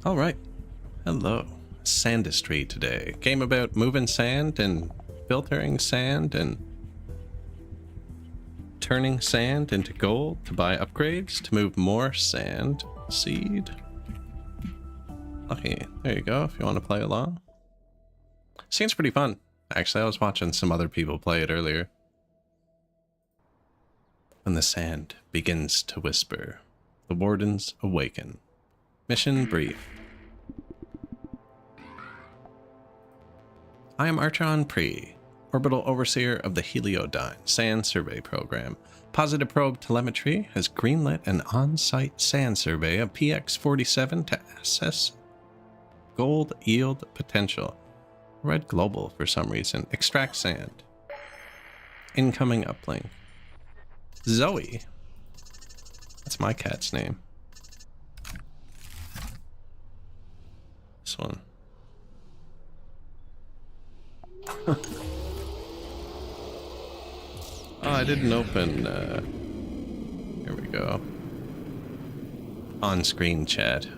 All right. Hello. Sandustry today. Game about moving sand and filtering sand and turning sand into gold to buy upgrades to move more sand. Seed. Okay, there you go if you want to play along. Seems pretty fun. Actually, I was watching some other people play it earlier. When the sand begins to whisper, the wardens awaken. Mission brief. I am Archon Pre, Orbital Overseer of the Heliodyne Sand Survey Program. Positive Probe Telemetry has greenlit an on-site sand survey of PX-47 to assess gold yield potential. Red Global for some reason. Extract sand. Incoming uplink. Zoe. That's my cat's name. This one. Oh, I didn't open, here we go. On-screen chat.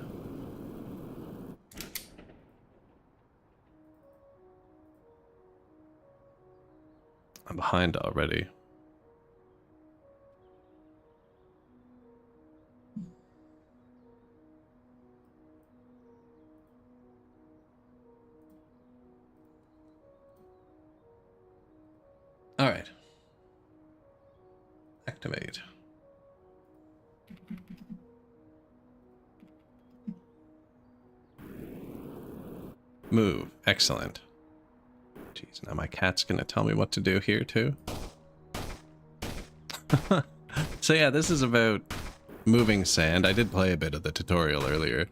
I'm behind already. All right. Activate. Move. Excellent. Jeez, now my cat's gonna tell me what to do here too. So yeah, this is about moving sand. I did play a bit of the tutorial earlier.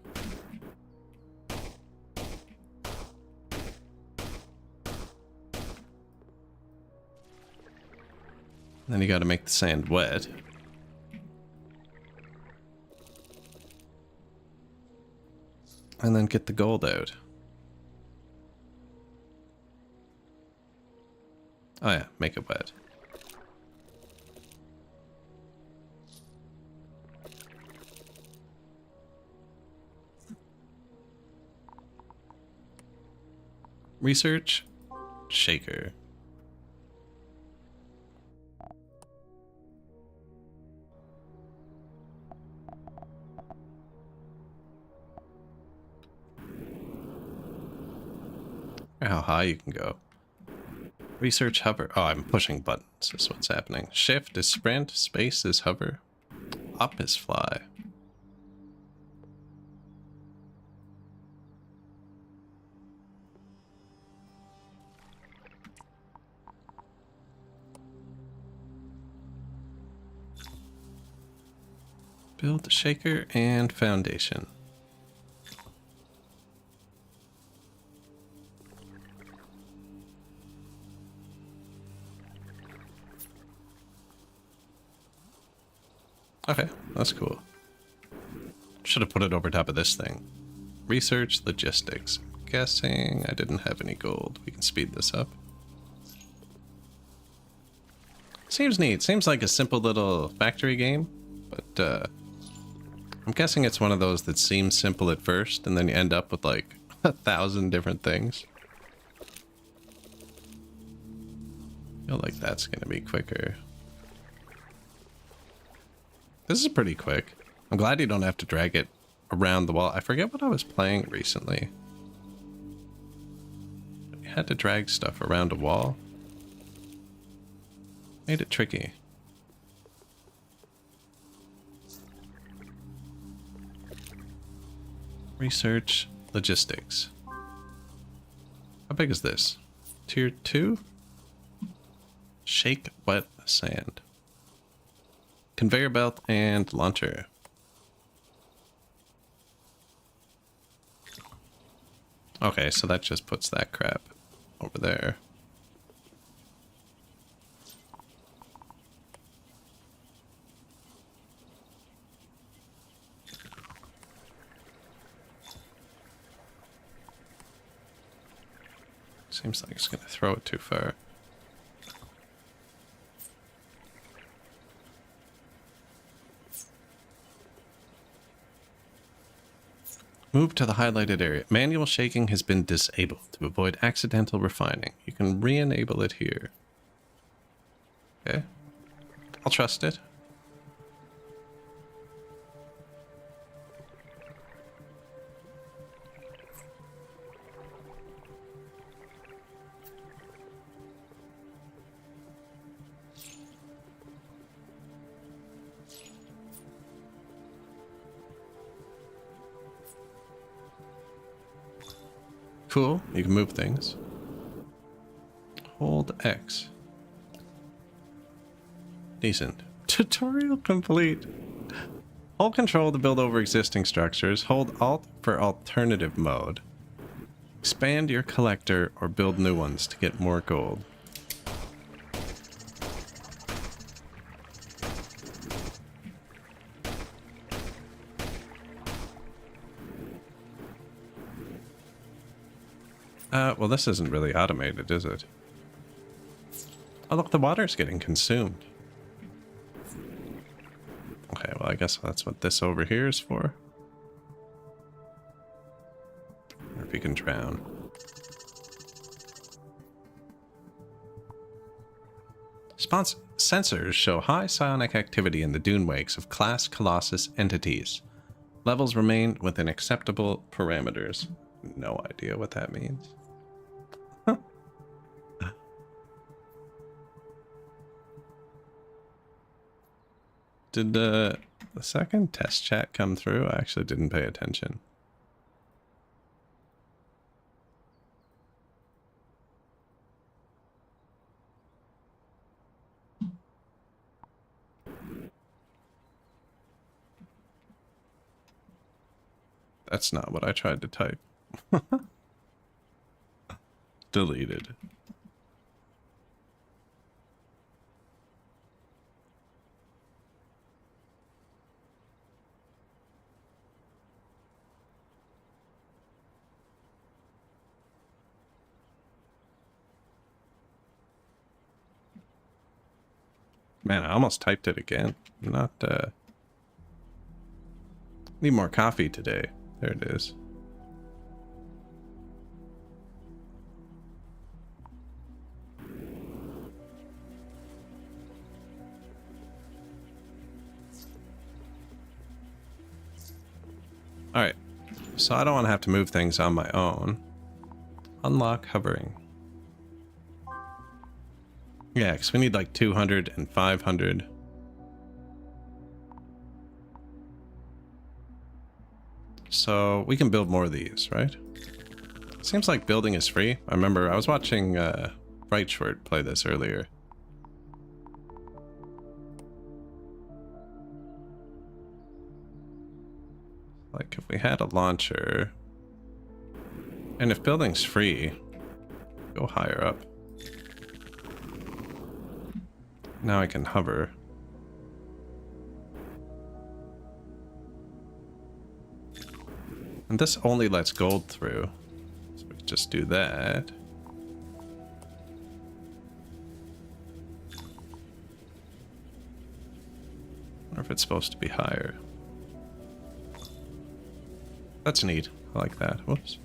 Then you gotta make the sand wet. And then get the gold out. Oh yeah, make it wet. Research shaker. How high you can go. Research hover. Oh, I'm pushing buttons. That's what's happening. Shift is sprint. Space is hover. Up is fly. Build shaker and foundation. Okay, that's cool. Should have put it over top of this thing. Research logistics. Guessing I didn't have any gold. We can speed this up. Seems neat. Seems like a simple little factory game, but I'm guessing it's one of those that seems simple at first, and then you end up with like 1,000 different things. I feel like that's gonna be quicker. This is pretty quick. I'm glad you don't have to drag it around the wall. I forget what I was playing recently. You had to drag stuff around a wall. Made it tricky. Research logistics. How big is this? Tier 2? Shake wet sand. Conveyor belt and launcher. Okay, so that just puts that crap over there. Seems like it's gonna throw it too far. Move to the highlighted area. Manual shaking has been disabled to avoid accidental refining. You can re-enable it here. Okay. I'll trust it. Cool. You can move things. Hold X. Decent. Tutorial complete. Hold control to build over existing structures. Hold Alt for alternative mode. Expand your collector or build new ones to get more gold. Well, this isn't really automated, is it? Oh, look, the water's getting consumed. Okay, well, I guess that's what this over here is for. Or if you can drown. Sensors show high psionic activity in the dune wakes of class Colossus entities. Levels remain within acceptable parameters. No idea what that means. Did the second test chat come through? I actually didn't pay attention. That's not what I tried to type. Deleted. Man, I almost typed it again. Not, need more coffee today. There it is. Alright. So I don't want to have to move things on my own. Unlock hovering. Yeah, because we need like 200 and 500. So we can build more of these, right? Seems like building is free. I remember I was watching Bright Short play this earlier. Like if we had a launcher, and if building's free, go higher up. Now I can hover. And this only lets gold through. So we just do that. Or if it's supposed to be higher. That's neat. I like that. Whoops.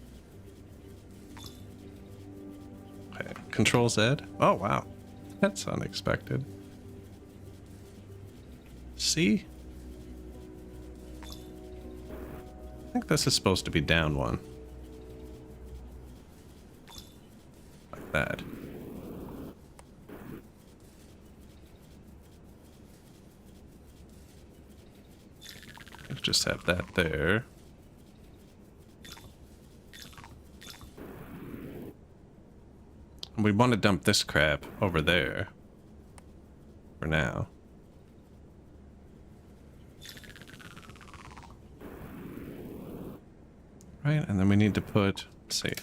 Okay. Control Z. Oh, wow. That's unexpected. See? I think this is supposed to be down one. Like that. Let's just have that there. We want to dump this crap over there. For now. Right, and then we need to put, let's see.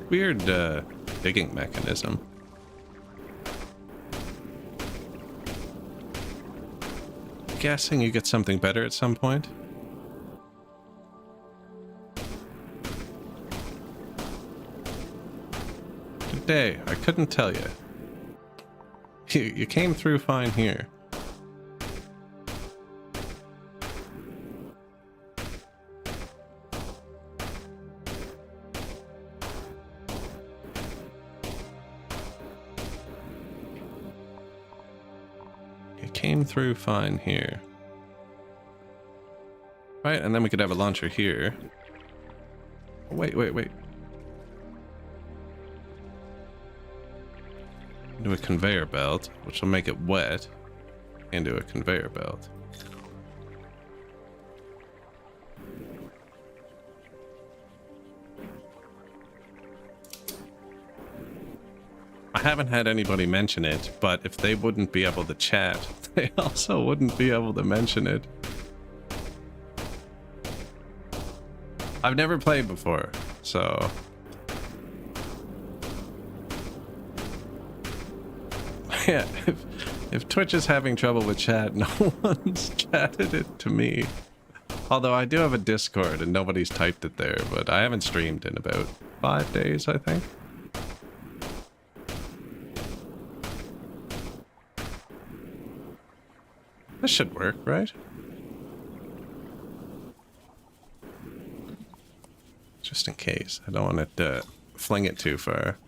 Weird digging mechanism. guessing you get something better at some point. Today, I couldn't tell you. You came through fine here. Came through fine here. Right, and then we could have a launcher here. Wait. Do a conveyor belt, which will make it wet, into a conveyor belt. I haven't had anybody mention it, but if they wouldn't be able to chat, they also wouldn't be able to mention it. I've never played before, so... Yeah, if Twitch is having trouble with chat, no one's chatted it to me. Although I do have a Discord and nobody's typed it there, but I haven't streamed in about 5 days, I think. This should work, right? Just in case. I don't want it to fling it too far.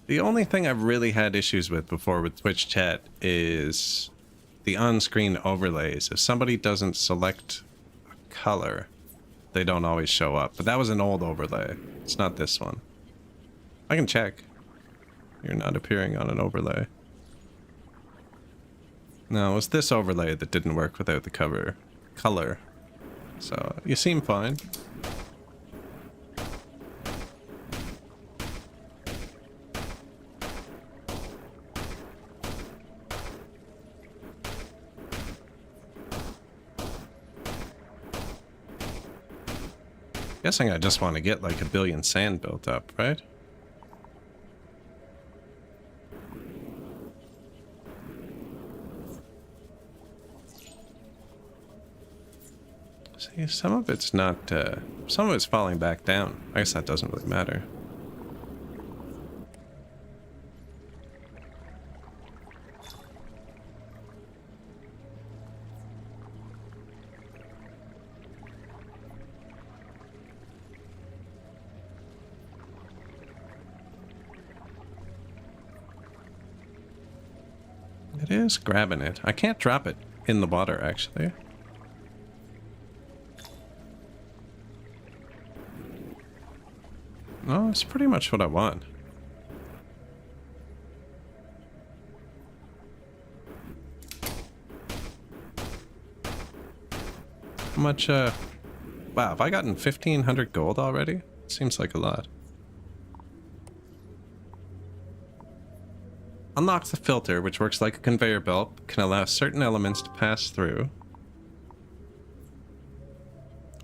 The only thing I've really had issues with before with Twitch chat is the on-screen overlays. If somebody doesn't select a color, they don't always show up. But that was an old overlay. It's not this one. I can check. You're not appearing on an overlay. No, it was this overlay that didn't work without the color. So, you seem fine. Guessing I just want to get like 1 billion sand built up, right? See, some of it's not, some of it's falling back down. I guess that doesn't really matter. It is grabbing it. I can't drop it in the water, actually. No, it's pretty much what I want. How much, wow, have I gotten 1,500 gold already? Seems like a lot. Unlocks the filter, which works like a conveyor belt, can allow certain elements to pass through.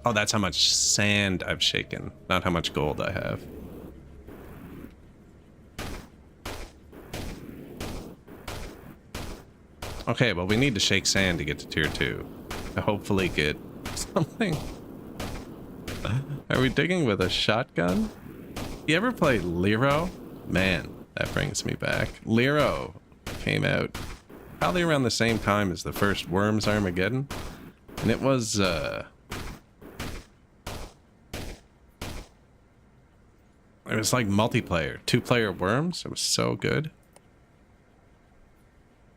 Oh, that's how much sand I've shaken, not how much gold I have. Okay, well, we need to shake sand to get to tier 2. To hopefully get something. Are we digging with a shotgun? You ever play Lero? Man, that brings me back. Lero came out probably around the same time as the first Worms Armageddon. And it was, it was like multiplayer, 2-player Worms. It was so good.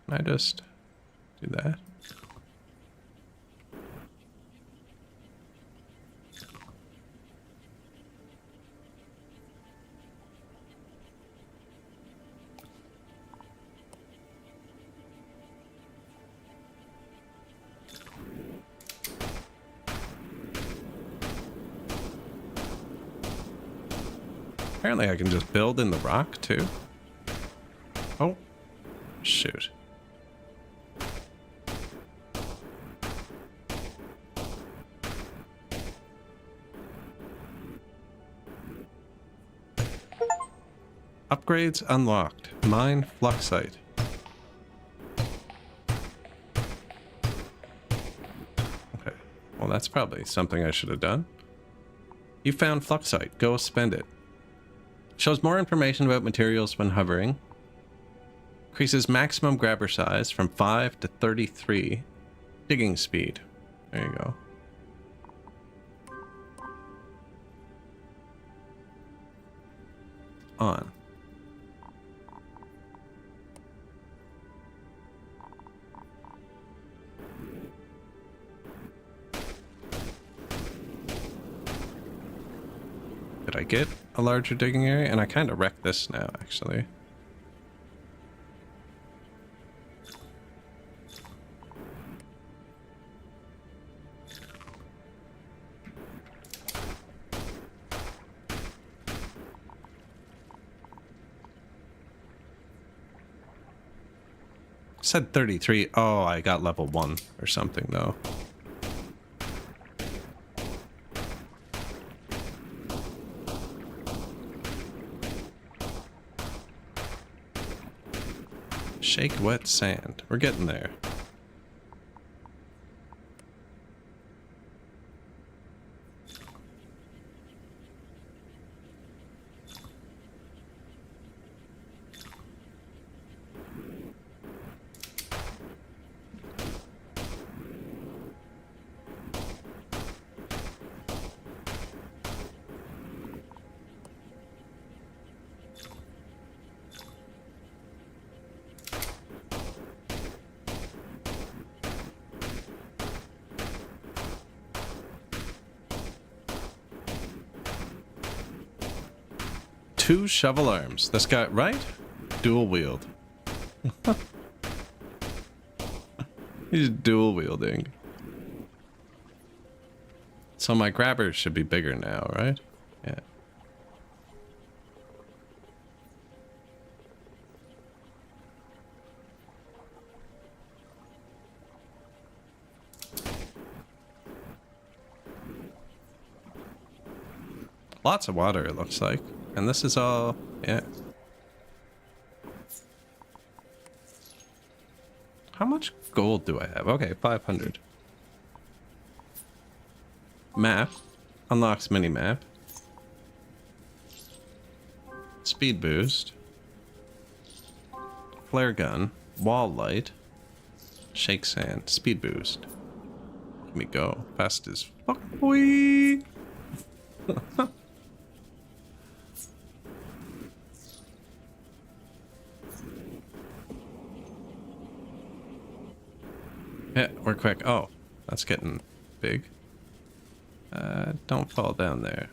Can I just do that? Apparently I can just build in the rock too. Oh, shoot. Upgrades unlocked. Mine Fluxite. Well, that's probably something I should have done. You found Fluxite. Go spend it. Shows more information about materials when hovering. Increases maximum grabber size from 5 to 33. Digging speed. There you go. On. Did I get a larger digging area? And I kind of wrecked this now, actually. Said 33. Oh, I got level 1 or something, though. Shake wet sand. We're getting there. Two shovel arms. This guy, right? Dual wield. He's dual wielding. So my grabbers should be bigger now, right? Yeah. Lots of water, it looks like. And this is all, yeah. How much gold do I have? Okay, 500. Map. Unlocks mini-map. Speed boost. Flare gun. Wall light. Shake sand. Speed boost. Let me go. Fast as fuck, boy. Yeah, we're quick. Oh, that's getting big. Don't fall down there.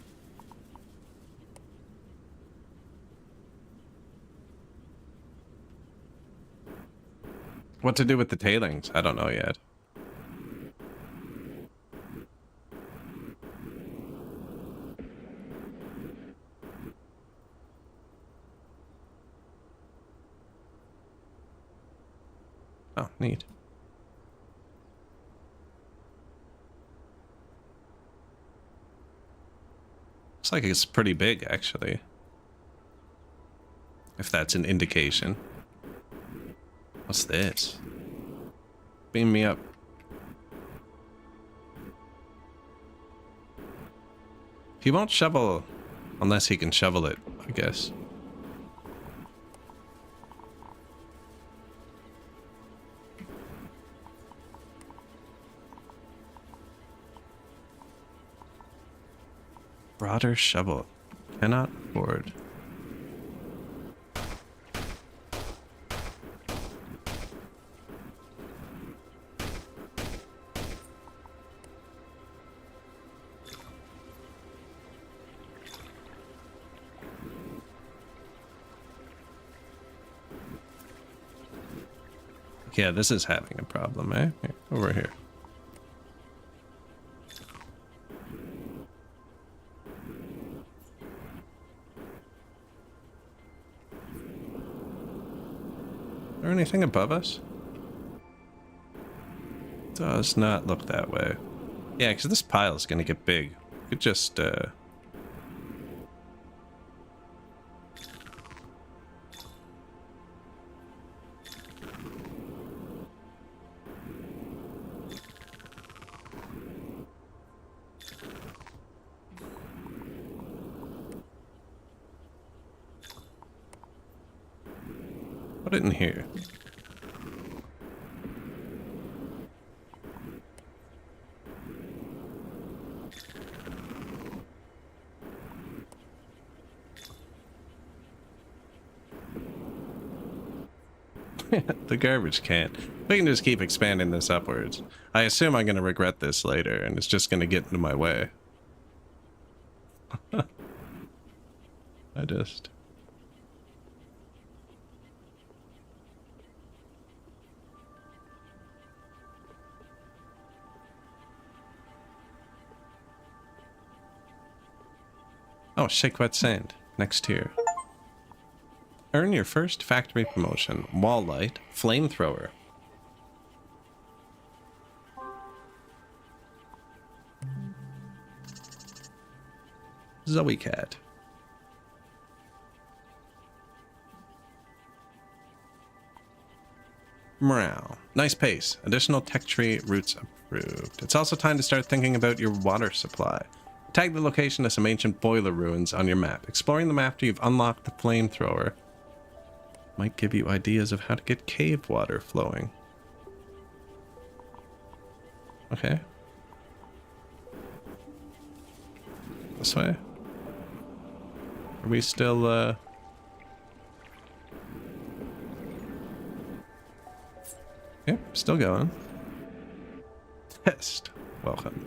What to do with the tailings? I don't know yet. Oh, neat. Looks like it's pretty big, actually. If that's an indication. What's this? Beam me up. He won't shovel unless he can shovel it, I guess. Broader shovel. Cannot afford. Yeah, this is having a problem, eh? Here, over here. Is there anything above us? Does not look that way. Yeah, because this pile is going to get big. We could just, Put it in here. The garbage can. We can just keep expanding this upwards. I assume I'm going to regret this later, and it's just going to get into my way. I just... Oh, shake wet sand. Next tier. Earn your first factory promotion. Wall light, flamethrower. Zoe cat. Meow. Nice pace. Additional tech tree roots approved. It's also time to start thinking about your water supply. Tag the location of some ancient boiler ruins on your map. Exploring them after you've unlocked the flamethrower might give you ideas of how to get cave water flowing. Okay. This way? Are we still, Yep, still going. Test. Welcome.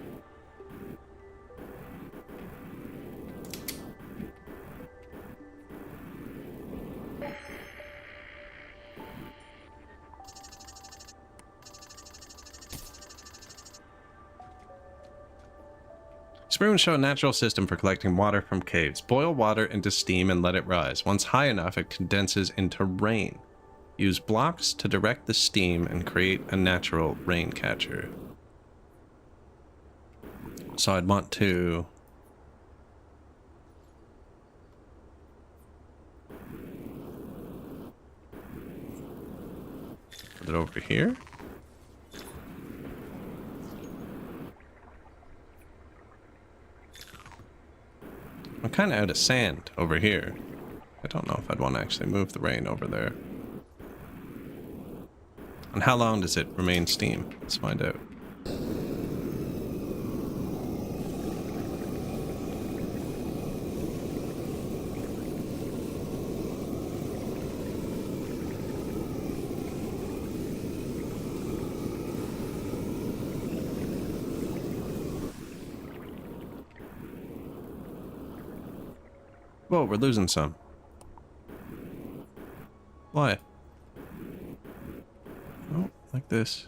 Spoons show a natural system for collecting water from caves. Boil water into steam and let it rise. Once high enough, it condenses into rain. Use blocks to direct the steam and create a natural rain catcher. So I'd want to... put it over here. I'm kind of out of sand over here. I don't know if I'd want to actually move the rain over there. And how long does it remain steam? Let's find out. Whoa, we're losing some. Why? Oh, like this.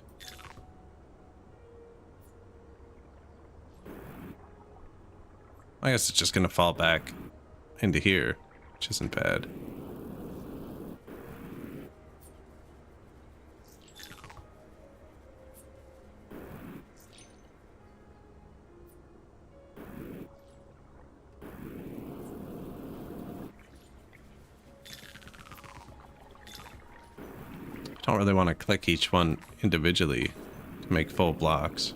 I guess it's just gonna fall back into here, which isn't bad. Don't really want to click each one individually to make full blocks.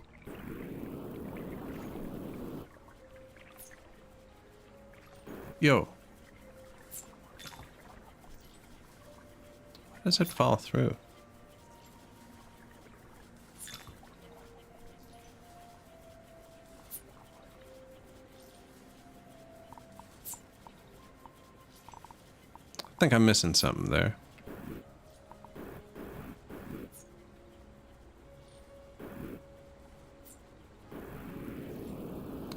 Yo. How does it fall through? I think I'm missing something there.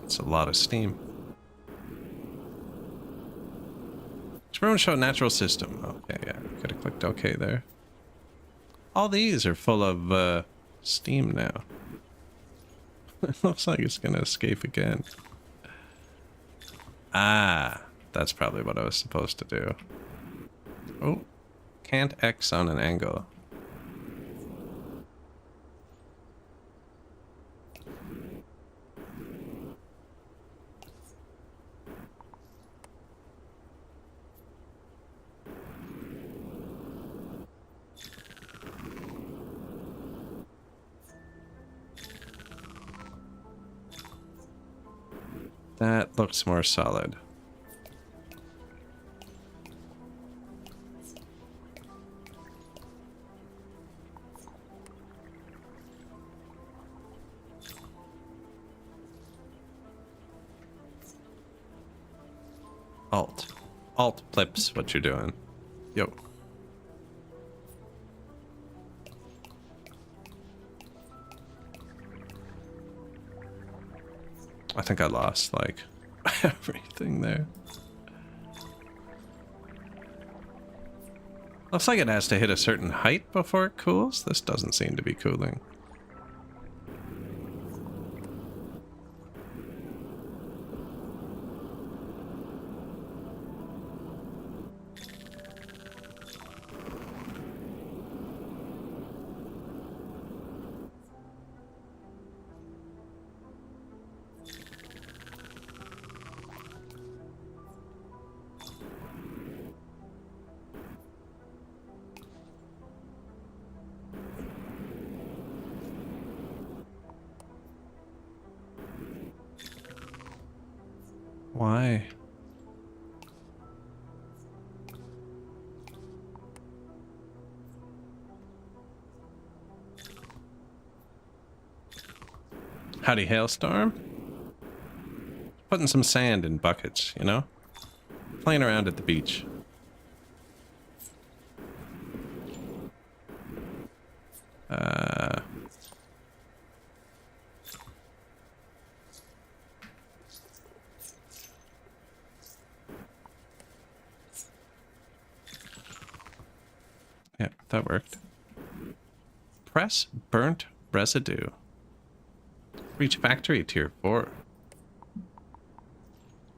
It's a lot of steam. Experiment show natural system. Okay, yeah, could have clicked OK there. All these are full of steam now. It looks like it's gonna escape again. Ah, that's probably what I was supposed to do. Oh, can't X on an angle. That looks more solid. Alt. Alt flips what you're doing. Yo. I think I lost, like, everything there. Looks like it has to hit a certain height before it cools. This doesn't seem to be cooling. Why? Howdy, hailstorm. Putting some sand in buckets, you know? Playing around at the beach. Yeah, that worked. Press burnt residue. Reach factory tier 4.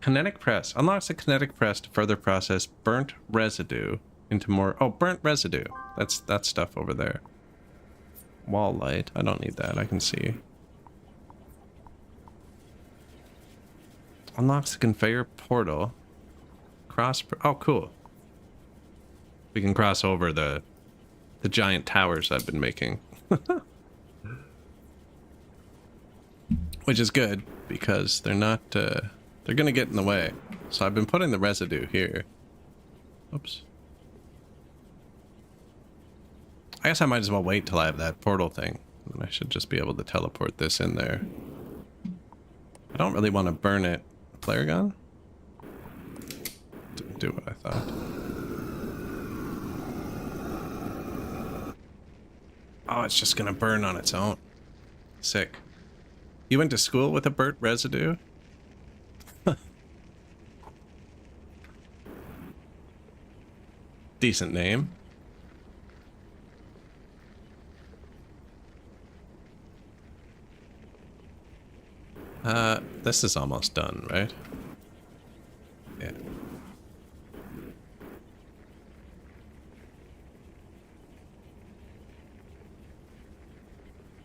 Kinetic press. Unlocks a kinetic press to further process burnt residue into more... Oh, burnt residue. That's that stuff over there. Wall light. I don't need that. I can see. Unlocks the conveyor portal. Cross... Oh, cool. We can cross over the giant towers I've been making. Which is good, because they're not... they're gonna get in the way. So I've been putting the residue here. Oops. I guess I might as well wait till I have that portal thing. And I should just be able to teleport this in there. I don't really want to burn it. Flare gun? Didn't do what I thought. Oh, it's just gonna burn on its own. Sick. You went to school with a burnt residue? Decent name. This is almost done, right? Yeah.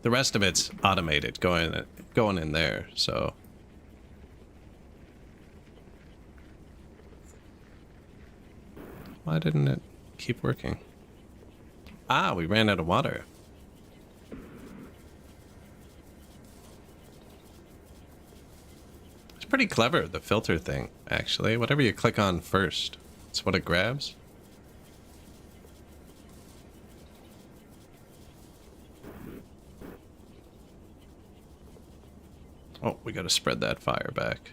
The rest of it's automated, going in there, so... Why didn't it keep working? Ah, we ran out of water. It's pretty clever, the filter thing, actually. Whatever you click on first, it's what it grabs. Oh, we gotta spread that fire back.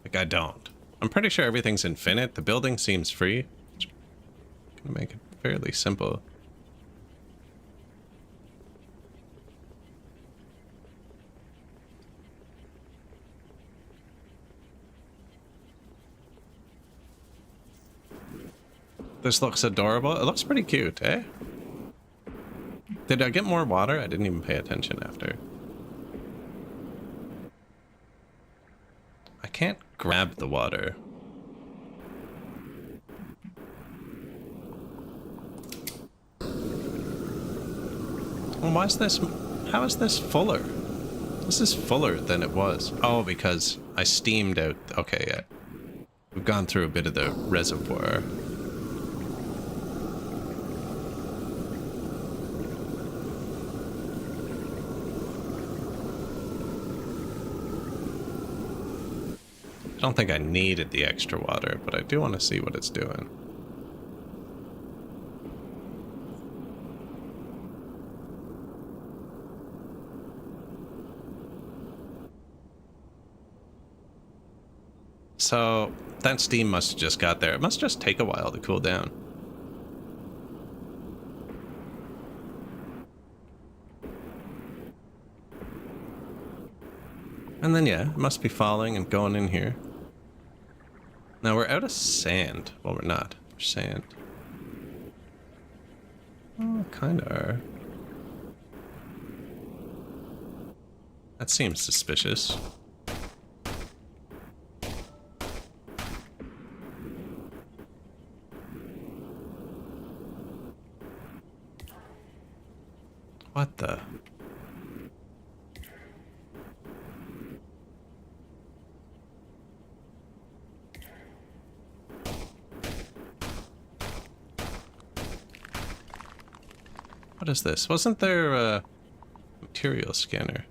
Like, I don't. I'm pretty sure everything's infinite. The building seems free. Gonna make it fairly simple. This looks adorable. It looks pretty cute, eh? Did I get more water? I didn't even pay attention after. I can't grab the water. Well, why is this... How is this fuller? This is fuller than it was. Oh, because I steamed out... Okay, yeah. We've gone through a bit of the reservoir. I don't think I needed the extra water, but I do want to see what it's doing. So that steam must have just got there. It must just take a while to cool down. And then, yeah, it must be falling and going in here. Now we're out of sand. Well, we're not. We're sand. Oh, kind of are. That seems suspicious. What the? What is this? Wasn't there a material scanner?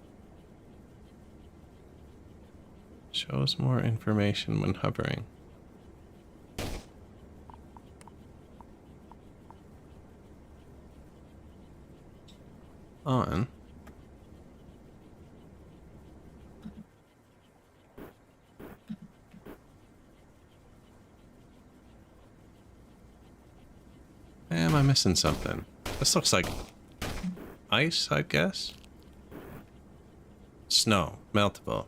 Shows more information when hovering. On. Am I missing something? This looks like ice, I guess? Snow. Meltable.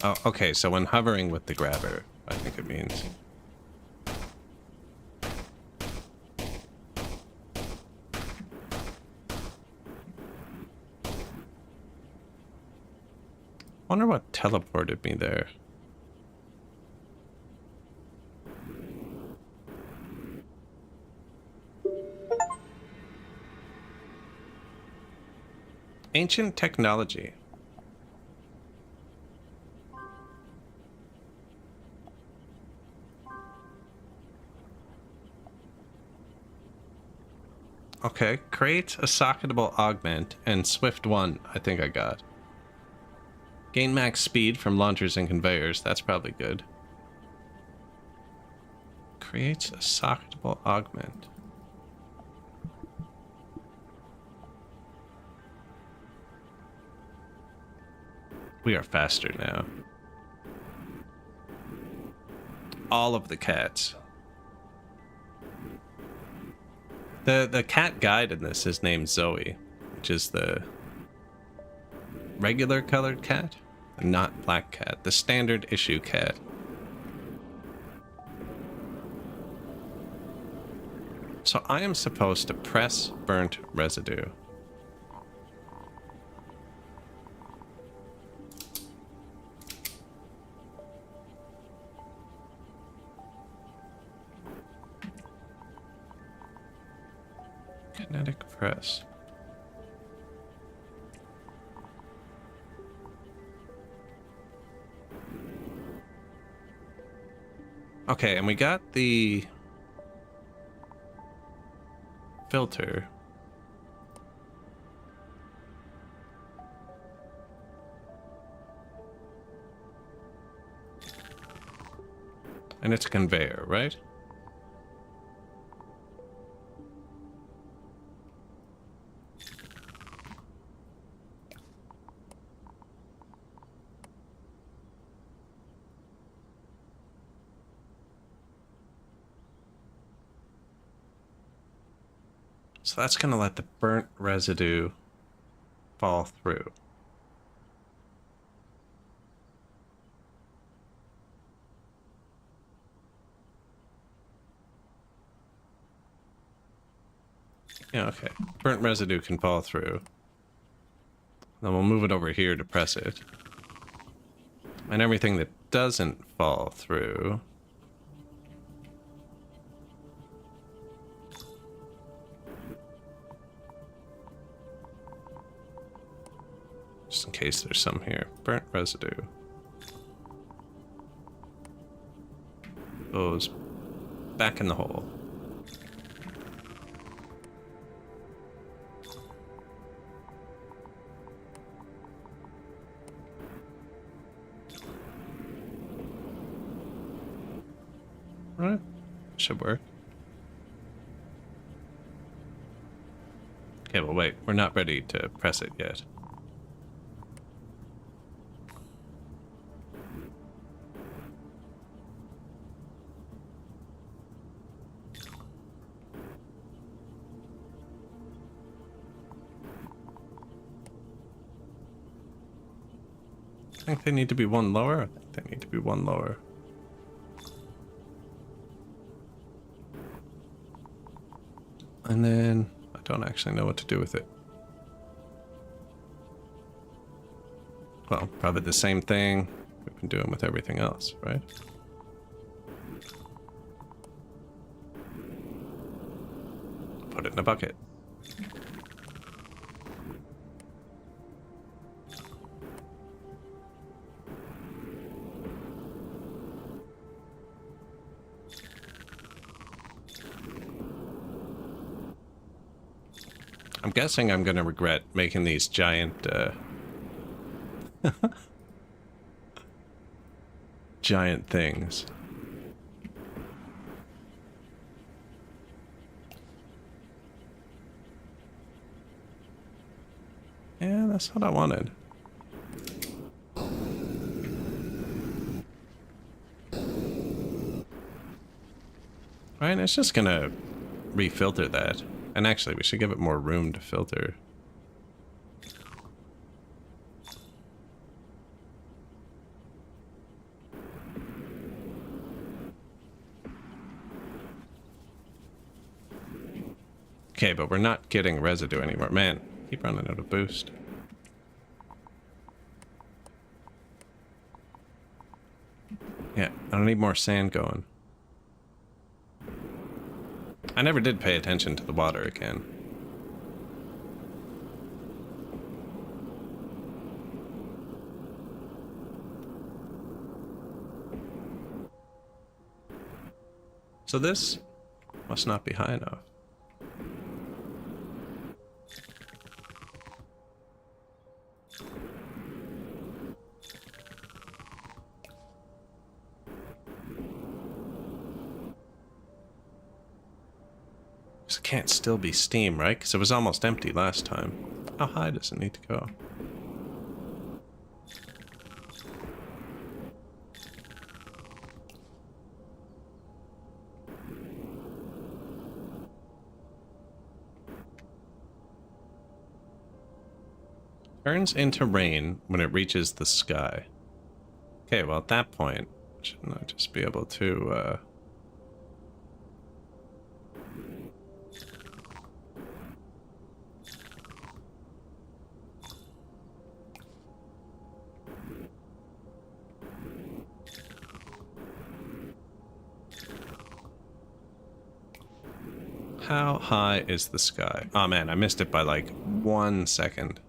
Oh, okay, so when hovering with the grabber, I think it means. Wonder what teleported me there. Ancient technology. Okay, create a socketable augment and Swift 1, I think I got. Gain max speed from launchers and conveyors, that's probably good. Creates a socketable augment. We are faster now. All of the cats. The cat guide in this is named Zoe, which is the regular colored cat, not black cat, the standard issue cat. So I am supposed to press burnt residue. Kinetic press. Okay, and we got the filter. And it's a conveyor, right? So that's going to let the burnt residue fall through. Yeah, okay. Burnt residue can fall through. Then we'll move it over here to press it. And everything that doesn't fall through... just in case there's some here. Burnt residue. Goes back in the hole. Alright, should work. Okay, well wait, we're not ready to press it yet. I think they need to be one lower. I think they need to be one lower. And then I don't actually know what to do with it. Well, probably the same thing we've been doing with everything else, right? Put it in a bucket. I'm guessing I'm going to regret making these giant, giant things. Yeah, that's what I wanted. Right, it's just going to refilter that. And actually, we should give it more room to filter. Okay, but we're not getting residue anymore. Man, keep running out of boost. Yeah, I don't need more sand going. I never did pay attention to the water again. So this must not be high enough. This can't still be steam, right? Because it was almost empty last time. How high does it need to go? Turns into rain when it reaches the sky. Okay, well at that point, shouldn't I just be able to, How high is the sky? Oh man, I missed it by like 1 second.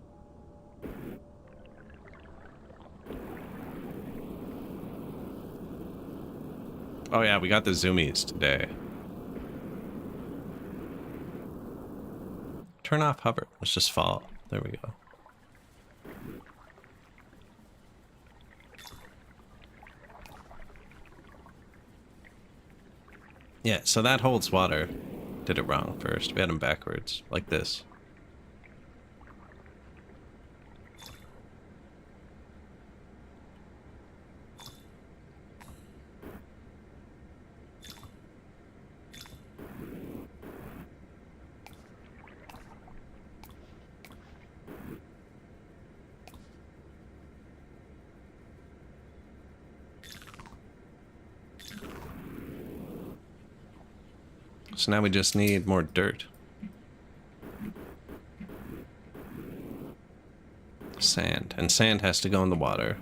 Oh yeah, we got the zoomies today. Turn off hover. Let's just fall. There we go. Yeah, so that holds water. Did it wrong first. We had them backwards, like this. So now we just need more dirt. Sand. And sand has to go in the water.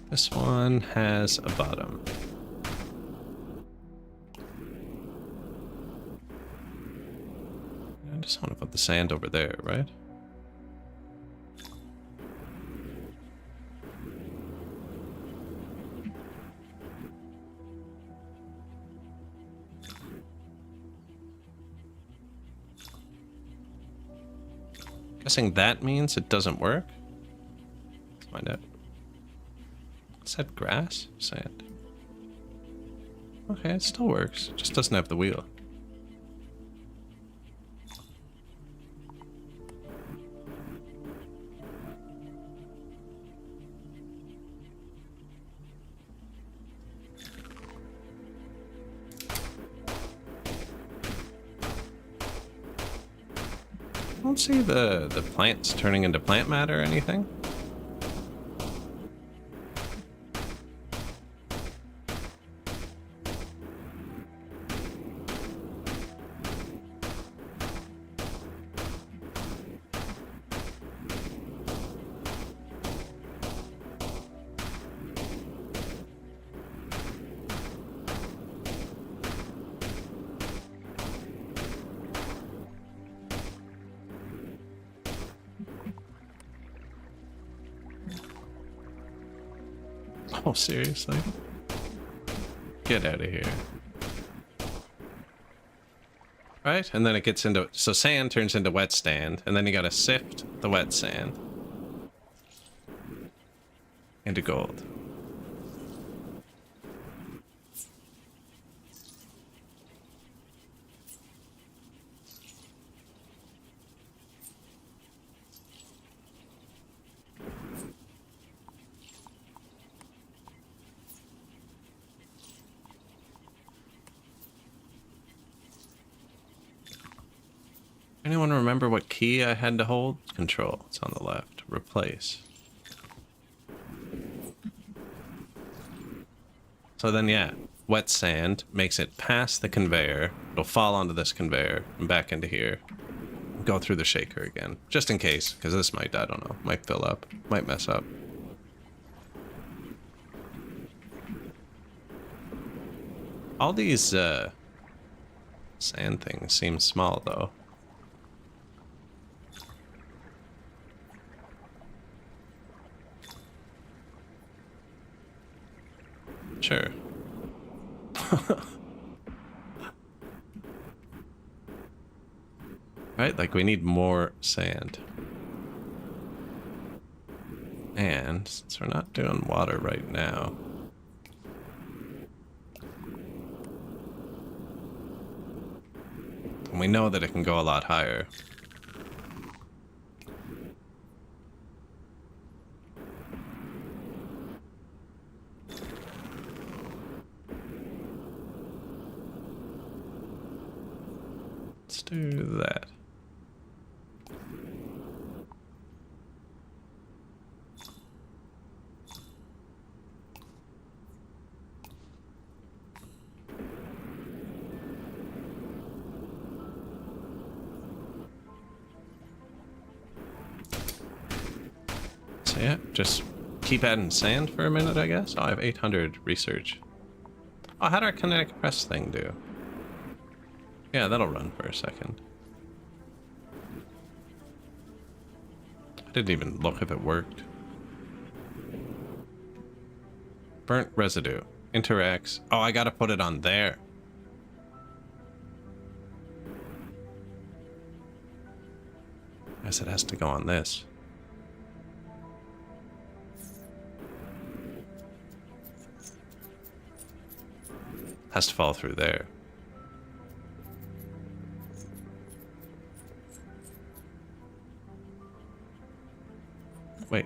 This one has a bottom. I just want to put the sand over there, right? Guessing that means it doesn't work. Let's find out. Is that grass? Sand. Okay, it still works. It just doesn't have the wheel. don't see the plants turning into plant matter or anything. Oh, seriously? Get out of here. Right? And then it gets into... So sand turns into wet sand, and then you gotta sift the wet sand into gold. Anyone remember what key I had to hold? Control. It's on the left. Replace. So then, yeah, wet sand makes it past the conveyor. It'll fall onto this conveyor and back into here. Go through the shaker again, just in case, because this might, I don't know, might fill up, might mess up. All these sand things seem small, though. Sure. Right, like we need more sand. And since we're not doing water right now, and we know that it can go a lot higher. Let's do that. So yeah, just keep adding sand for a minute, I guess. Oh, I have 800 research. Oh, how'd our kinetic press thing do? Yeah, that'll run for a second. I didn't even look if it worked. Burnt residue. Interacts. Oh, I gotta put it on there. I guess it has to go on this. Has to fall through there. Wait.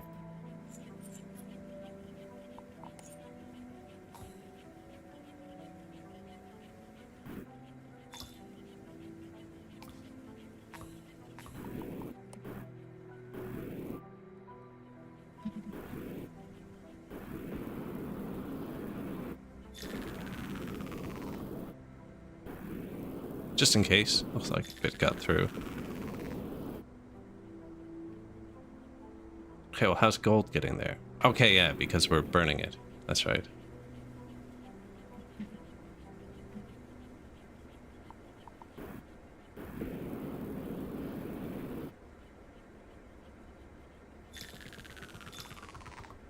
Just in case. Looks like it got through. Okay, well, how's gold getting there? Okay, yeah, because we're burning it. That's right.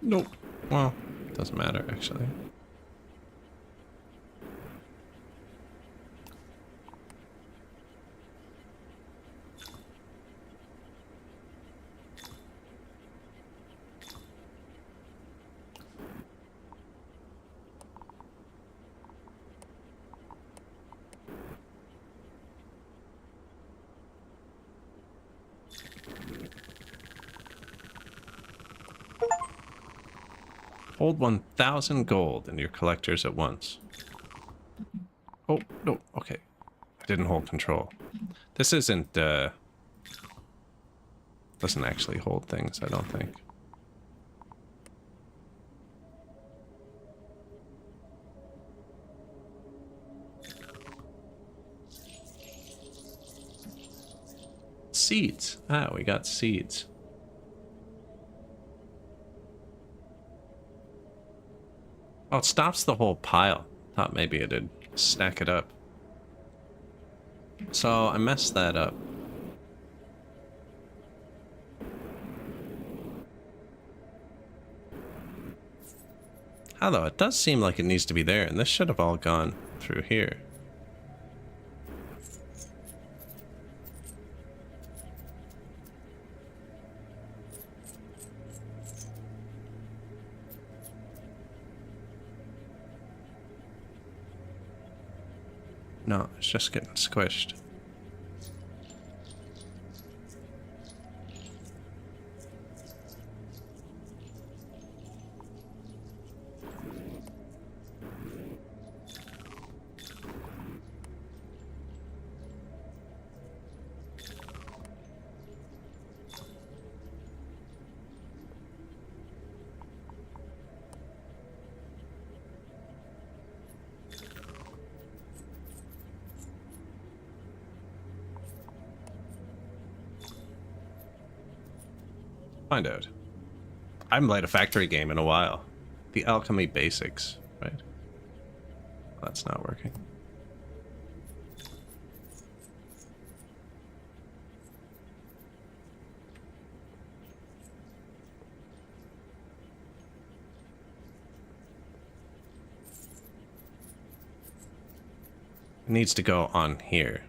Nope. Well, doesn't matter, actually. Hold 1,000 gold in your collectors at once. Oh, no, okay. I didn't hold control. This isn't, Doesn't actually hold things, I don't think. Seeds. Ah, we got seeds. Oh, it stops the whole pile. Thought maybe it'd stack it up. So I messed that up. Although it does seem like it needs to be there, and this should have all gone through here. No, it's just getting squished. Find out. I haven't played a factory game in a while. The alchemy basics, right? That's not working. It needs to go on here.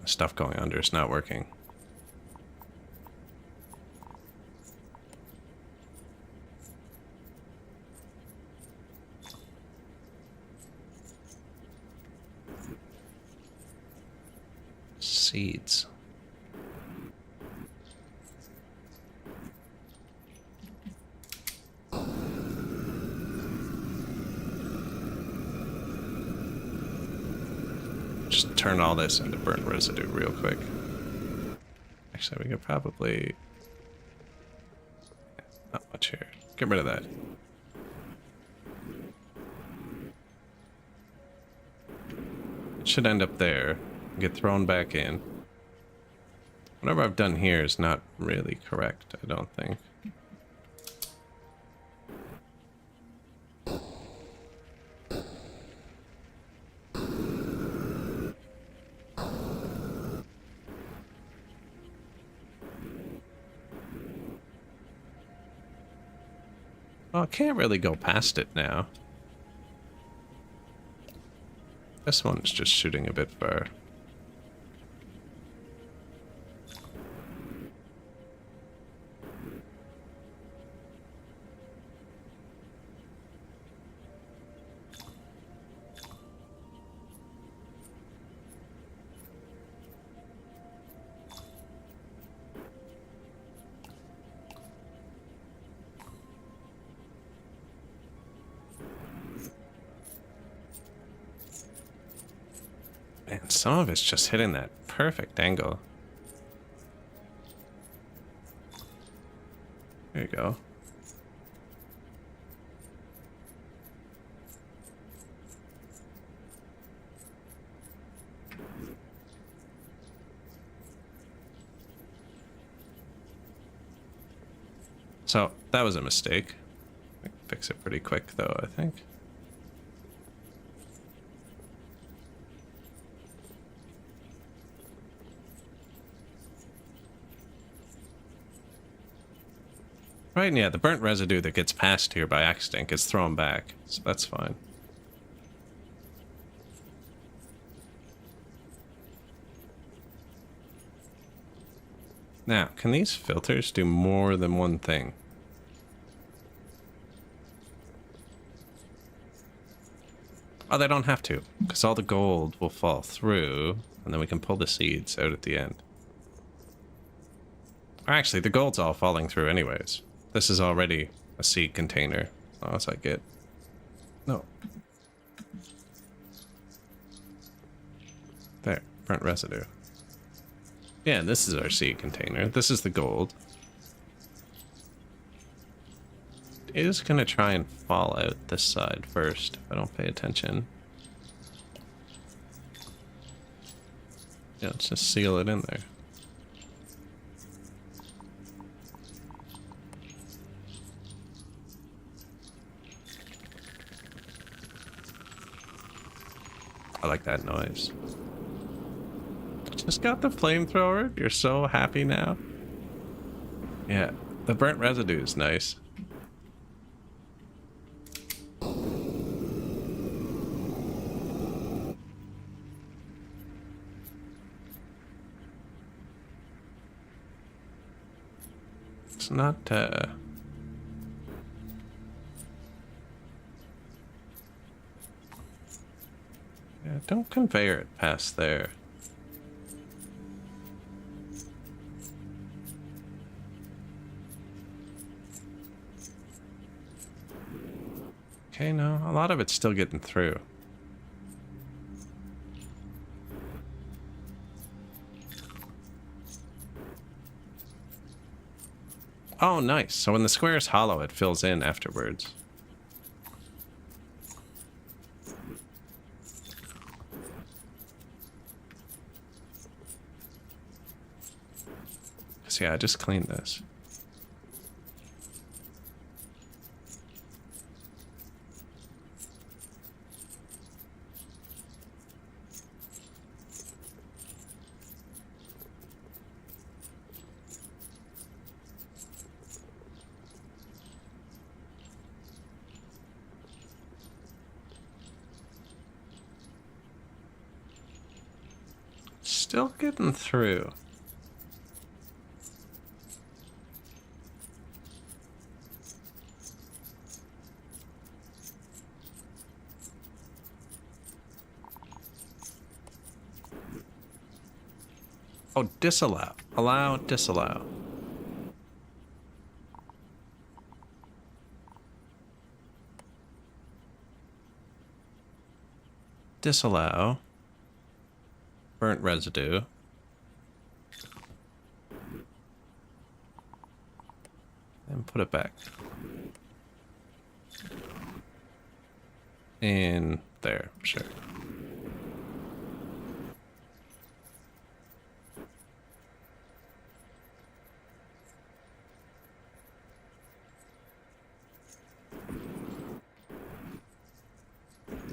The stuff going under is not working. Seeds. Just turn all this into burnt residue real quick. Actually, we could probably... Not much here. Get rid of that. It should end up there. Get thrown back in. Whatever I've done here is not really correct, I don't think. Well, I can't really go past it now. This one's just shooting a bit far. Man, some of it's just hitting that perfect angle. There you go. So, that was a mistake. I can fix it pretty quick though, I think. Right, and yeah, the burnt residue that gets passed here by accident gets thrown back, so that's fine. Now, can these filters do more than one thing? Oh, they don't have to, because all the gold will fall through, and then we can pull the seeds out at the end. Or actually, the gold's all falling through anyways. This is already a seed container, as long as I get... No. There, burnt residue. Yeah, this is our seed container. This is the gold. It is going to try and fall out this side first if I don't pay attention. Yeah, let's just seal it in there. I like that noise. Just got the flamethrower. You're so happy now. Yeah, the burnt residue is nice. It's not, yeah, don't conveyor it past there. Okay, no, a lot of it's still getting through. Oh, nice. So when the square is hollow, it fills in afterwards. So yeah, I just cleaned this. Still getting through. Oh, disallow. Allow, disallow. Disallow. Burnt residue. And put it back. In there, sure.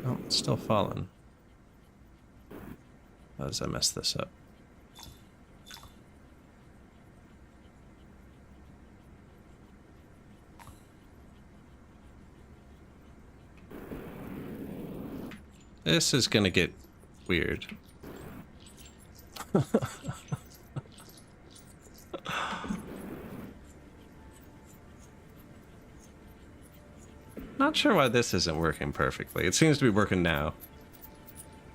Oh, it's still falling. How does I mess this up? This is gonna get weird. Not sure why this isn't working perfectly. It seems to be working now.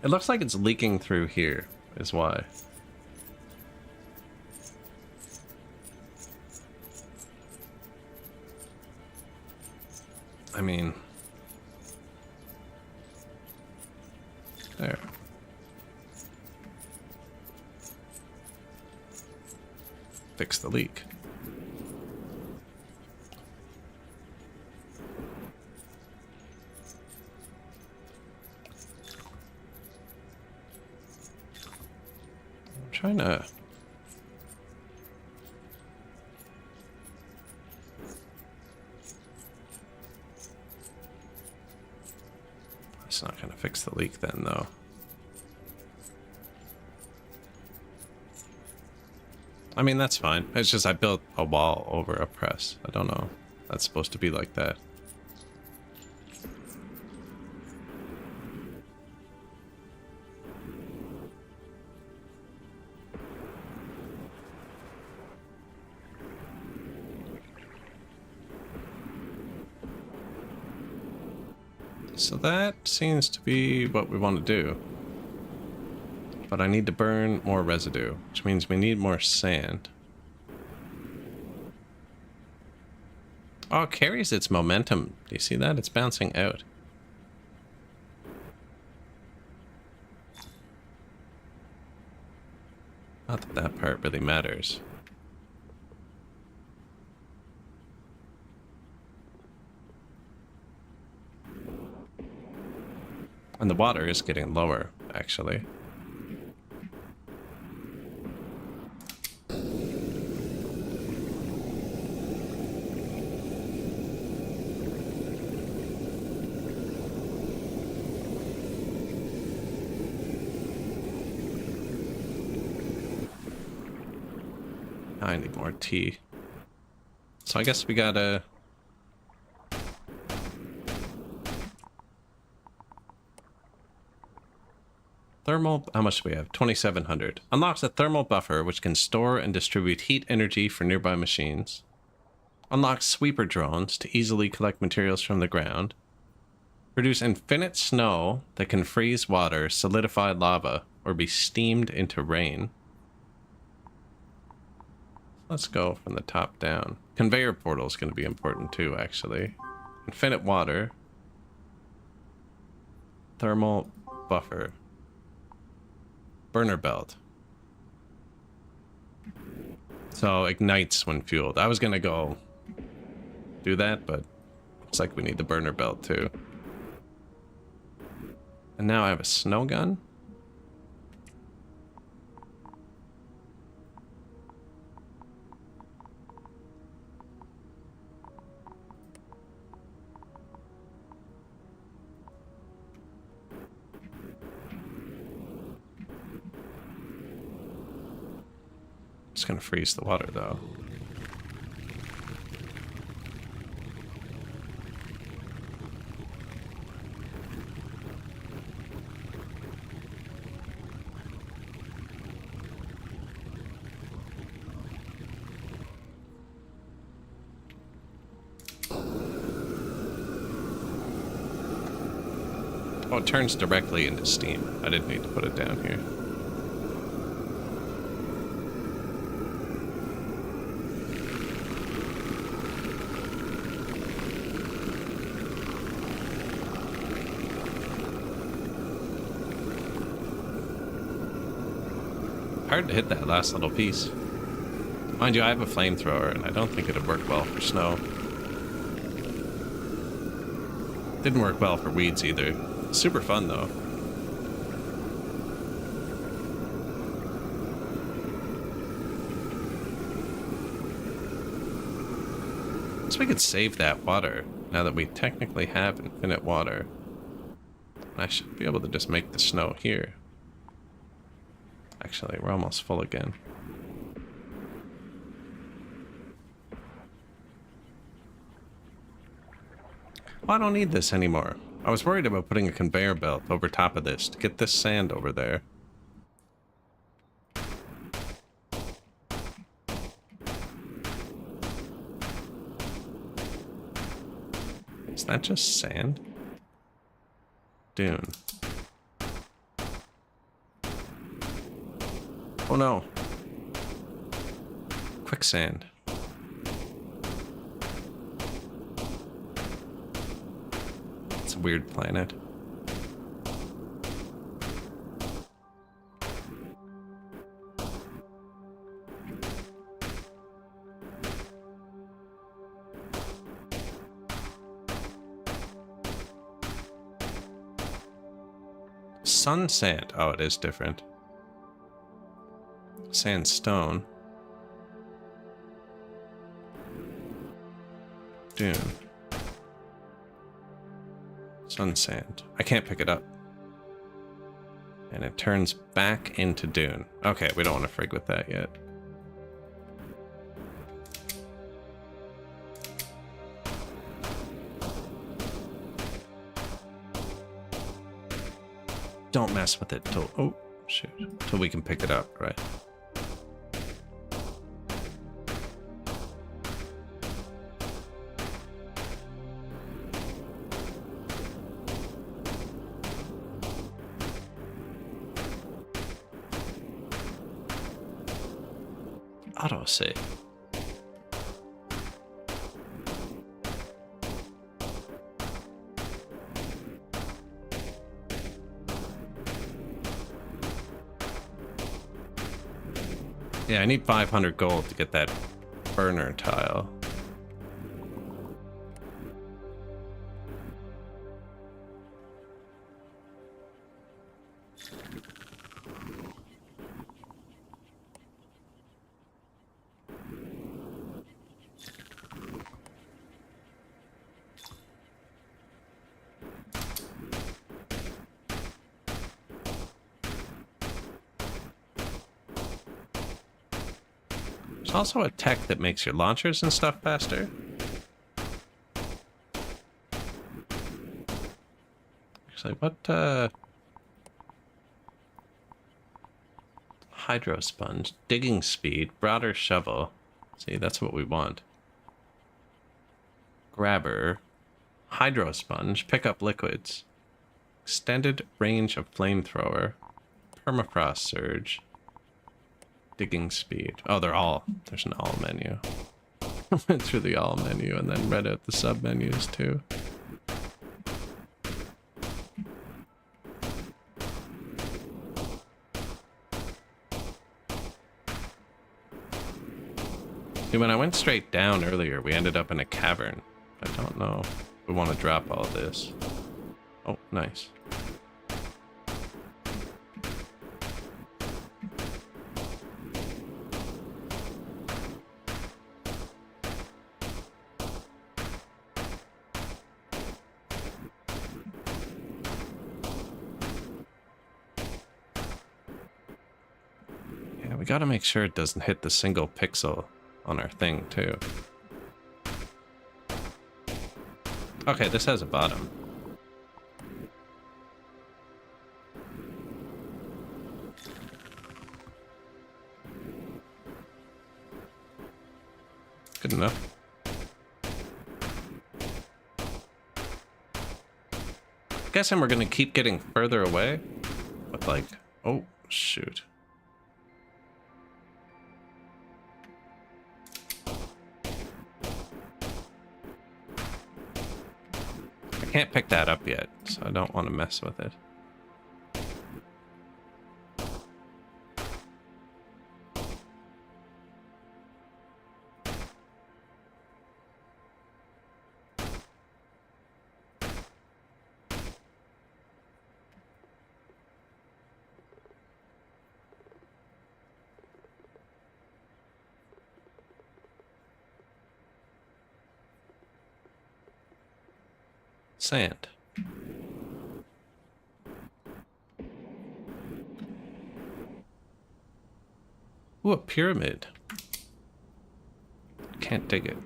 It looks like it's leaking through here, is why. I mean... There. Fix the leak. I'm trying to... It's not going to fix the leak then, though. I mean, that's fine. It's just I built a wall over a press. I don't know. That's supposed to be like that. So that seems to be what we want to do. But I need to burn more residue, which means we need more sand. Oh, it carries its momentum. Do you see that? It's bouncing out. Not that that part really matters. And the water is getting lower, actually. I need more tea. So I guess we gotta... Thermal, how much do we have? 2,700. Unlocks a thermal buffer which can store and distribute heat energy for nearby machines. Unlocks sweeper drones to easily collect materials from the ground. Produce infinite snow that can freeze water, solidify lava, or be steamed into rain. Let's go from the top down. Conveyor portal is going to be important too, actually. Infinite water. Thermal buffer. Burner belt. So ignites when fueled. I was going to go do that, but looks like we need the burner belt too. And now I have a snow gun. It's gonna freeze the water though. Oh, it turns directly into steam. I didn't need to put it down here. Hard to hit that last little piece. Mind you, I have a flamethrower, and I don't think it'd work well for snow. Didn't work well for weeds either. Super fun, though. Guess we could save that water, now that we technically have infinite water. I should be able to just make the snow here. Actually, we're almost full again. Well, I don't need this anymore. I was worried about putting a conveyor belt over top of this to get this sand over there. Is that just sand? Dune. Oh no. Quicksand. It's a weird planet. Sun sand. Oh, it is different. Sandstone. Dune. Sun sand. I can't pick it up. And it turns back into dune. Okay, we don't want to frig with that yet. Don't mess with it till... Oh, shoot. Till we can pick it up, right? Autosave. Yeah, I need 500 gold to get that burner tile. There's also a tech that makes your launchers and stuff faster. Actually, what, hydro sponge, digging speed, broader shovel. See, that's what we want. Grabber, hydro sponge, pick up liquids. Extended range of flamethrower, permafrost surge, digging speed. Oh, there's an all menu. Went through the all menu and then read out the sub menus too. See, when I went straight down earlier, we ended up in a cavern. I don't know if we want to drop all this. Oh, nice. Yeah, we gotta make sure it doesn't hit the single pixel on our thing, too. Okay, this has a bottom. Good enough. Guessing we're gonna keep getting further away with like, oh shoot. I can't pick that up yet, so I don't want to mess with it. Sand. Ooh, a pyramid. Can't dig it.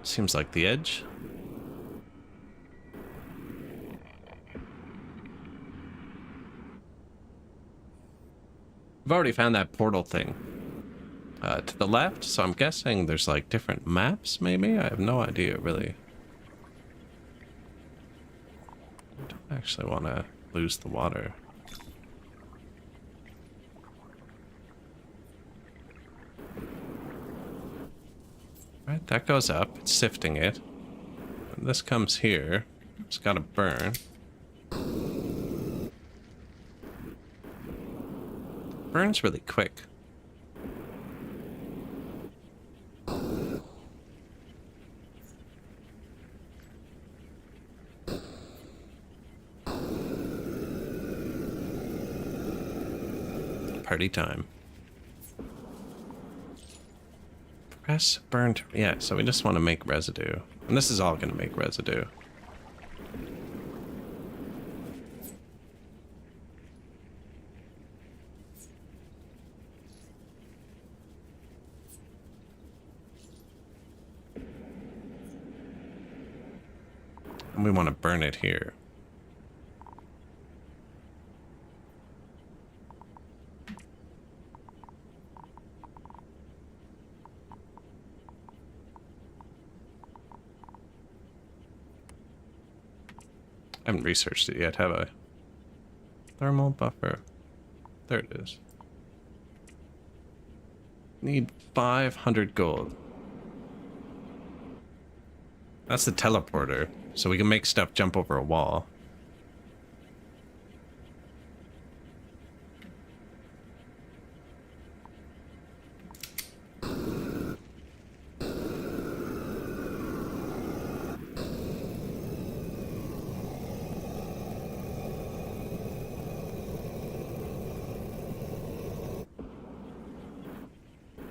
Seems like the edge. I've already found that portal thing. To the left, so I'm guessing there's like different maps, maybe? I have no idea, really. I don't actually want to lose the water. Right, that goes up, it's sifting it. And this comes here, it's got to burn. Burns really quick. Party time. Press burn. Yeah, so we just want to make residue. And this is all going to make residue. And we want to burn it here. I haven't researched it yet, have I? Thermal buffer. There it is. Need 500 gold. That's the teleporter, so we can make stuff jump over a wall.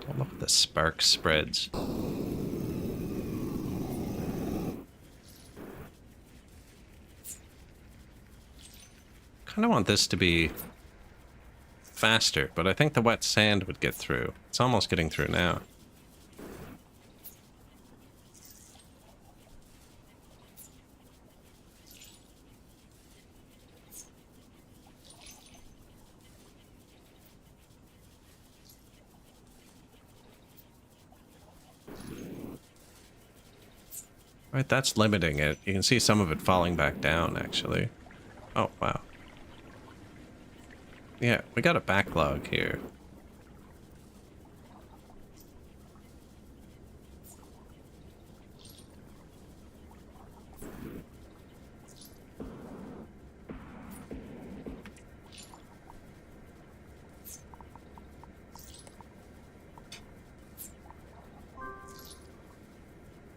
Don't look at the spark spreads. Kind of want this to be faster, but I think the wet sand would get through. It's almost getting through now. Right, that's limiting it. You can see some of it falling back down, actually. Oh, wow. Yeah, we got a backlog here.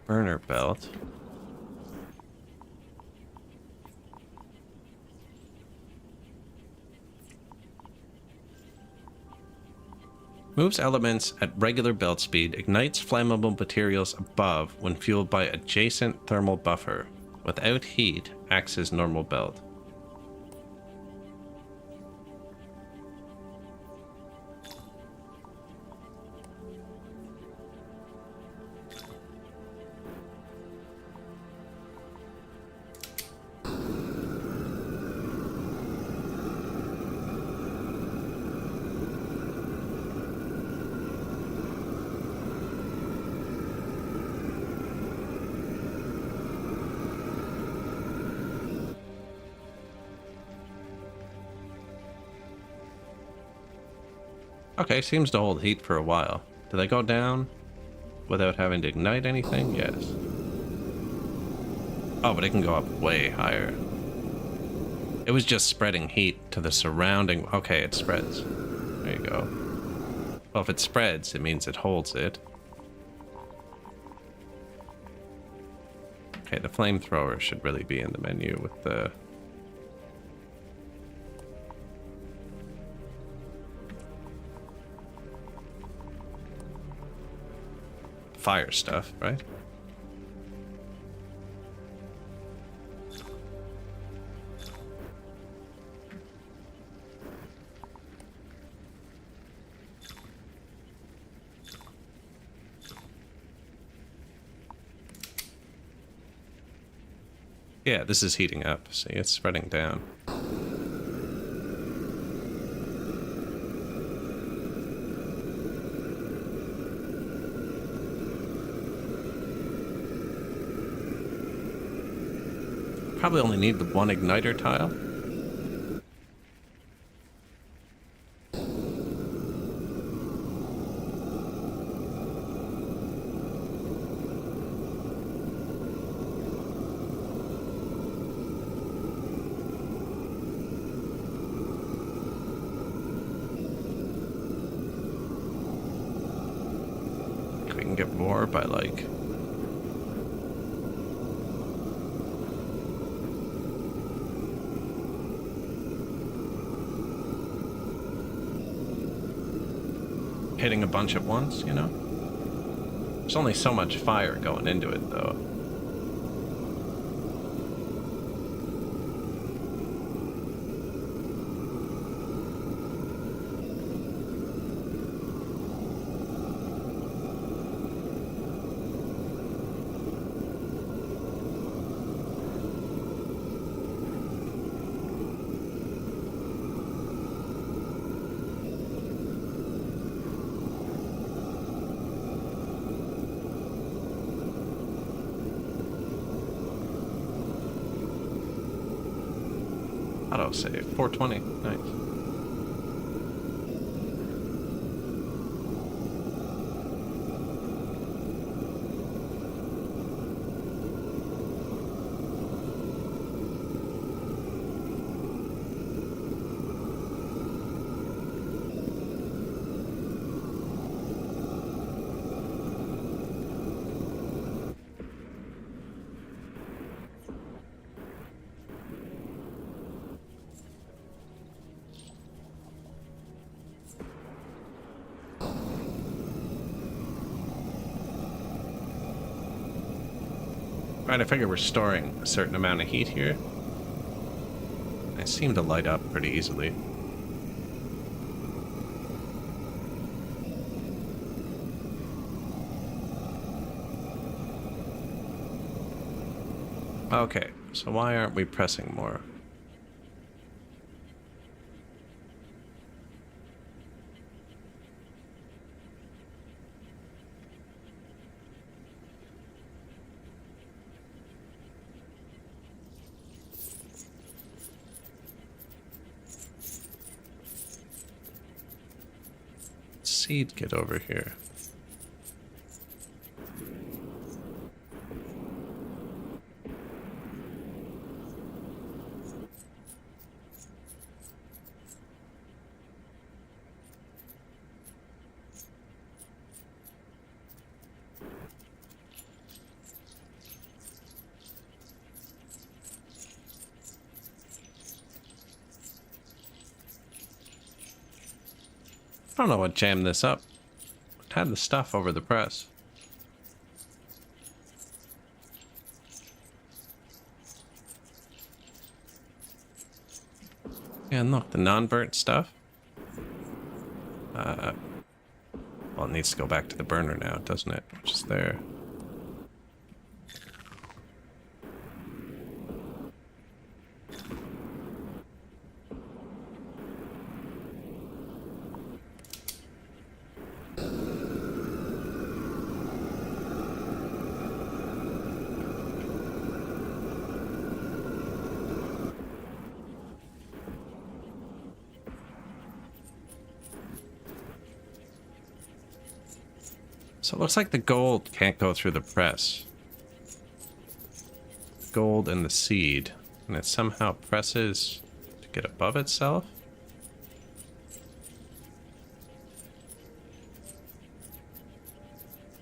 Burner belt. Moves elements at regular belt speed, ignites flammable materials above when fueled by adjacent thermal buffer. Without heat, acts as normal belt. Okay, seems to hold heat for a while. Do they go down without having to ignite anything? Yes. Oh, but it can go up way higher. It was just spreading heat to the surrounding... Okay, it spreads. There you go. Well, if it spreads, it means it holds it. Okay, the flamethrower should really be in the menu with the... fire stuff, right? Yeah, this is heating up. See, it's spreading down. Probably only need the one igniter tile. We can get more by like... hitting a bunch at once, you know? There's only so much fire going into it, though. Auto save 420. Nice. Right, I figure we're storing a certain amount of heat here. They seem to light up pretty easily. Okay, so why aren't we pressing more? Seed, get over here. I don't know what jammed this up. It had the stuff over the press. Yeah, and look, the non-burnt stuff. Well, it needs to go back to the burner now, doesn't it? Which is there. So it looks like the gold can't go through the press. Gold and the seed. And it somehow presses to get above itself.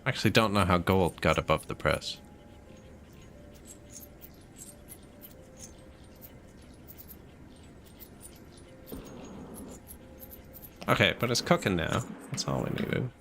I actually don't know how gold got above the press. Okay, but it's cooking now. That's all we needed.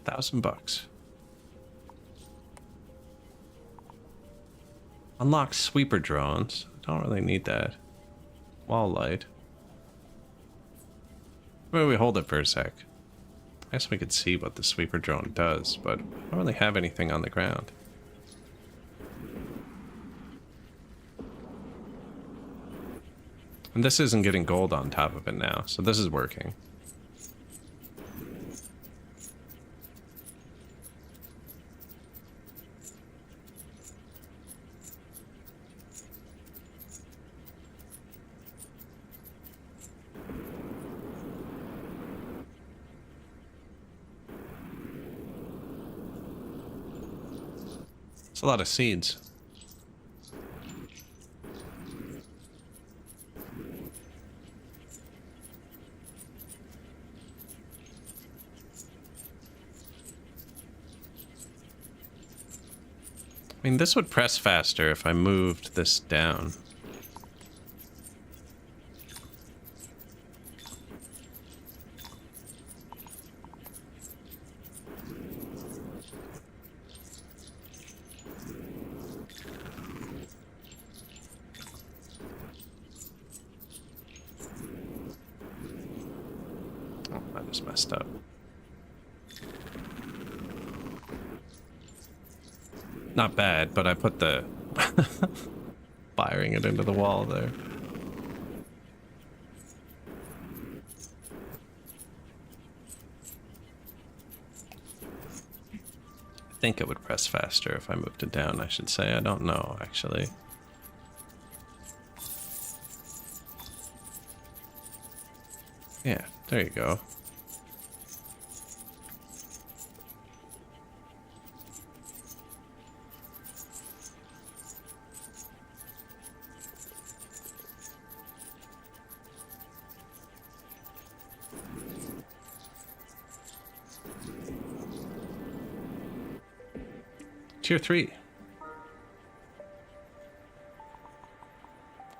$1,000. Unlock sweeper drones. Don't really need that. Wall light. Maybe we hold it for a sec. I guess we could see what the sweeper drone does, but I don't really have anything on the ground. And this isn't getting gold on top of it now, so this is working. It's a lot of seeds. I mean, this would press faster if I moved this down. Oh, I just messed up. Not bad, but I put the firing it into the wall there. I think it would press faster if I moved it down, I should say. I don't know, actually. Yeah, there you go. Tier 3.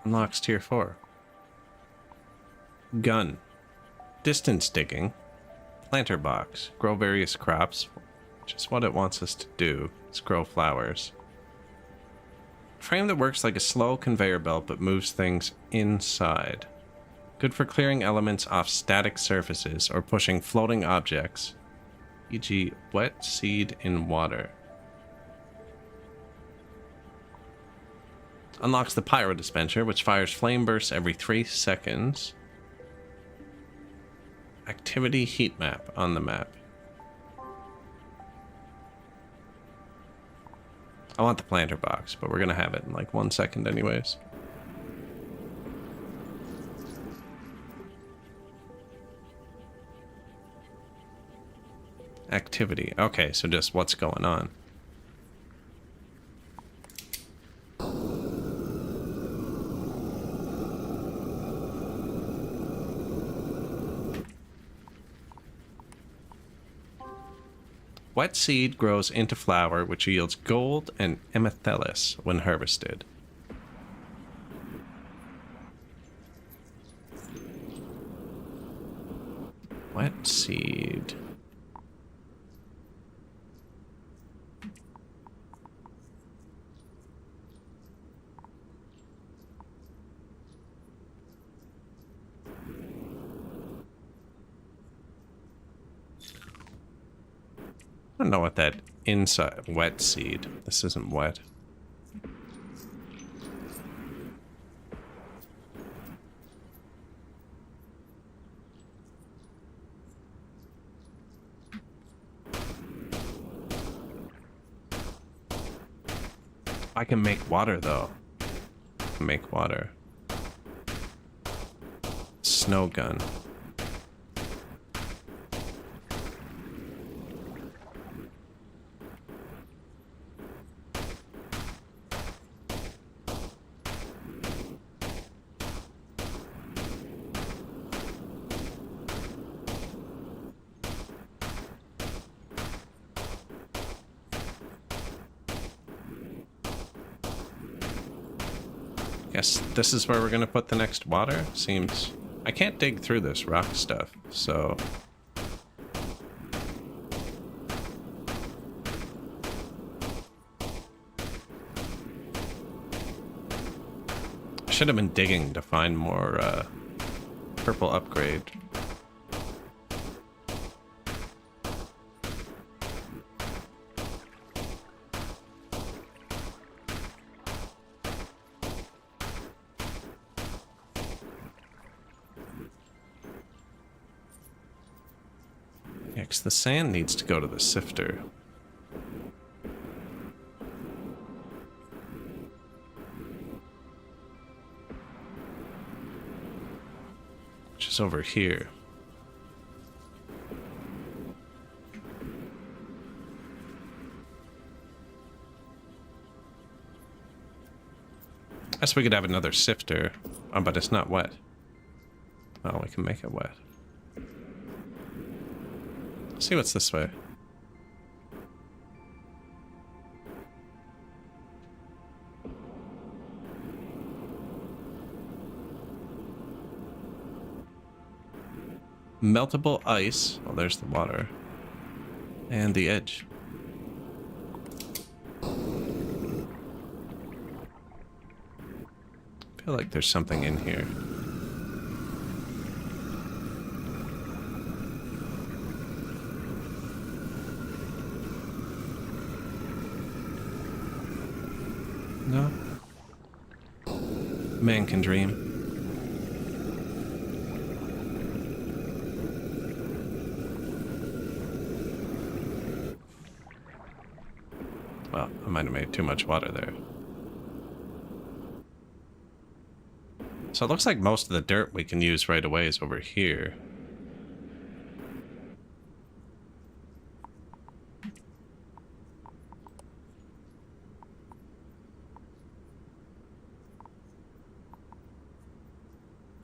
Unlocks Tier 4. Gun. Distance digging. Planter box. Grow various crops. Which is what it wants us to do. Let's grow flowers. Frame that works like a slow conveyor belt but moves things inside. Good for clearing elements off static surfaces or pushing floating objects. E.g. wet seed in water. Unlocks the pyro dispenser, which fires flame bursts every 3 seconds. Activity heat map on the map. I want the planter box, but we're gonna have it in like 1 second anyways. Activity. Okay, so just what's going on. Wet seed grows into flour, which yields gold and amethyst when harvested. Wet seed. I don't know what that inside wet seed. This isn't wet. I can make water though. Make water. Snow gun. Guess this is where we're gonna put the next water? Seems... I can't dig through this rock stuff, so... I should have been digging to find more, purple upgrade. The sand needs to go to the sifter. Which is over here. I guess we could have another sifter. Oh, but it's not wet. Oh, we can make it wet. See what's this way. Meltable ice. Oh, there's the water. And the edge. I feel like there's something in here. No. Man can dream. Well, I might have made too much water there. So it looks like most of the dirt we can use right away is over here.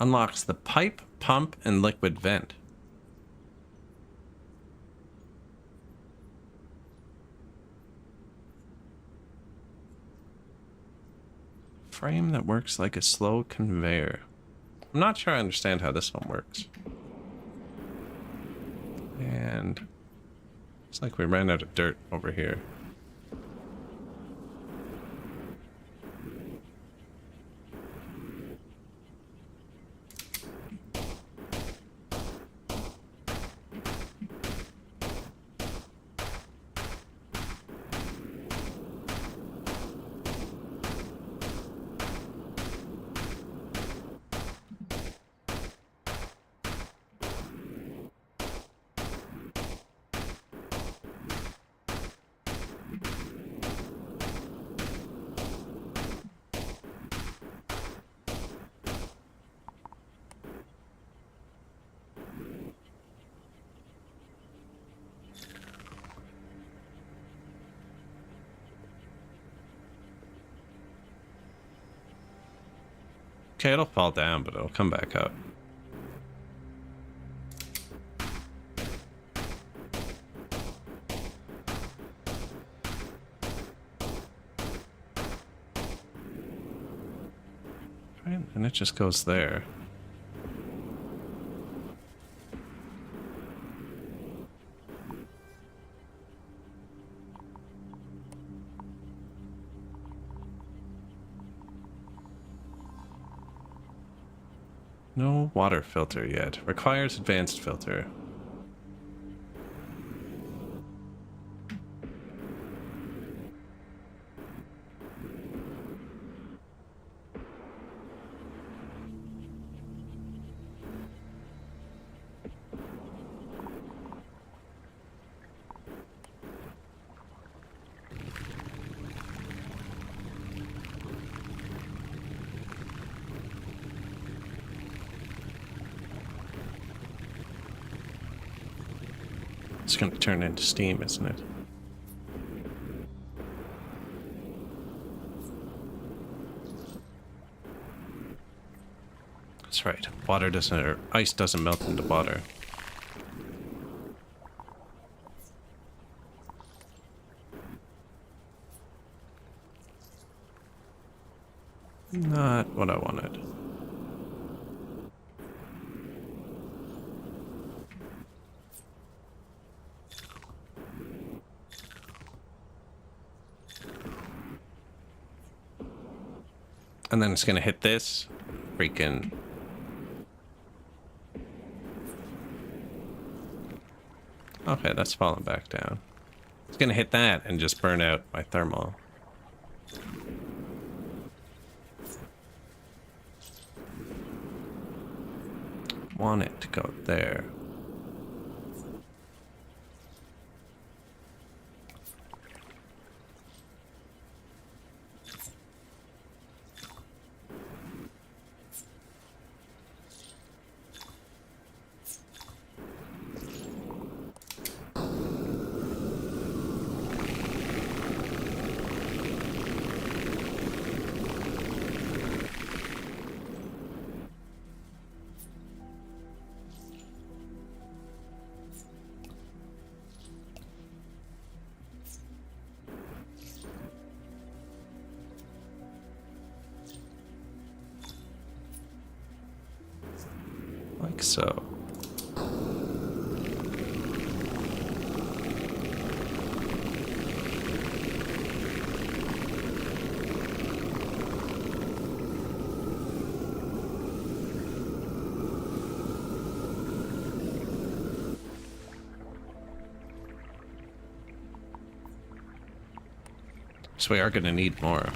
Unlocks the pipe, pump, and liquid vent. frame that works like a slow conveyor. I'm not sure I understand how this one works. And it's like we ran out of dirt over here. Okay, it'll fall down, but it'll come back up. Right, and it just goes there. No water filter yet. Requires advanced filter. It's going to turn into steam, isn't it? That's right. Water doesn't, or ice doesn't melt into water. Not what I wanted. And then it's gonna hit this freaking... Okay, that's falling back down. It's gonna hit that and just burn out my thermal. Want it to go there. Like so. So we are going to need more.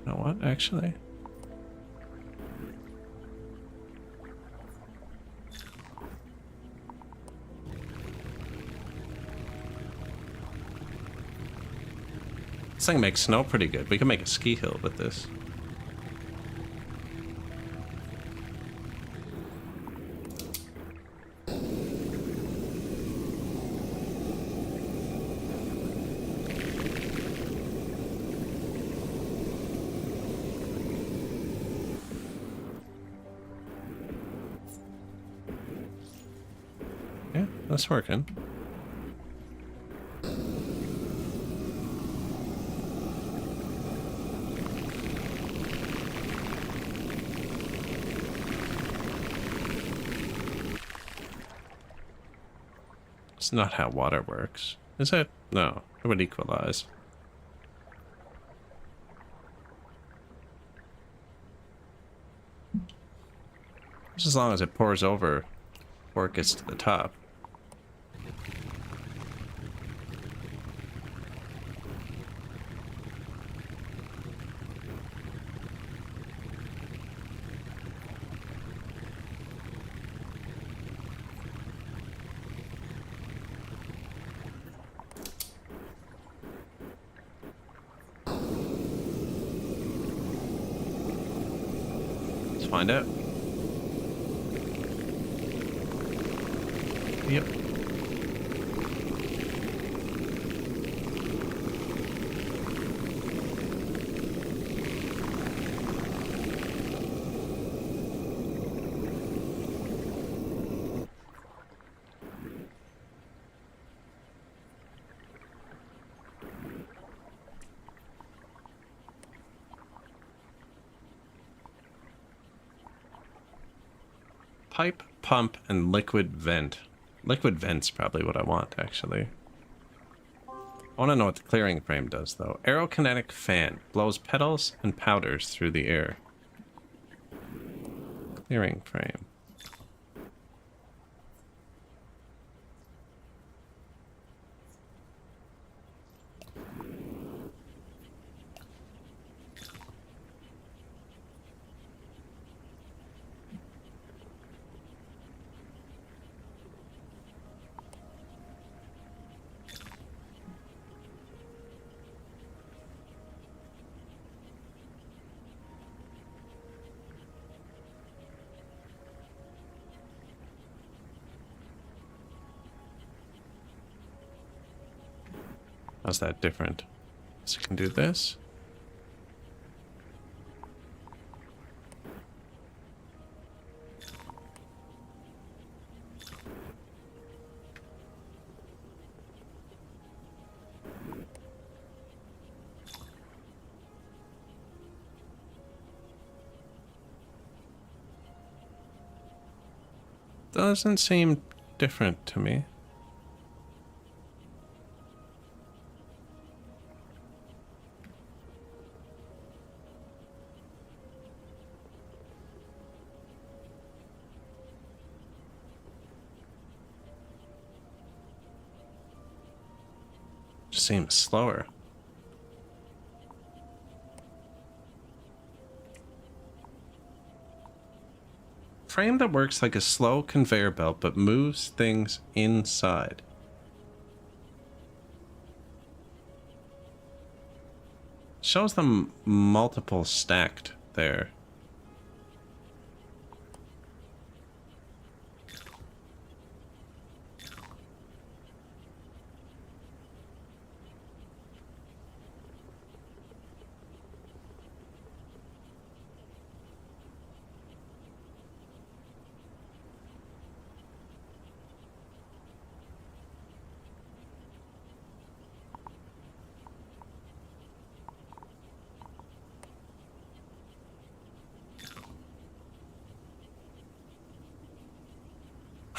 You know what, actually? This thing makes snow pretty good. We can make a ski hill with this. that's working. It's not how water works, is it? No, it would equalize. Just as long as it pours over before it gets to the top. Let's find out. Yep. Pipe, pump, and liquid vent. Liquid vent's probably what I want, actually. I want to know what the clearing frame does, though. Aerokinetic fan. Blows petals and powders through the air. Clearing frame. How's that different? So I can do this. Doesn't seem different to me. Just seems slower. Frame that works like a slow conveyor belt but moves things inside. Shows them multiple stacked there.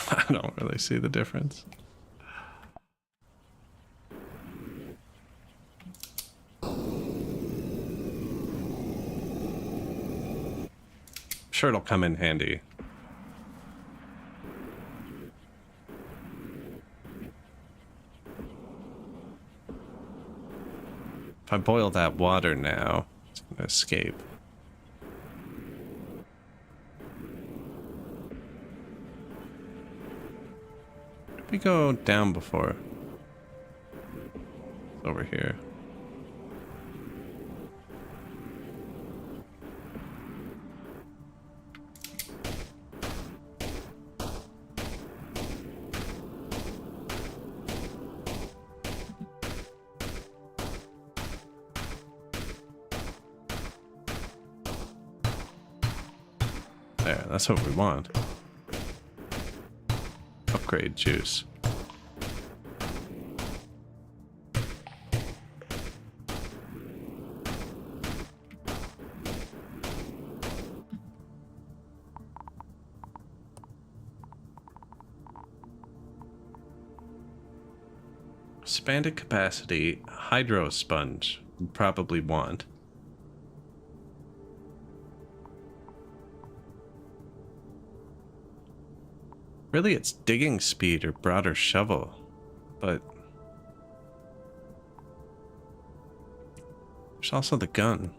I don't really see the difference. Sure, it'll come in handy. If I boil that water now, it's gonna escape. We go down before. It's over here. There, that's what we want. Upgrade juice. Expanded capacity hydro sponge would probably want. Really, it's digging speed or broader shovel, but there's also the gun.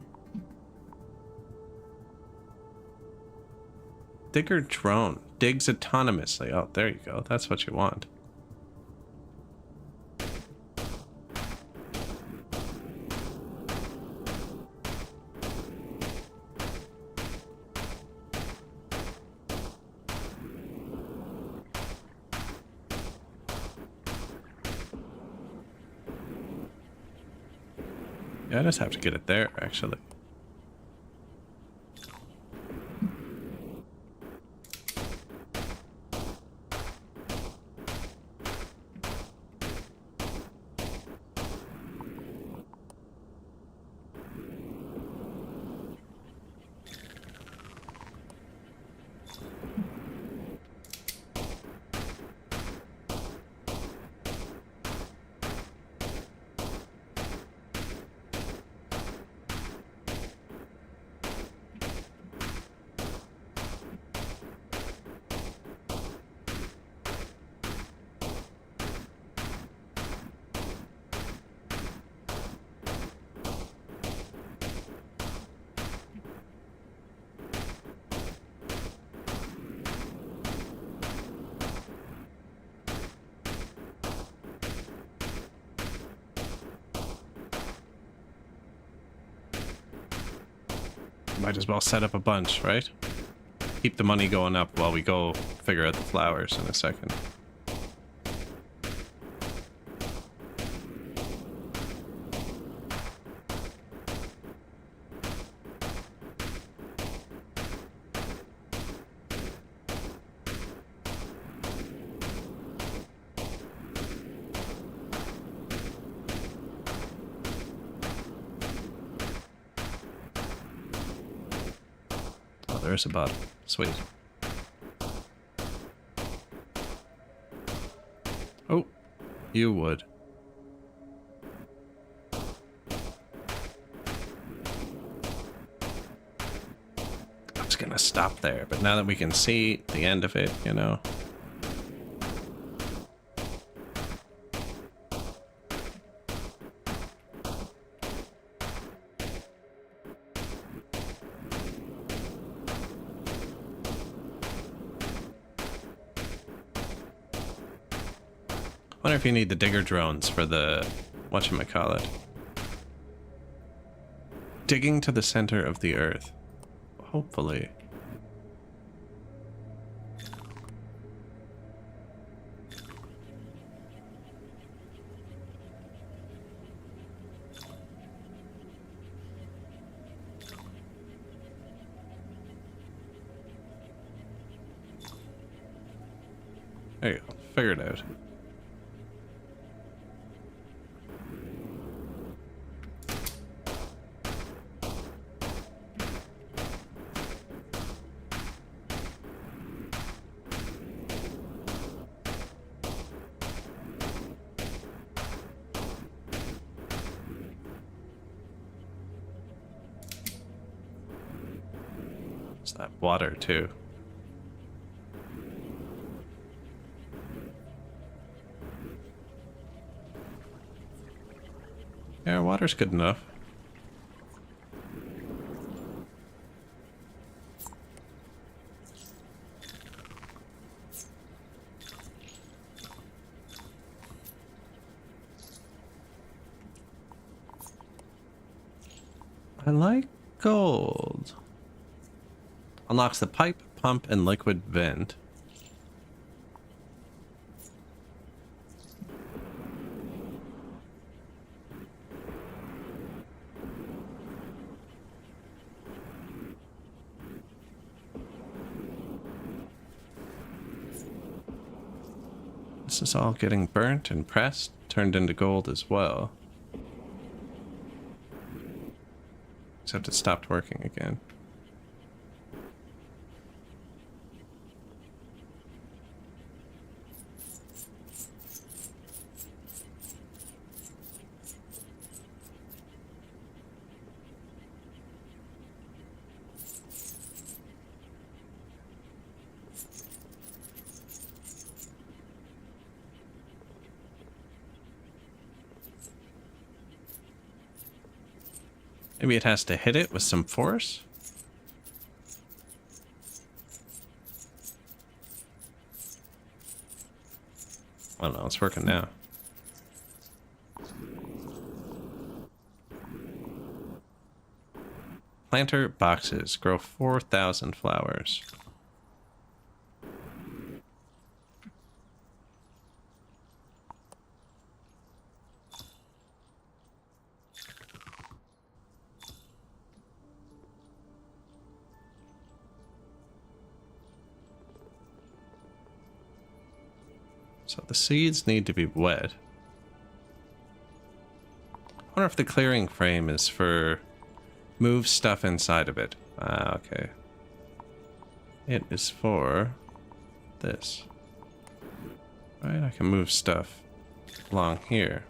Digger drone digs autonomously. Oh, there you go. That's what you want. Yeah, I just have to get it there, actually. Might as well set up a bunch, right? Keep the money going up while we go figure out the flowers in a second. There's a bottle. Sweet. Oh, you would. I was gonna stop there, but now that we can see the end of it, you know. Wonder if you need the digger drones for the whatchamacallit. Digging to the center of the earth. Hopefully. There you go. Figure it out. It's that water too. Yeah, water's good enough. I like gold. Unlocks the pipe, pump, and liquid vent. This is all getting burnt and pressed, turned into gold as well. Except it stopped working again. Maybe it has to hit it with some force? I don't know, it's working now. Planter boxes grow 4,000 flowers. So the seeds need to be wet. I wonder if the clearing frame is for move stuff inside of it. Ah, okay. It is for this. Right, I can move stuff along here.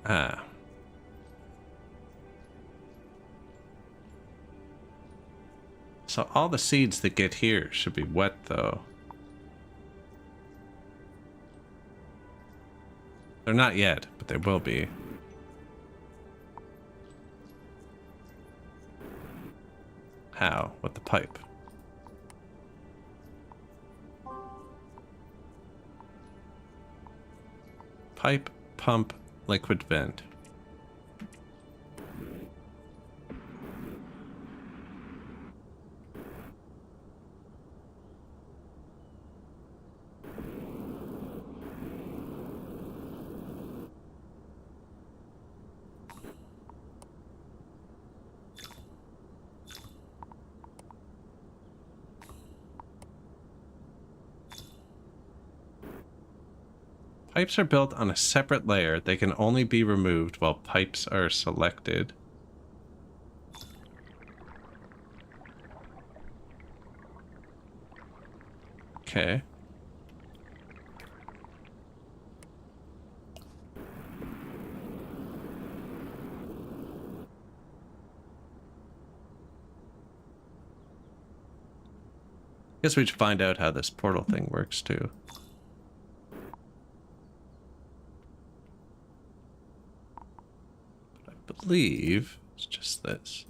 Ah. So all the seeds that get here should be wet, though. They're not yet, but they will be. How? With the pipe. Pipe, pump, liquid vent. Pipes are built on a separate layer. They can only be removed while pipes are selected. Okay. Guess we should find out how this portal thing works too. I believe it's just this.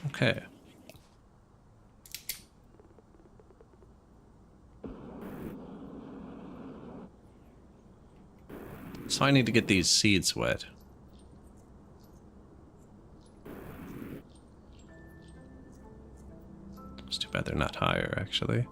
Okay. So I need to get these seeds wet. It's too bad they're not higher, actually.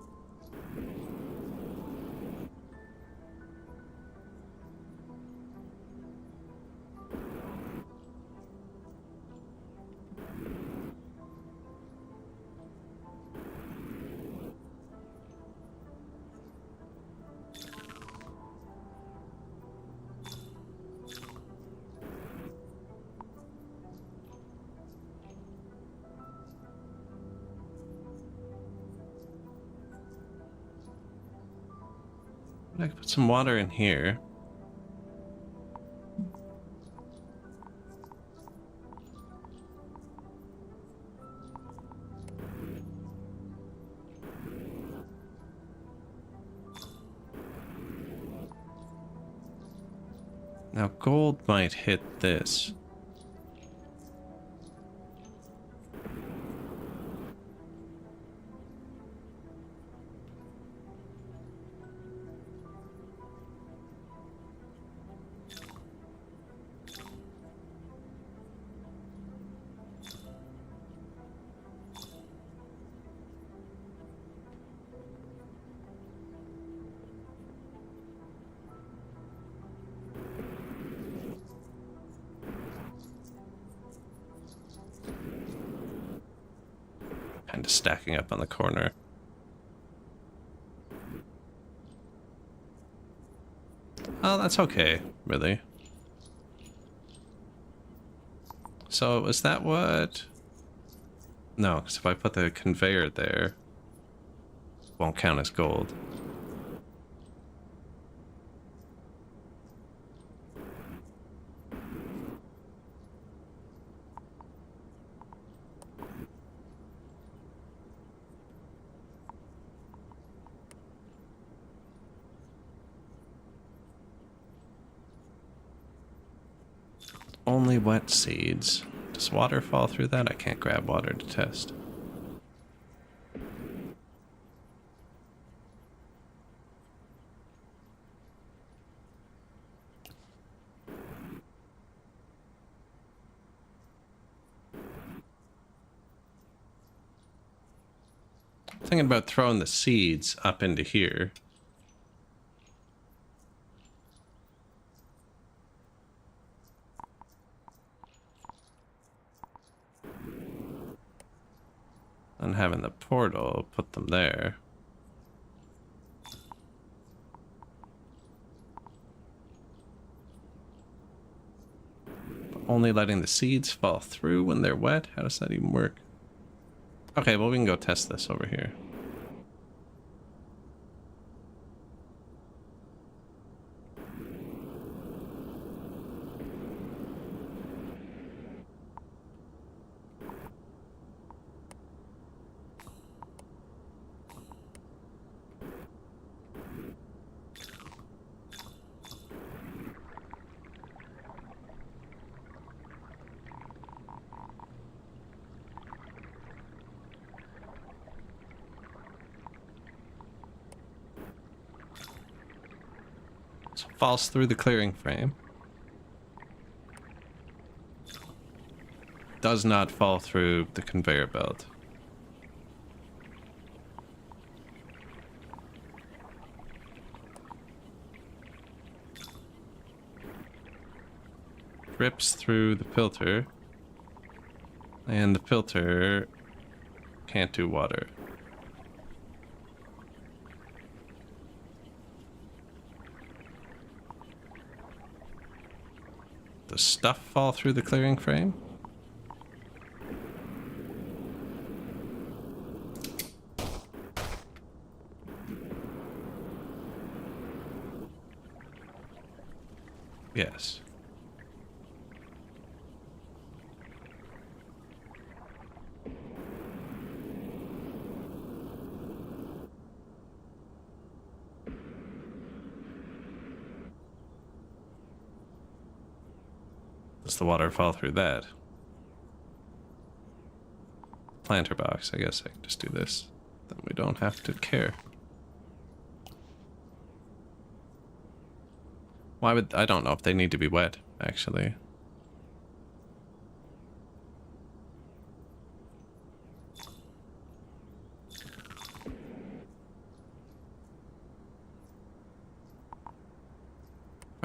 I can put some water in here. Now gold might hit this. stacking up on the corner. Oh, that's okay, really. So, is that what... No, because if I put the conveyor there, it won't count as gold. Only wet seeds. Does water fall through that? I can't grab water to test. Thinking about throwing the seeds up into here. And having the portal put them there. But only letting the seeds fall through when they're wet? How does that even work? Okay, well, we can go test this over here. So it falls through the clearing frame. Does not fall through the conveyor belt. Drips through the filter. And the filter can't do water. Does stuff fall through the clearing frame? Yes. Does the water fall through that? Planter box, I guess I can just do this. Then we don't have to care. Why would... I don't know if they need to be wet, actually.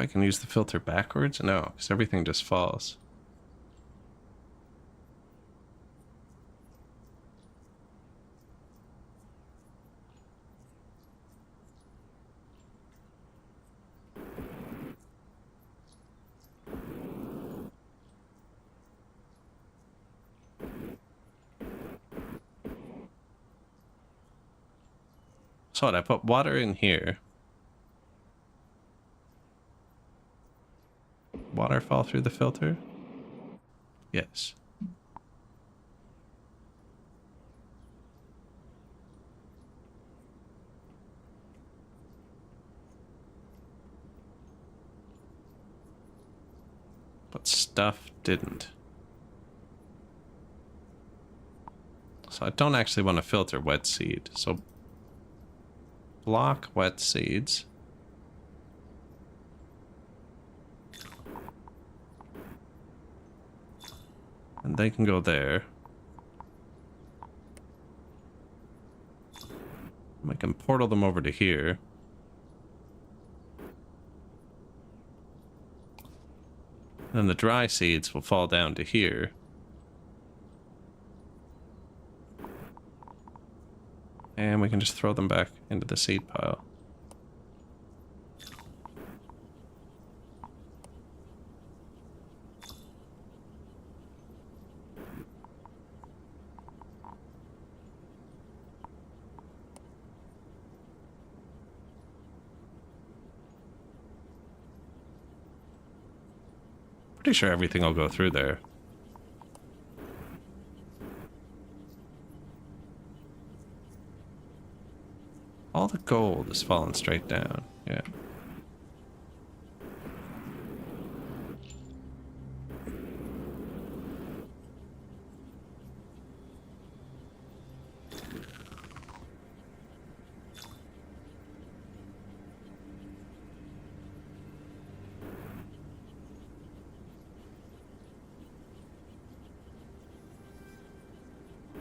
I can use the filter backwards? No, because everything just falls. So what, I put water in here. Water fall through the filter? Yes. But stuff didn't. So I don't actually want to filter wet seed. So block wet seeds. And they can go there. I can portal them over to here. Then the dry seeds will fall down to here. And we can just throw them back into the seed pile. Pretty sure everything will go through there. All the gold is falling straight down. Yeah.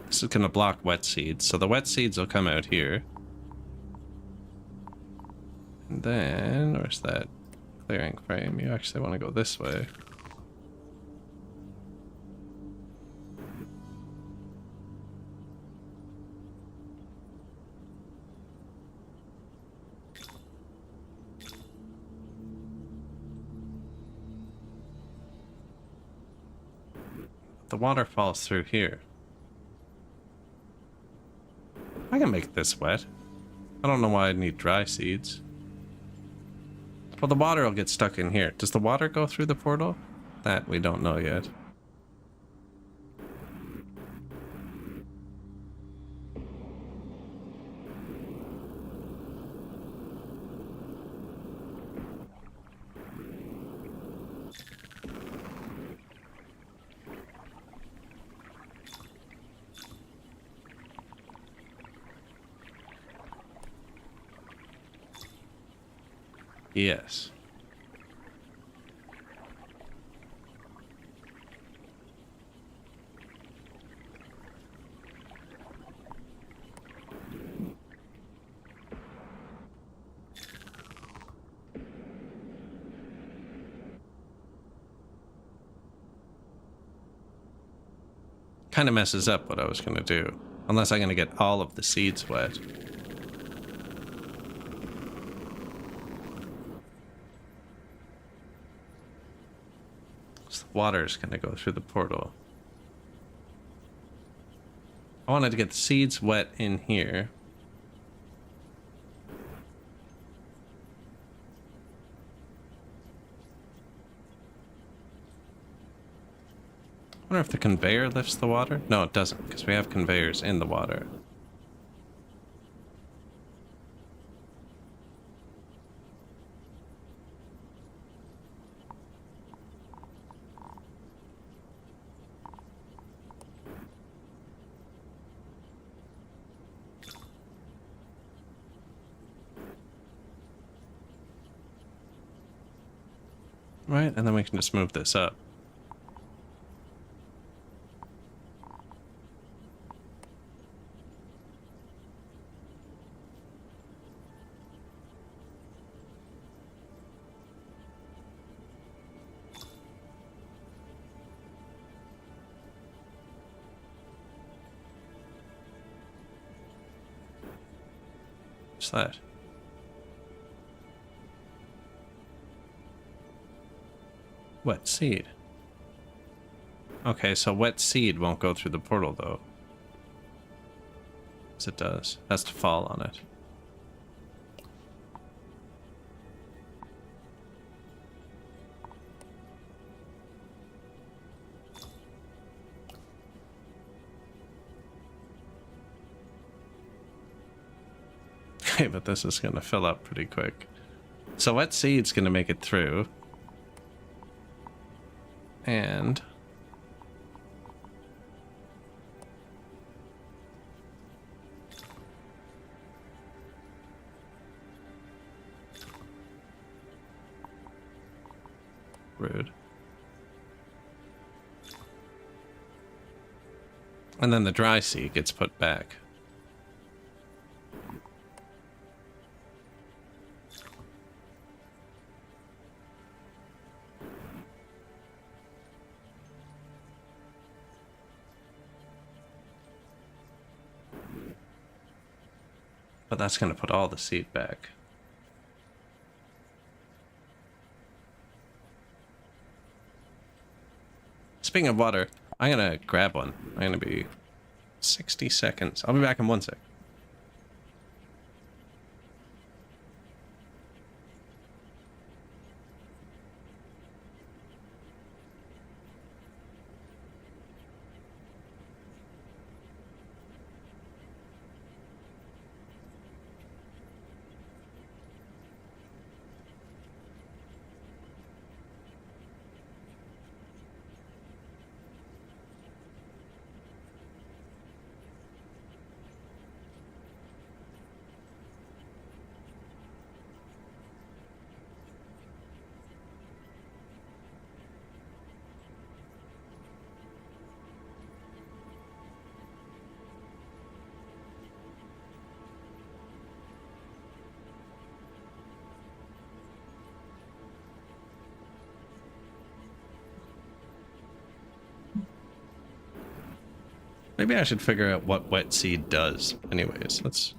This is going to block wet seeds, so the wet seeds will come out here. And then, where's that clearing frame? You actually want to go this way. The water falls through here. I can make this wet. I don't know why I'd need dry seeds. Well, the water will get stuck in here. Does the water go through the portal? That we don't know yet. Yes. Kind of messes up what I was going to do. Unless I'm going to get all of the seeds wet. Water is going to go through the portal. I wanted to get the seeds wet in here. I wonder if the conveyor lifts the water? No, it doesn't, because we have conveyors in the water. Right, and then we can just move this up. What's that? Wet seed. Okay, so wet seed won't go through the portal, though. Yes, it does. It has to fall on it. Okay, but this is going to fill up pretty quick. So wet seed's going to make it through. And rude. And then the dry seed gets put back. But that's going to put all the seed back. Speaking of water, I'm going to grab one. I'm going to be 60 seconds. I'll be back in 1 sec. Maybe I should figure out what wet seed does. Anyways, let's...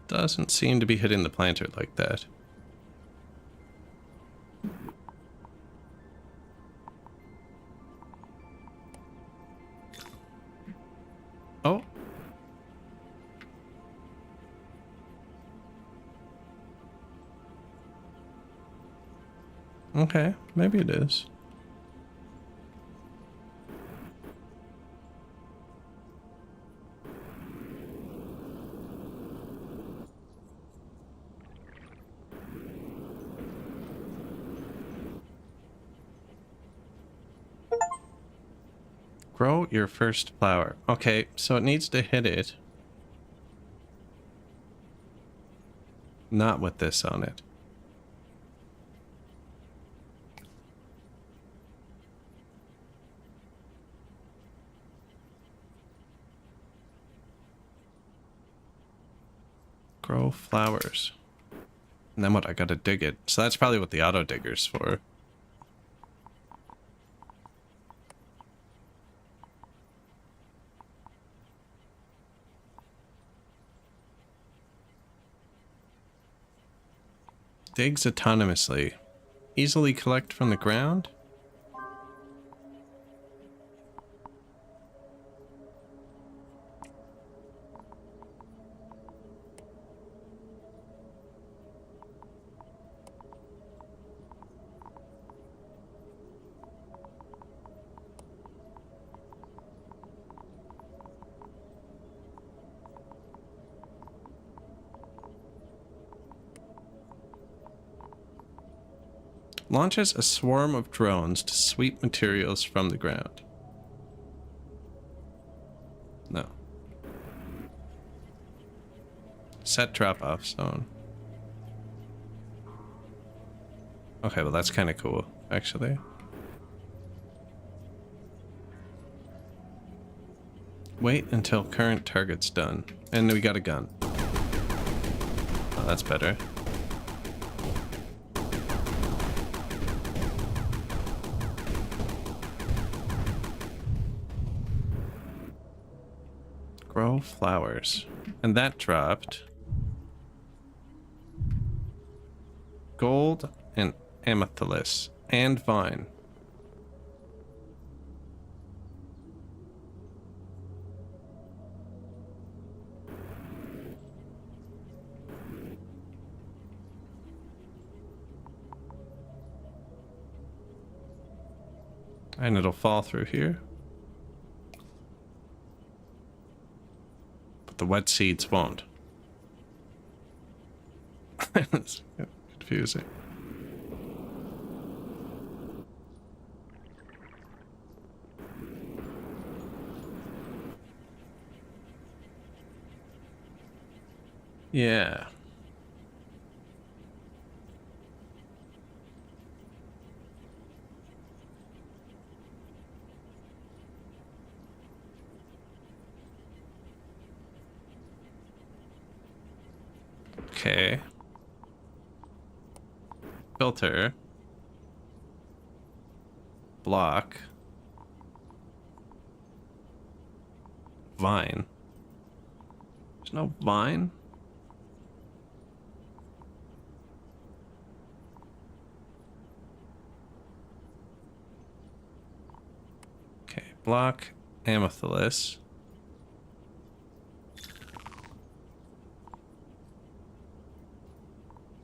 Doesn't seem to be hitting the planter like that. Oh. Okay, maybe it is. Grow your first flower. Okay, so it needs to hit it. Not with this on it. Grow flowers. And then what? I gotta dig it. So that's probably what the auto digger's for. Digs autonomously. Easily collect from the ground? Launches a swarm of drones to sweep materials from the ground. No. Set drop-off zone. Okay, well that's kind of cool, actually. Wait until current target's done. And we got a gun. Oh, that's better. Grow flowers. And that dropped gold and amethyst and vine. And it'll fall through here. The wet seeds won't. It's confusing. Yeah. Okay. Filter. Block. Vine. There's no vine? Okay, block amethyst.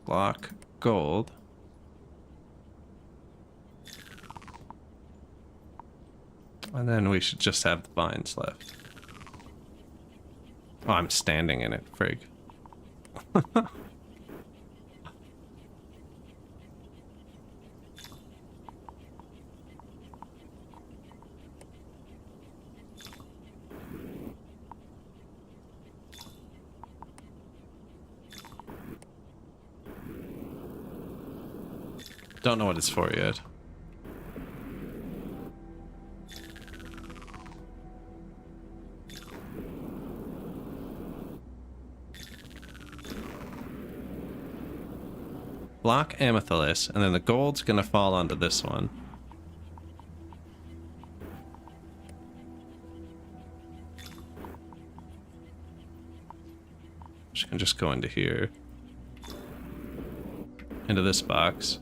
Block gold. And then we should just have the vines left. Oh, I'm standing in it, frig. Don't know what it's for yet. Block amethyst, and then the gold's gonna fall onto this one. Which can just go into here. Into this box.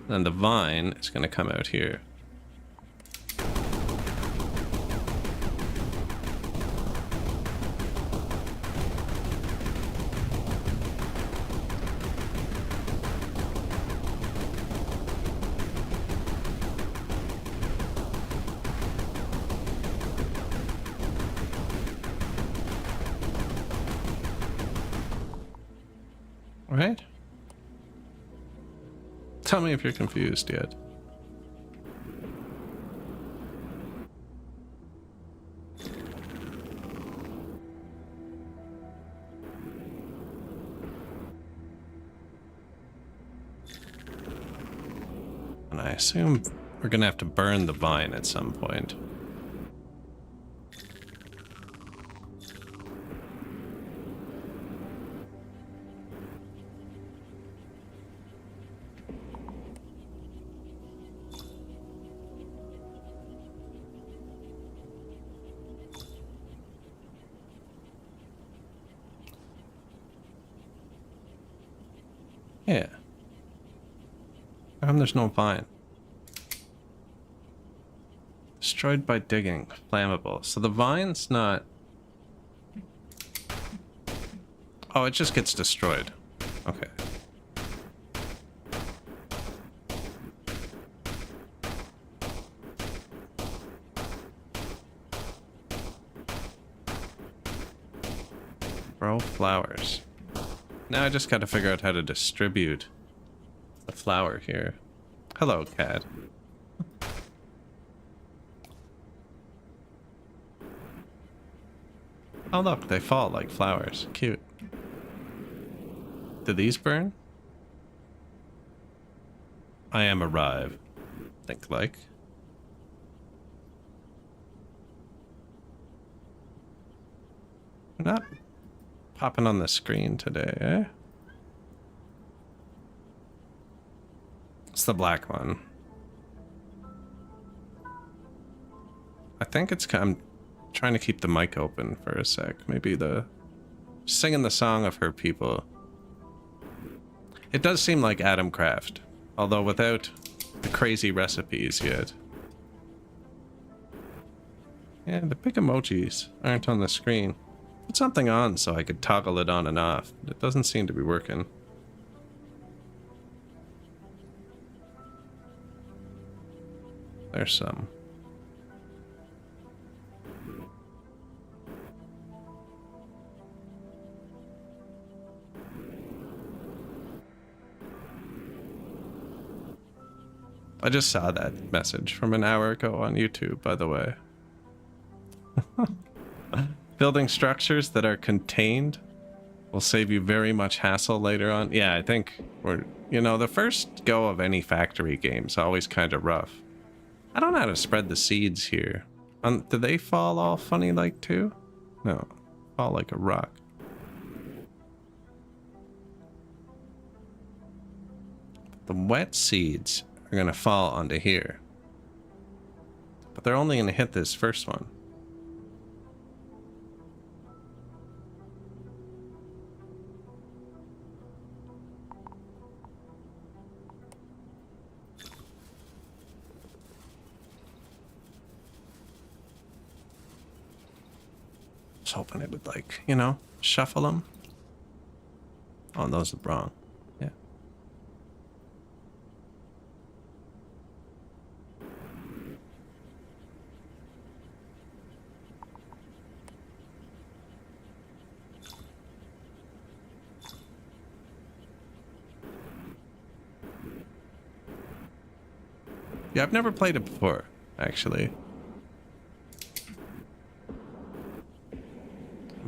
Then the vine is gonna come out here. Right? Tell me if you're confused yet. And I assume we're gonna have to burn the vine at some point. Yeah. How come there's no vine? Destroyed by digging. Flammable. So the vine's not... Oh, it just gets destroyed. Okay. Grow flowers. Now I just gotta figure out how to distribute the flower here. Hello, cat. Oh look, they fall like flowers. Cute. Do these burn? I am arrived. Think like. We're not popping on the screen today, eh? It's the black one. I think it's... I'm trying to keep the mic open for a sec. Maybe the... Singing the song of her people. It does seem like Adam Craft, although without the crazy recipes yet. Yeah, the big emojis aren't on the screen. Put something on so I could toggle it on and off. It doesn't seem to be working. There's some. I just saw that message from an hour ago on YouTube, by the way. Building structures that are contained will save you very much hassle later on. Yeah, I think we're... You know, the first go of any factory game's always kind of rough. I don't know how to spread the seeds here. Do they fall all funny like too? No. Fall like a rock. The wet seeds are going to fall onto here. But they're only going to hit this first one. I was hoping it would, like, you know, shuffle them. Oh, those are wrong. Yeah. Yeah, I've never played it before, actually.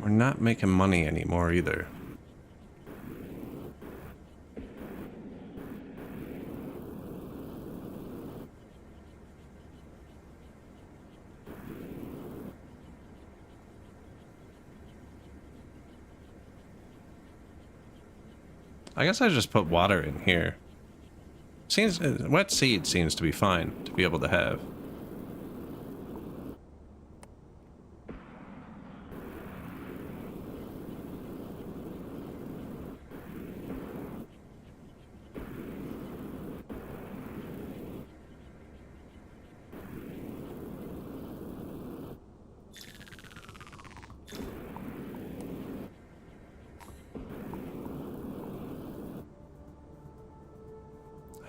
We're not making money anymore either. I guess I just put water in here. Seems wet seed seems to be fine to be able to have.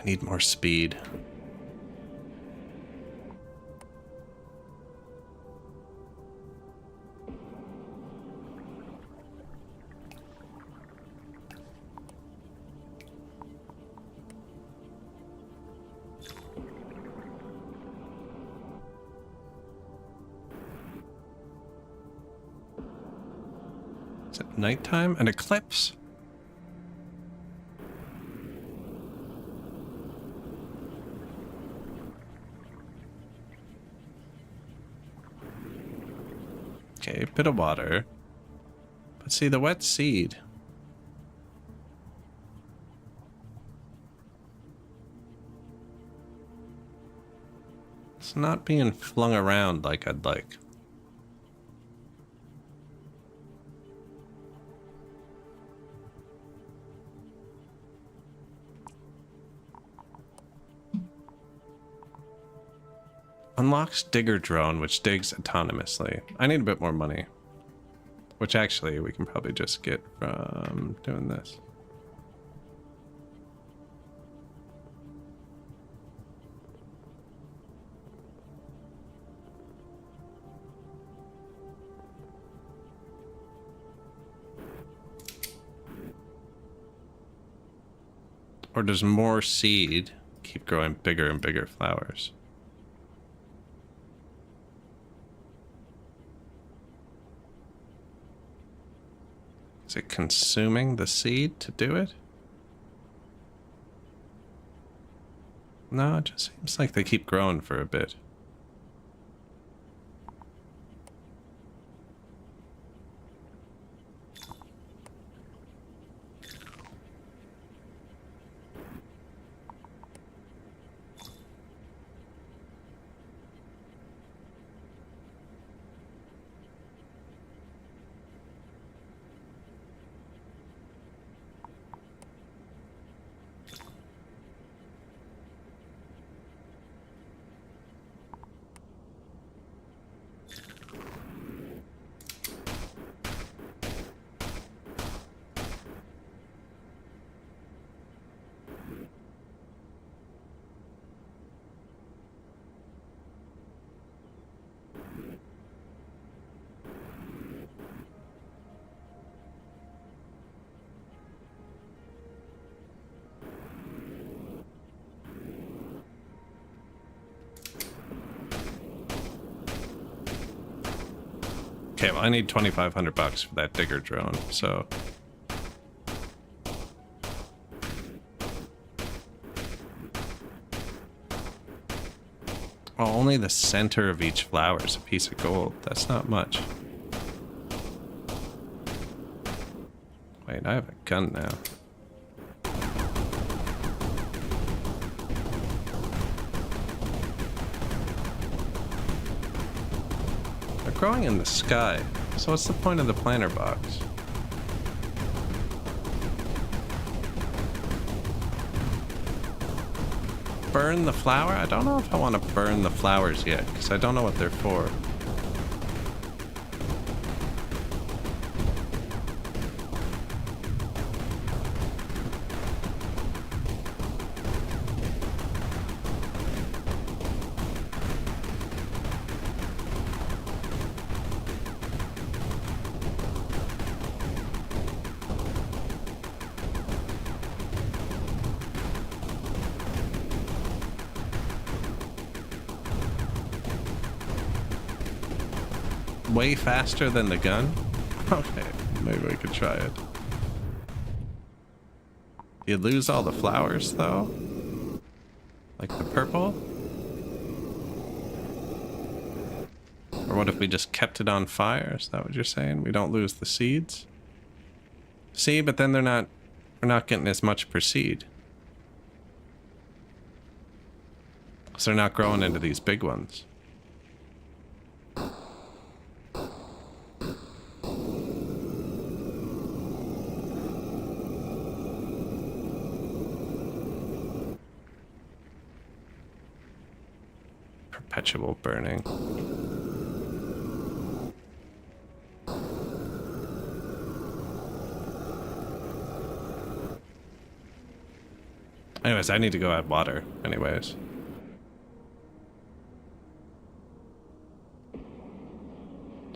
I need more speed. Is it nighttime? An eclipse? Okay, bit of water. But see, the wet seed. It's not being flung around like I'd like. Unlocks digger drone, which digs autonomously. I need a bit more money. Which actually we can probably just get from doing this. Or does more seed keep growing bigger and bigger flowers? Is it consuming the seed to do it? No, it just seems like they keep growing for a bit. Okay, well, I need 2,500 bucks for that digger drone, so. Well, only the center of each flower is a piece of gold. That's not much. Wait, I have a gun now. growing in the sky. So what's the point of the planter box? Burn the flower? I don't know if I want to burn the flowers yet, because I don't know what they're for. Way faster than the gun? Okay, maybe we could try it. You lose all the flowers though? Like the purple? Or what if we just kept it on fire? Is that what you're saying? We don't lose the seeds? See, but then we're not getting as much per seed. So they're not growing into these big ones. Perpetual burning. Anyways, I need to go add water. Anyways.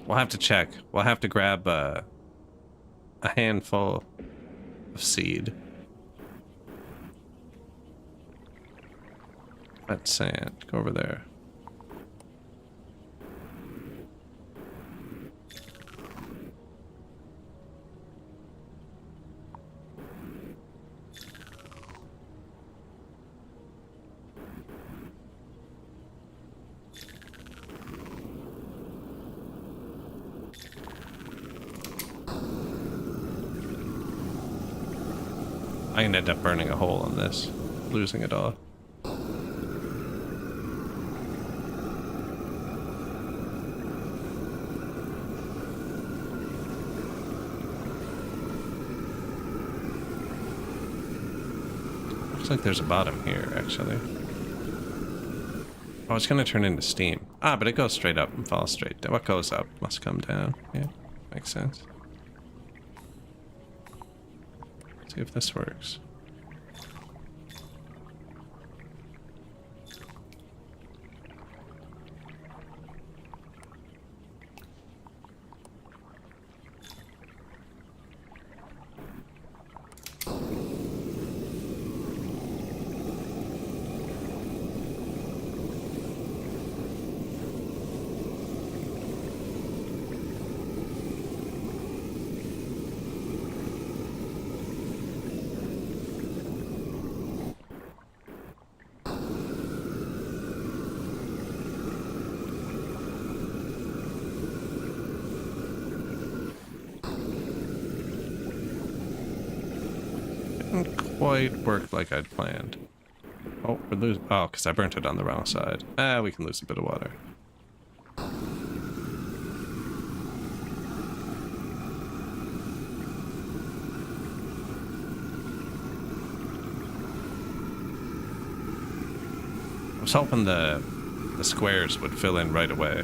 We'll have to check. We'll have to grab a handful of seed. Wet sand. Go over there. I can end up burning a hole in this, losing it all. Looks like there's a bottom here, actually. Oh, it's gonna turn into steam. Ah, but it goes straight up and falls straight down. What goes up must come down. Yeah, makes sense. See if this works. Didn't quite work like I'd planned. Oh, we're losing. Oh, because I burnt it on the wrong side. Ah, we can lose a bit of water. I was hoping the squares would fill in right away.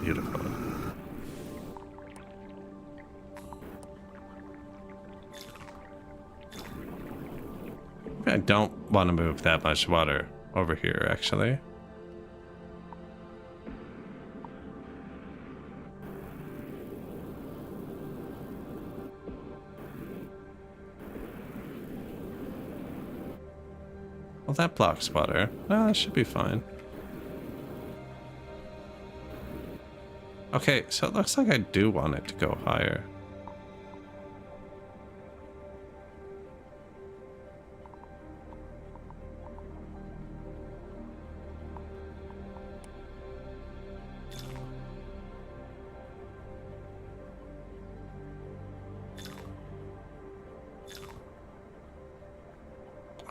Beautiful. I don't want to move that much water over here, actually. Well, that blocks water. Well, that should be fine. Okay, so it looks like I do want it to go higher.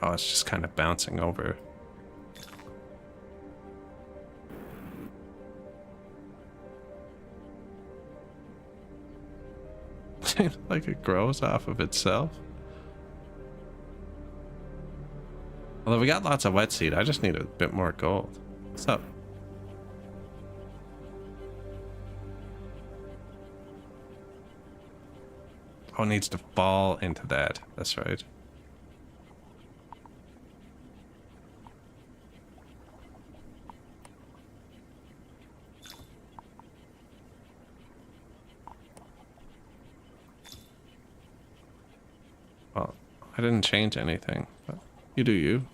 Oh, it's just kind of bouncing over. Like it grows off of itself. Although we got lots of wet seed, I just need a bit more gold. What's up? Oh, it needs to fall into that. That's right. Well, I didn't change anything, but you do you.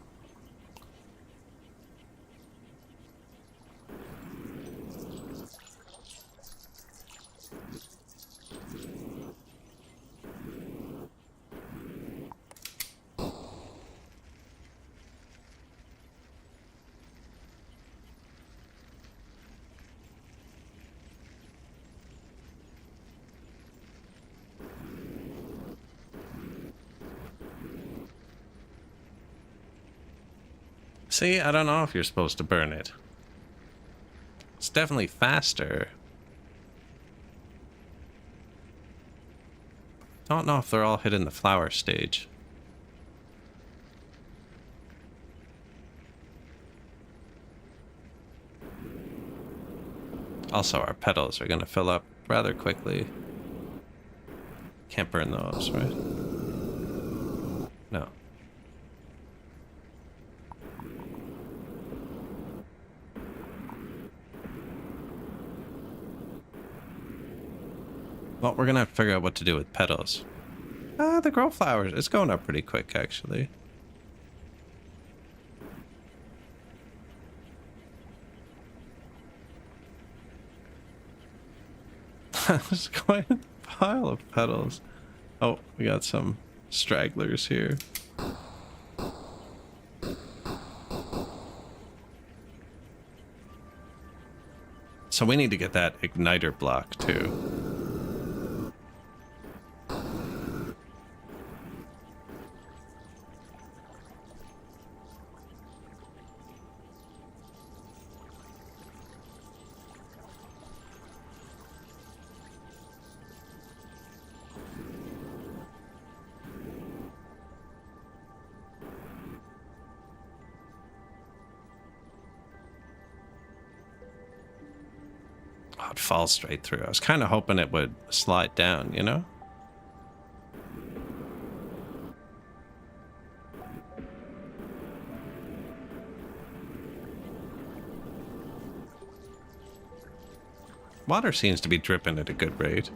See, I don't know if you're supposed to burn it. It's definitely faster. Don't know if they're all hit in the flower stage. Also, our petals are going to fill up rather quickly. Can't burn those, right? No. Well, we're gonna have to figure out what to do with petals. The grow flowers, it's going up pretty quick, actually. There's quite a pile of petals. Oh, we got some stragglers here. So we need to get that igniter block, too. Oh, it falls straight through. I was kind of hoping it would slide down, you know? Water seems to be dripping at a good rate.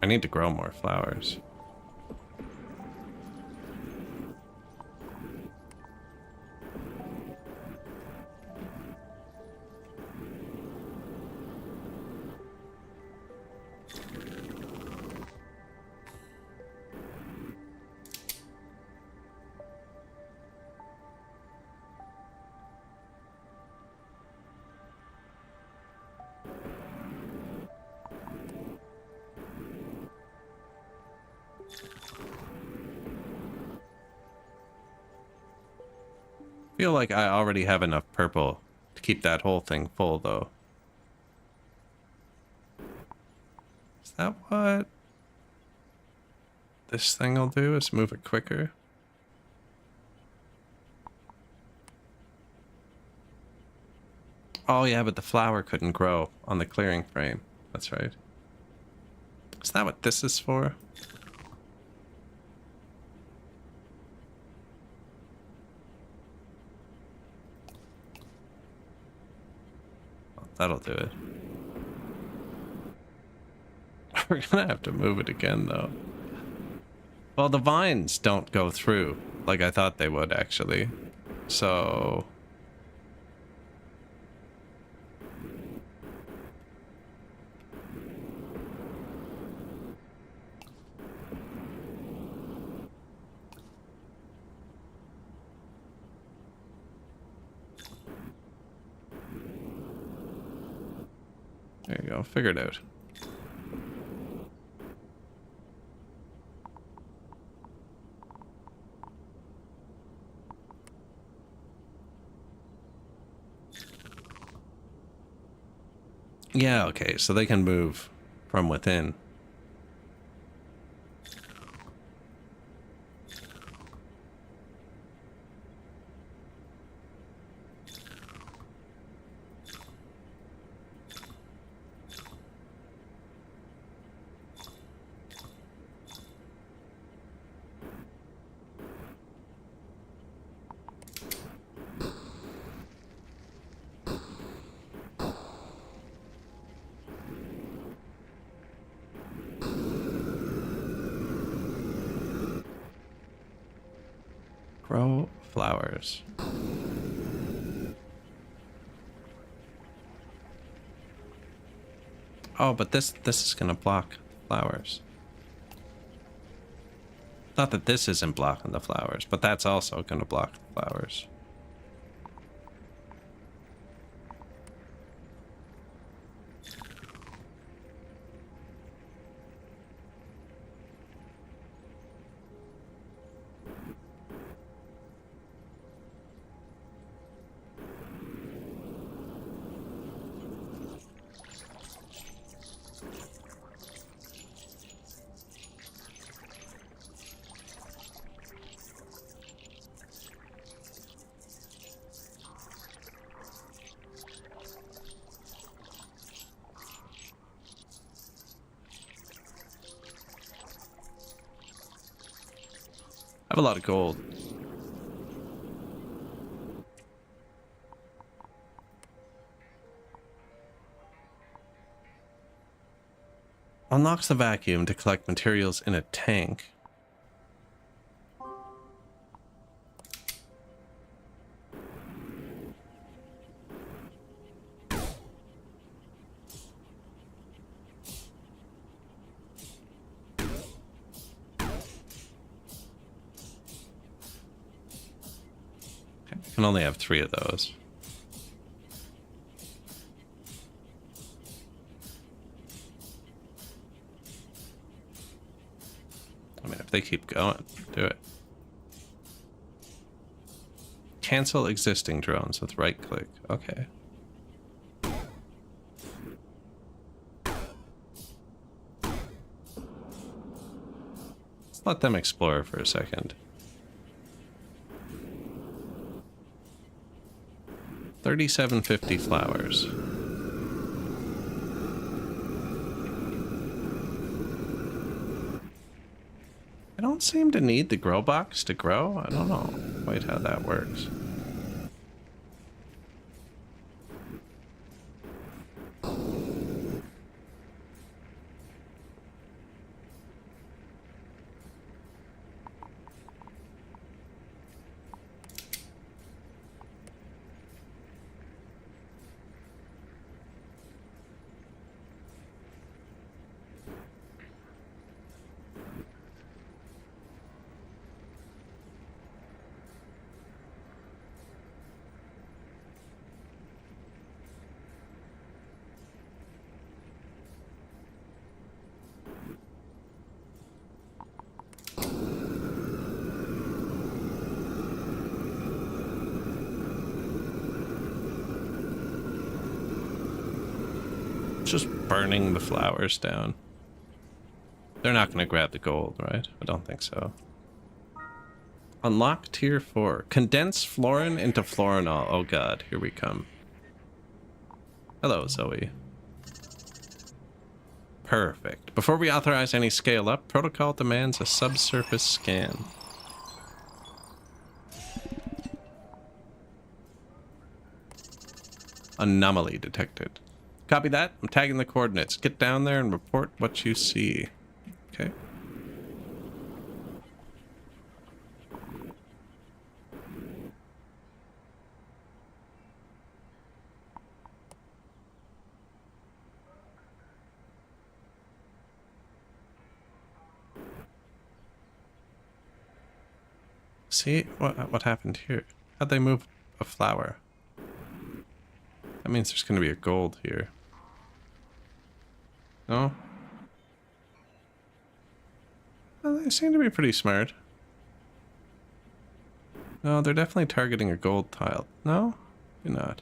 I need to grow more flowers. Feel like I already have enough purple to keep that whole thing full, though. Is that what this thing will do? Is move it quicker? Oh yeah, but the flower couldn't grow on the clearing frame. That's right. Is that what this is for? That'll do it. We're gonna have to move it again, though. Well, the vines don't go through like I thought they would, actually. So... there you go, figured out. Yeah, okay, so they can move from within. Grow flowers. Oh, but this is gonna block flowers. Not that this isn't blocking the flowers, but that's also gonna block the flowers. I have a lot of gold. Unlocks the vacuum to collect materials in a tank. I can only have 3 of those. I mean, if they keep going, do it. Cancel existing drones with right click. Okay. Let's let them explore for a second. 3750 flowers. I don't seem to need the grow box to grow. I don't know quite how that works. Just burning the flowers down. They're not going to grab the gold, right? I don't think so. Unlock tier 4. Condense florin into florinol. Oh god, here we come. Hello, Zoe. Perfect. Before we authorize any scale up, protocol demands a subsurface scan. Anomaly detected. Copy that. I'm tagging the coordinates. Get down there and report what you see. Okay. See what happened here? How'd they move a flower? That means there's going to be a gold here. No? Well, they seem to be pretty smart. No, they're definitely targeting a gold tile. No? You're not.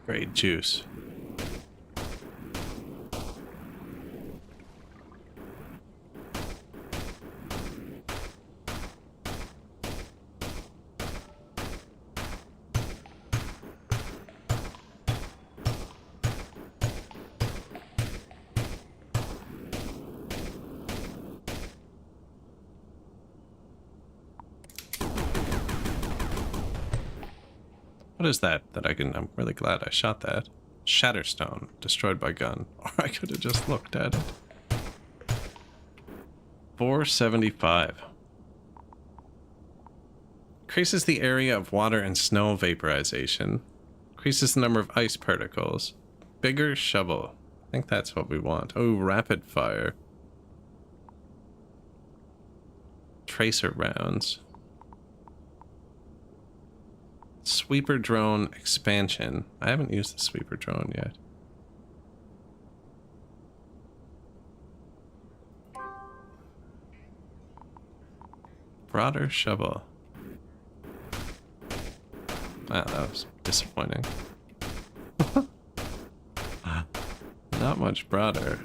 Great juice. What is that I can... I'm really glad I shot that. Shatterstone, destroyed by gun. Or I could have just looked at it. 475. Increases the area of water and snow vaporization. Increases the number of ice particles. Bigger shovel. I think that's what we want. Oh, rapid fire. Tracer rounds. Sweeper drone expansion. I haven't used the sweeper drone yet. Broader shovel. Wow, that was disappointing. Not much broader.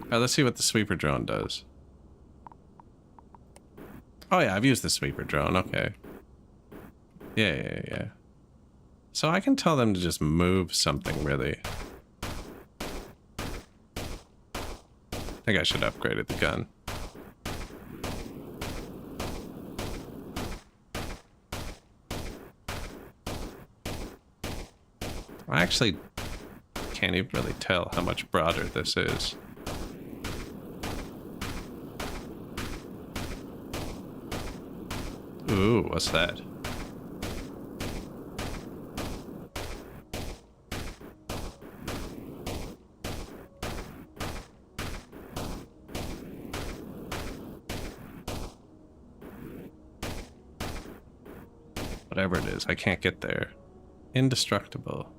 Alright, let's see what the sweeper drone does. Oh yeah, I've used the sweeper drone, okay. Yeah. So I can tell them to just move something, really. I think I should have upgraded the gun. I actually can't even really tell how much broader this is. Ooh, what's that? Whatever it is, I can't get there. Indestructible.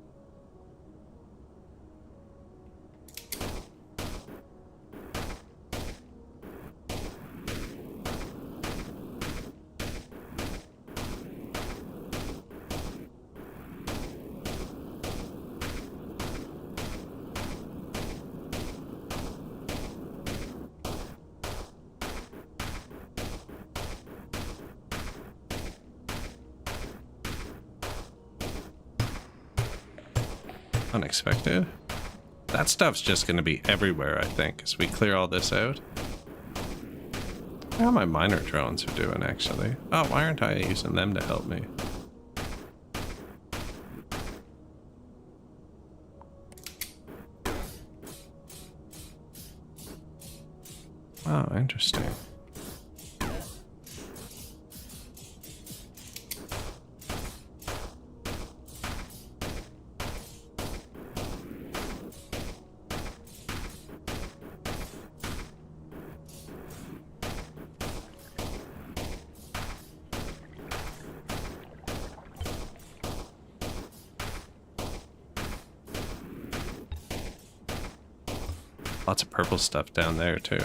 Unexpected. That stuff's just going to be everywhere, I think, as we clear all this out. How my miner drones are doing, actually. Oh, why aren't I using them to help me? Oh, interesting. Lots of purple stuff down there, too.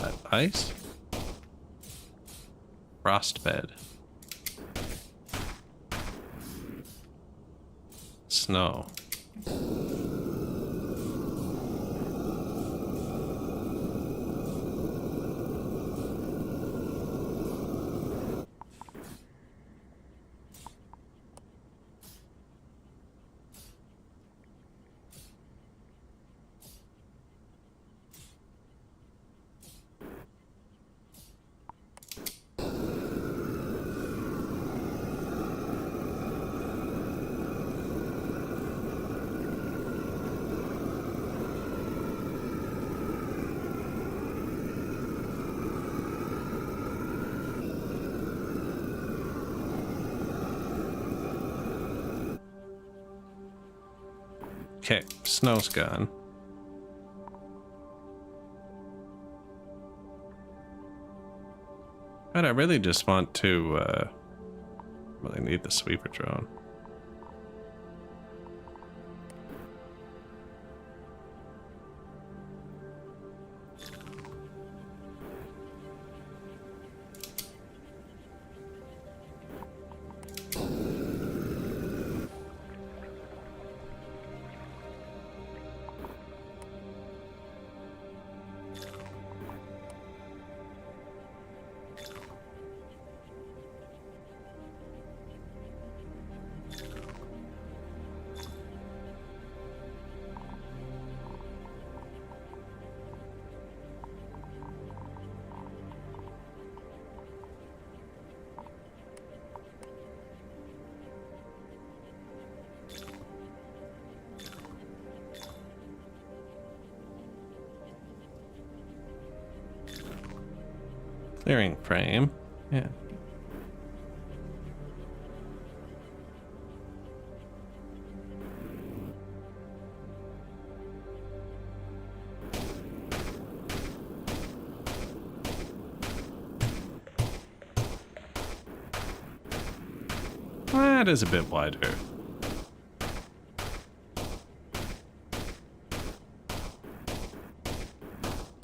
that? Ice? Frost bed. Snow. Okay, snow's gone. But I really just want to, really need the sweeper drone. Clearing frame. Yeah. That is a bit wider.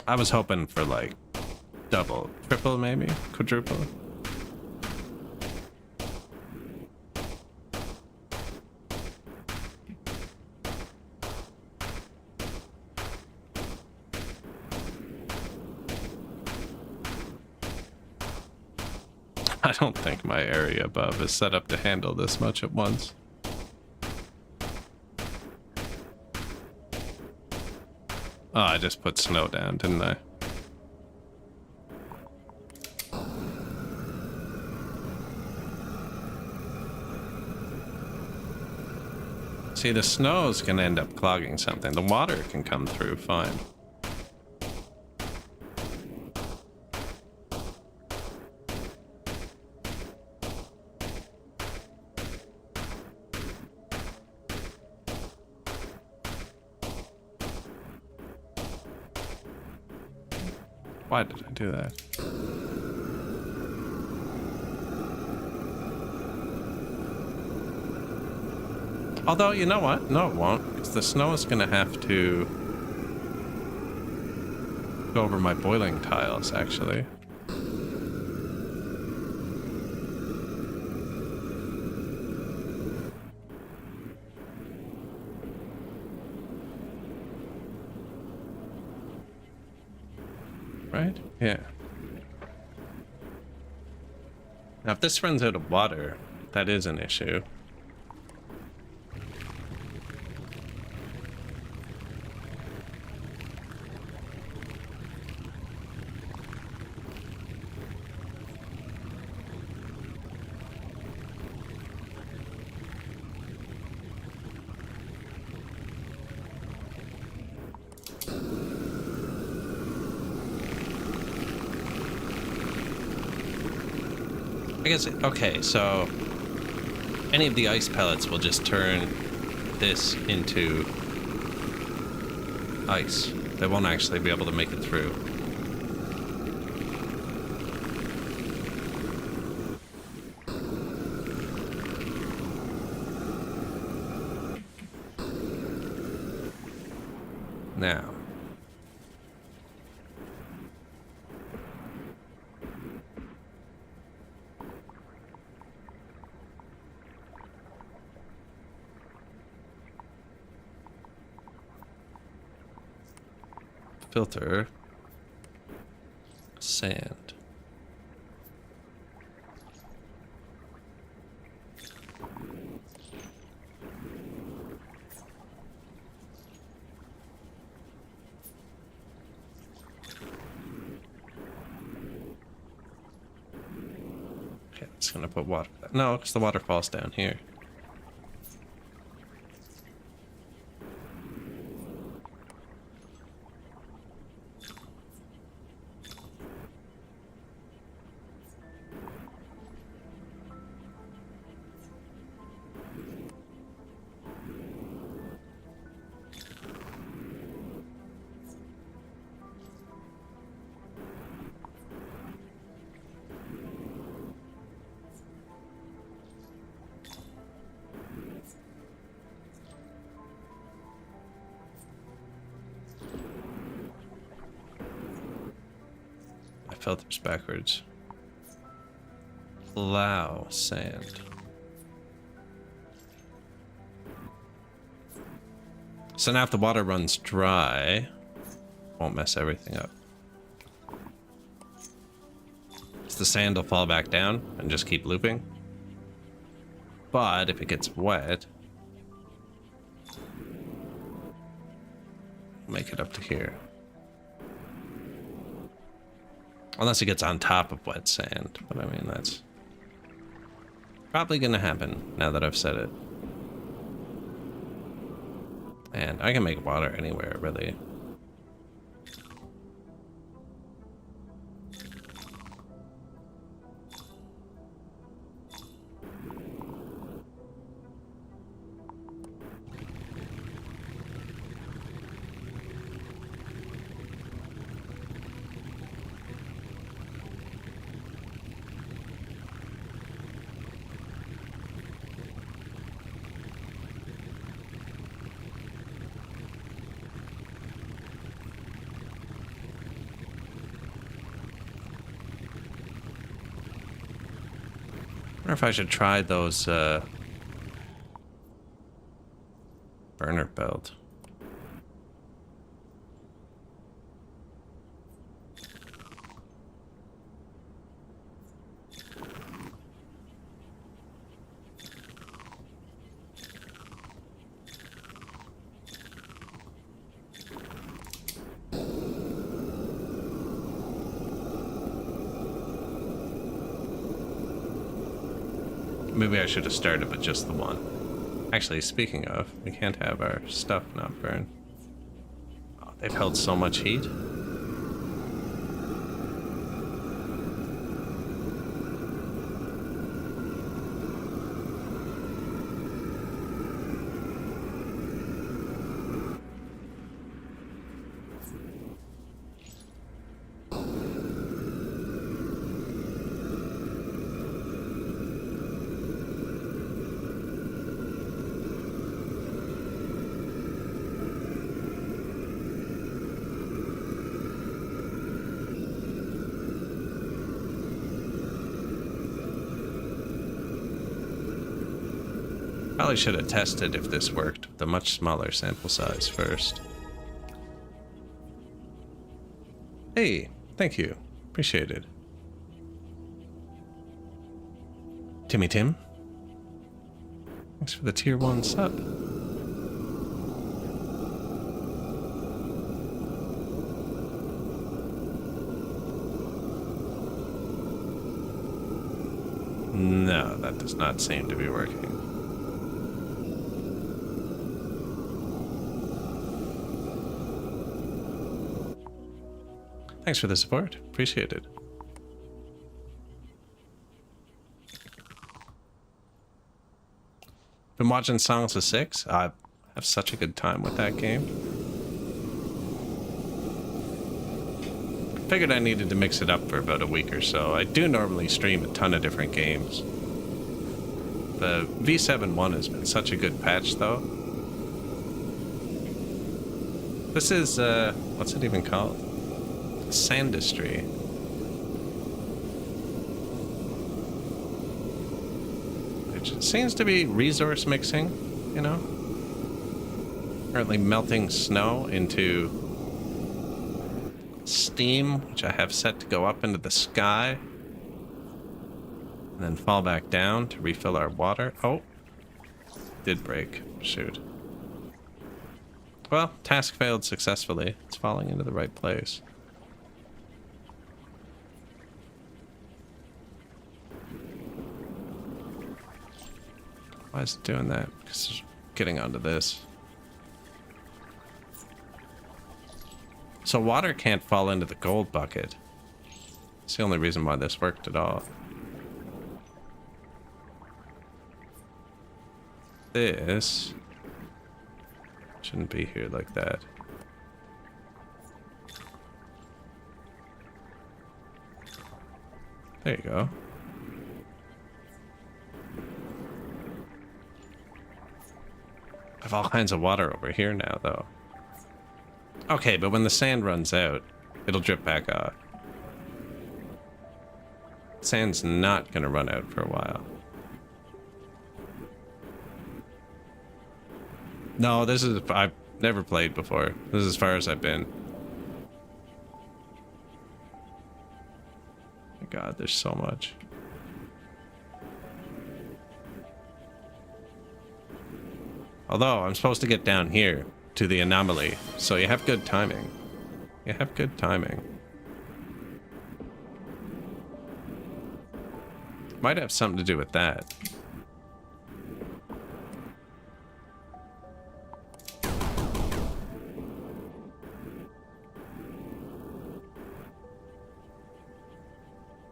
I was hoping for like double, triple maybe, quadruple. I don't think my area above is set up to handle this much at once. Oh, I just put snow down, didn't I? See, the snow is going to end up clogging something. The water can come through fine. Why did I do that? Although, you know what? No, it won't, because the snow is going to have to go over my boiling tiles, actually. Right? Yeah. Now, if this runs out of water, that is an issue. I guess, okay, so any of the ice pellets will just turn this into ice. They won't actually be able to make it through. Now, Filter. Sand. Okay, it's gonna put water. No, because the water falls down here. Filters backwards. Plow sand. So now if the water runs dry, won't mess everything up. So the sand will fall back down and just keep looping. But if it gets wet, make it up to here. Unless it gets on top of wet sand. But I mean, that's probably gonna happen now that I've said it. And I can make water anywhere, really. I wonder if I should try those burner belt. Maybe I should have started with just the one. Actually, speaking of, we can't have our stuff not burn. Oh, they've held so much heat. Probably should have tested if this worked with a much smaller sample size first. Hey, thank you. Appreciate it. Timmy Tim. Thanks for the tier 1 sub. No, that does not seem to be working. Thanks for the support. Appreciate it. Been watching Songs of Six. I have such a good time with that game. Figured I needed to mix it up for about a week or so. I do normally stream a ton of different games. The V7-1 has been such a good patch, though. This is, what's it even called? Sandustry. Which seems to be resource mixing, you know? Currently melting snow into steam, which I have set to go up into the sky. And then fall back down to refill our water. Oh, did break. Shoot. Well, task failed successfully. It's falling into the right place. Why is it doing that? Because it's getting onto this. So water can't fall into the gold bucket. It's the only reason why this worked at all. This shouldn't be here like that. There you go. I have all kinds of water over here now, though. Okay, but when the sand runs out, it'll drip back off. Sand's not gonna run out for a while. No, this is... I've never played before. This is as far as I've been. My God, there's so much. Although, I'm supposed to get down here to the anomaly, so you have good timing. You have good timing. Might have something to do with that.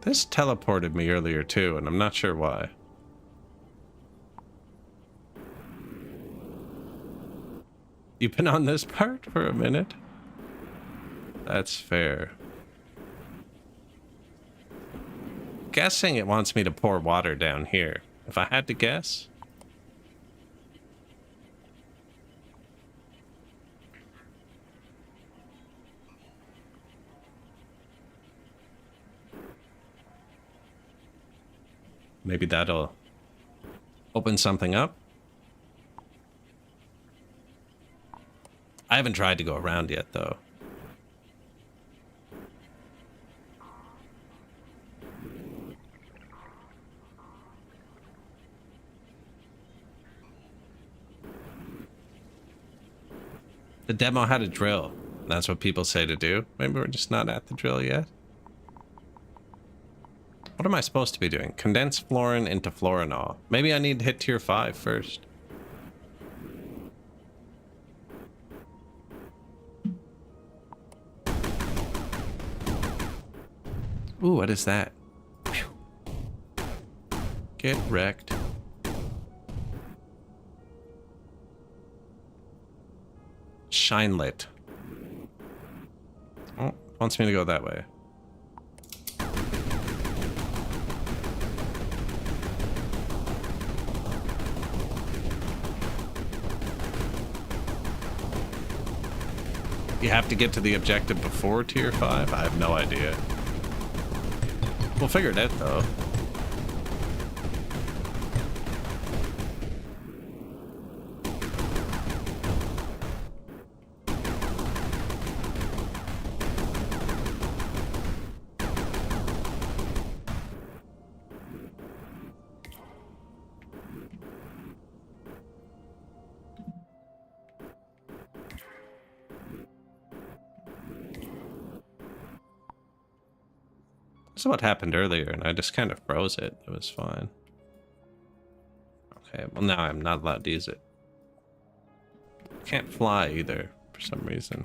This teleported me earlier too, and I'm not sure why. You've been on this part for a minute? That's fair. Guessing it wants me to pour water down here. If I had to guess. Maybe that'll open something up. I haven't tried to go around yet, though. The demo had a drill. That's what people say to do. Maybe we're just not at the drill yet. What am I supposed to be doing? Condense fluorine into fluorinol. Maybe I need to hit tier 5 first. Ooh, what is that? Whew. Get wrecked. Shine lit. Oh, wants me to go that way. You have to get to the objective before tier 5? I have no idea. We'll figure it out, though. This is what happened earlier, and I just kind of froze it. It was fine. Okay, well now I'm not allowed to use it. Can't fly either, for some reason.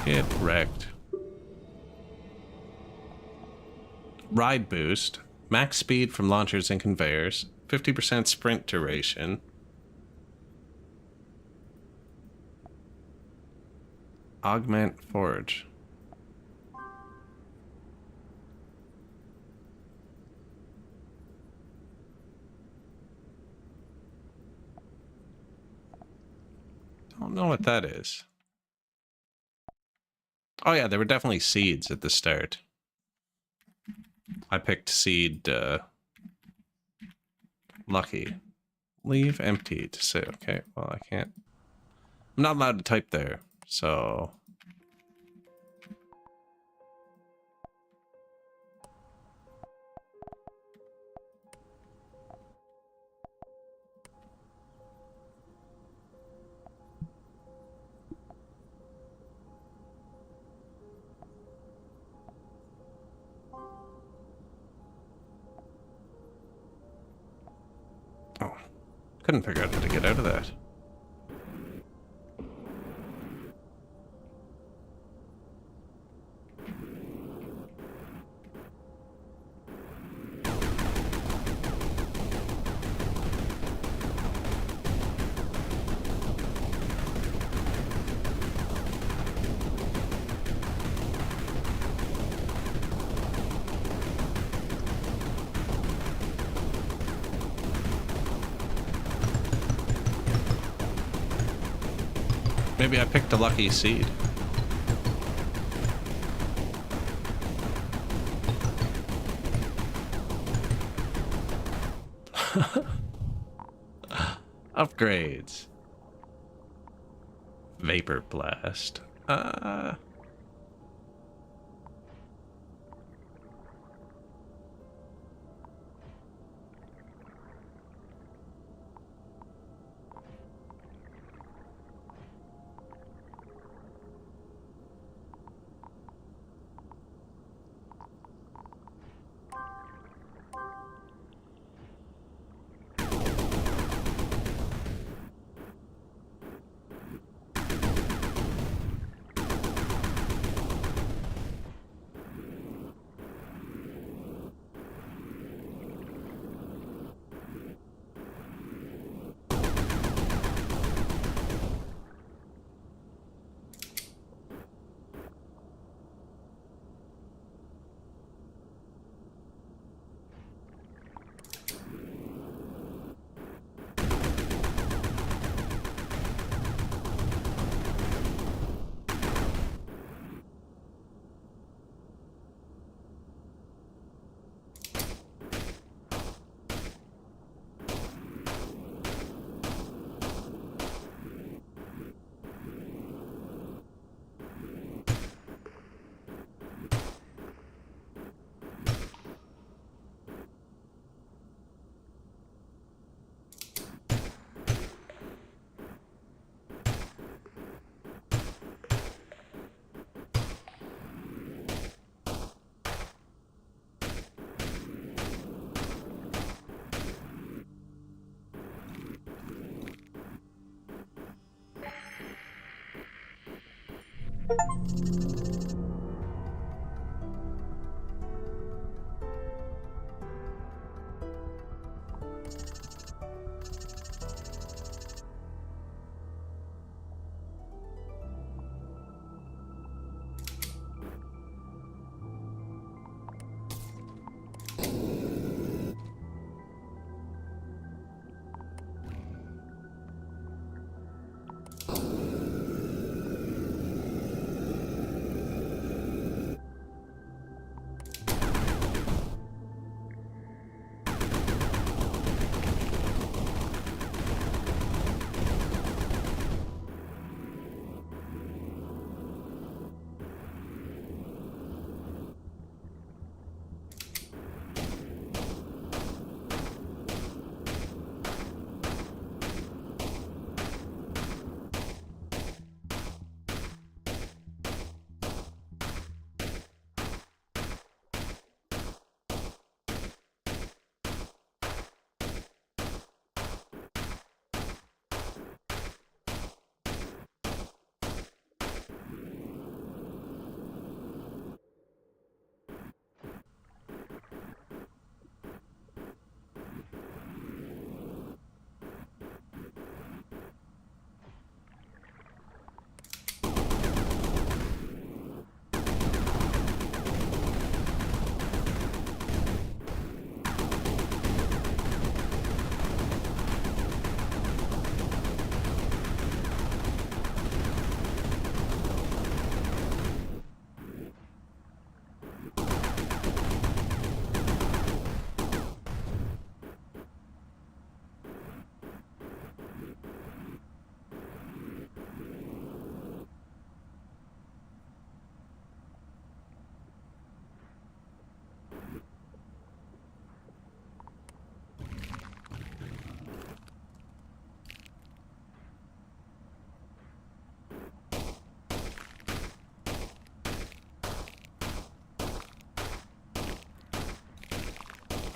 Get wrecked. Ride boost, max speed from launchers and conveyors, 50% sprint duration. Augment forge. Don't know what that is. Oh yeah, there were definitely seeds at the start. I picked seed lucky. Leave empty to say, okay, well I can't. I'm not allowed to type there, so... Oh, couldn't figure out how to get out of that. Maybe I picked a lucky seed. Upgrades. Vapor blast.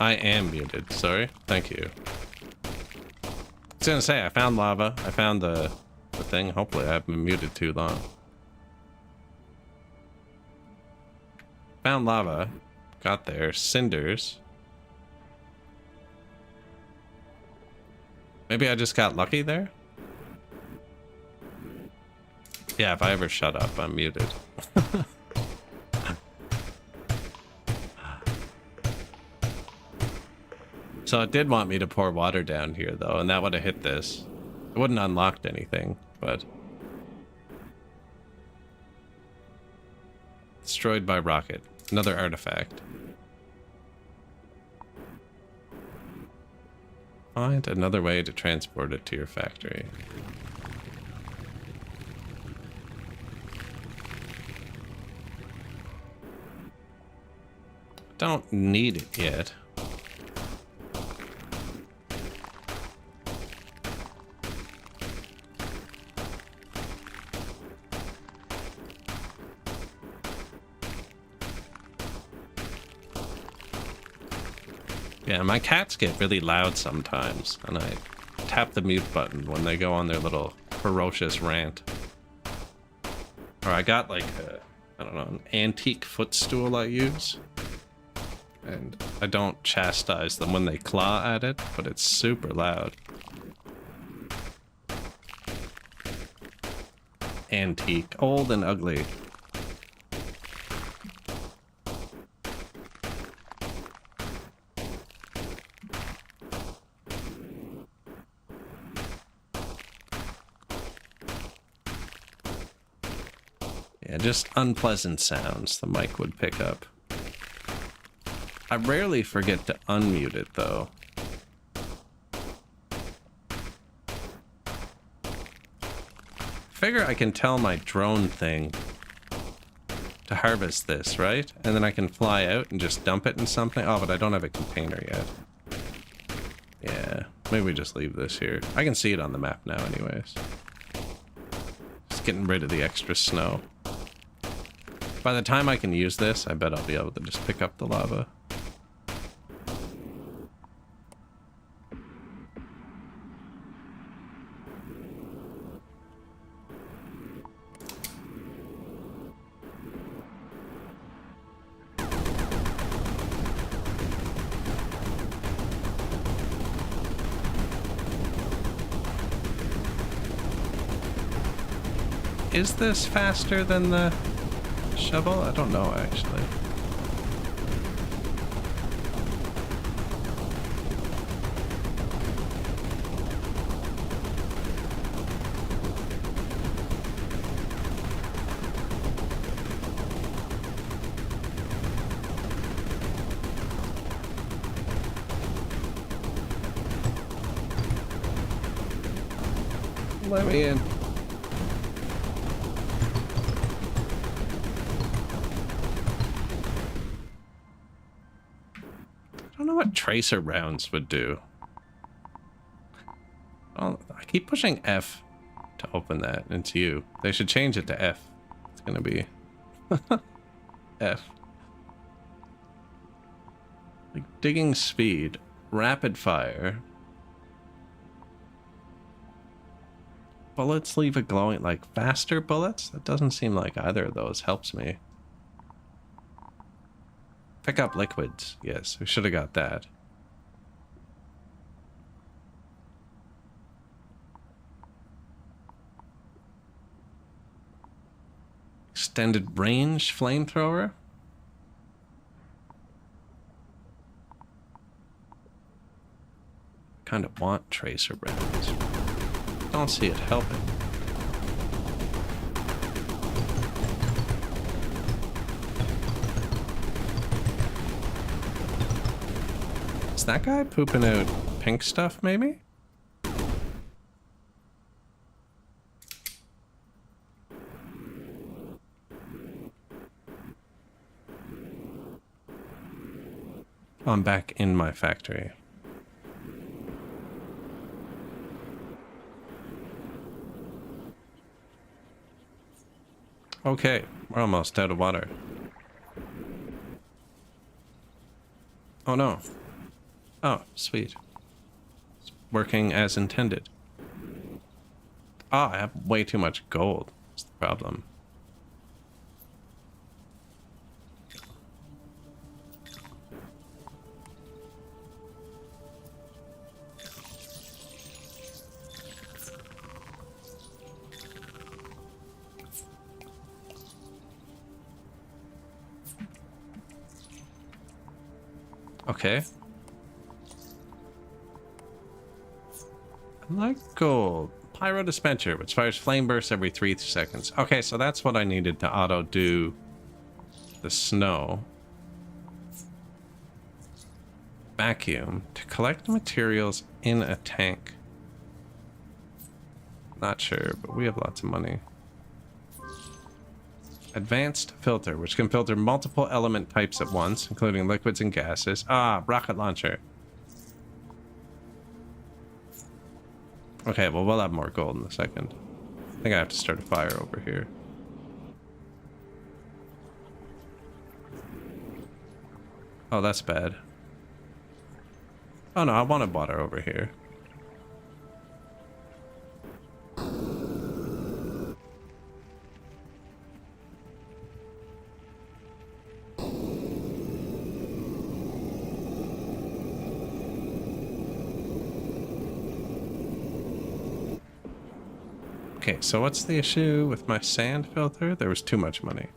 I am muted. Sorry. Thank you. I was gonna say, I found lava. I found the thing. Hopefully I haven't been muted too long. Found lava. Got there. Cinders. Maybe I just got lucky there? Yeah, if I ever shut up, I'm muted. So it did want me to pour water down here, though, and that would have hit this. It wouldn't have unlocked anything, but... Destroyed by rocket. Another artifact. Find another way to transport it to your factory. Don't need it yet. Yeah, my cats get really loud sometimes, and I tap the mute button when they go on their little ferocious rant. Or I got like a, I don't know, an antique footstool I use. And I don't chastise them when they claw at it, but it's super loud. Antique, old and ugly. Yeah, just unpleasant sounds the mic would pick up. I rarely forget to unmute it, though. Figure I can tell my drone thing to harvest this, right? And then I can fly out and just dump it in something. Oh, but I don't have a container yet. Yeah, maybe we just leave this here. I can see it on the map now anyways. Just getting rid of the extra snow. By the time I can use this, I bet I'll be able to just pick up the lava. Is this faster than the shovel? I don't know, actually. Let me in. I don't know what tracer rounds would do. Oh, I keep pushing F to open that. It's you. They should change it to F. It's gonna be F. Like digging speed, rapid fire. Bullets leave a glowing, like faster bullets? That doesn't seem like either of those helps me. Pick up liquids. Yes, we should have got that. Extended range flamethrower. Kind of want tracer rounds. Don't see it helping. Is that guy pooping out pink stuff, maybe? I'm back in my factory. Okay, we're almost out of water. Oh no. Oh, sweet. It's working as intended. Oh, I have way too much gold. That's the problem. Okay. I like gold. Pyro dispenser, which fires flame bursts every 3 seconds. Okay, so that's what I needed to auto do the snow. Vacuum to collect materials in a tank. Not sure, but we have lots of money. Advanced filter, which can filter multiple element types at once, including liquids and gases. Ah, rocket launcher. Okay, well, we'll have more gold in a second. I think I have to start a fire over here. Oh, that's bad. Oh no, I wanted water over here. Okay, so what's the issue with my sand filter? There was too much money.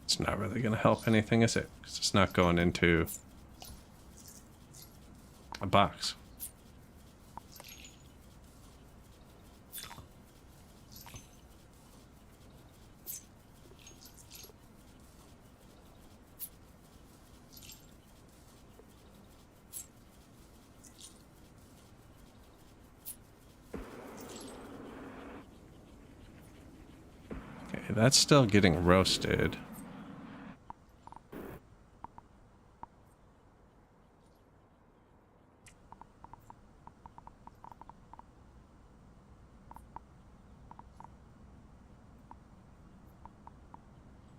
It's not really going to help anything, is it? Because it's not going into a box. Okay, that's still getting roasted.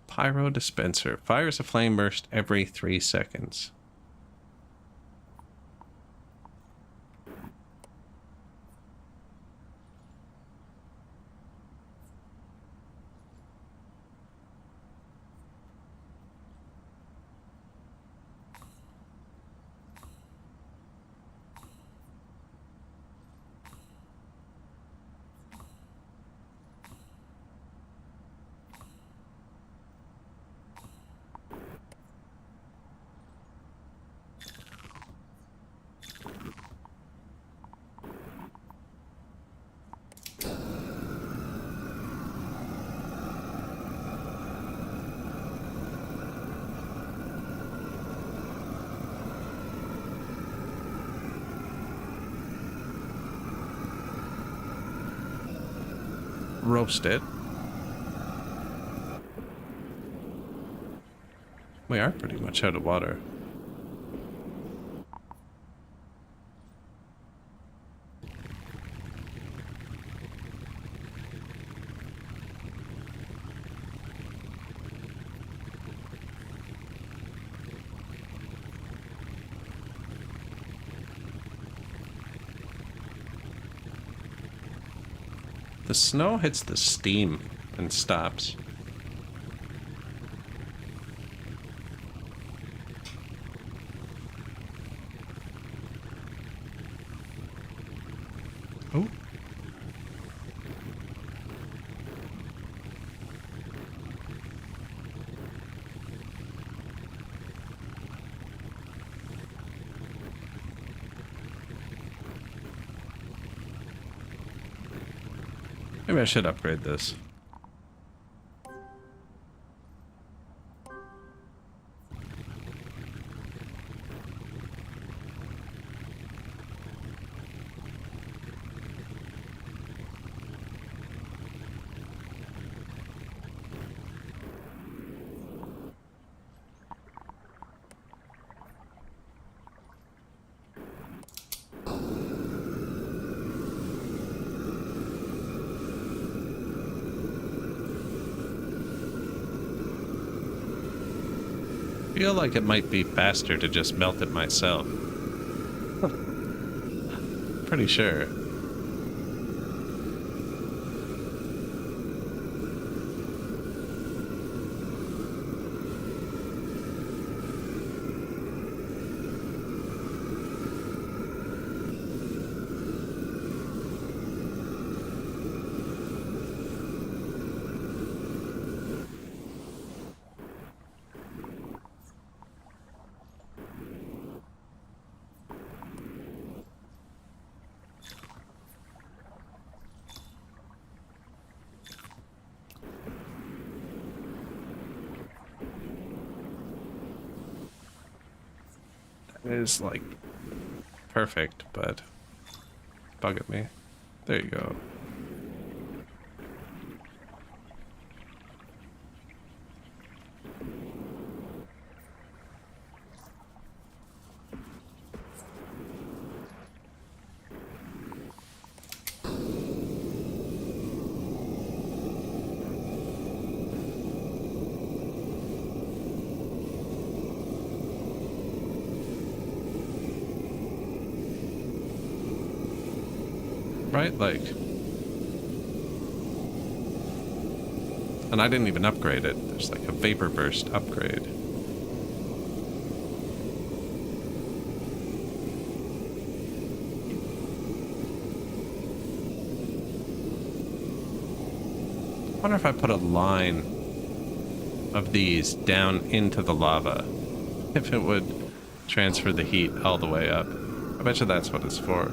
Pyro dispenser. Fires a flame burst every 3 seconds. Roast it. We are pretty much out of water. The snow hits the steam and stops. Oh. Maybe I should upgrade this. feel like it might be faster to just melt it myself. Pretty sure. Is like perfect, but bug at me. There you go. Right, like, and I didn't even upgrade it. There's like a vapor burst upgrade. I wonder if I put a line of these down into the lava, if it would transfer the heat all the way up. I bet you that's what it's for.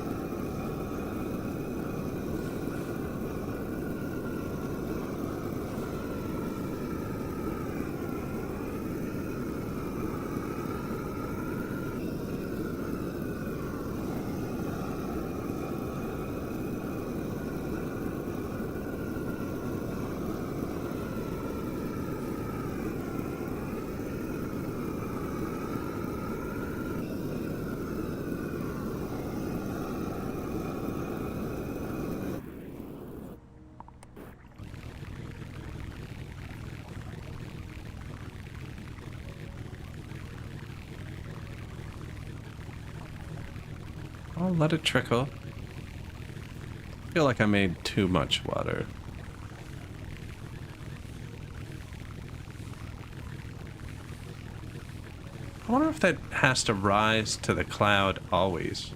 I'll let it trickle. I feel like I made too much water. I wonder if that has to rise to the cloud always.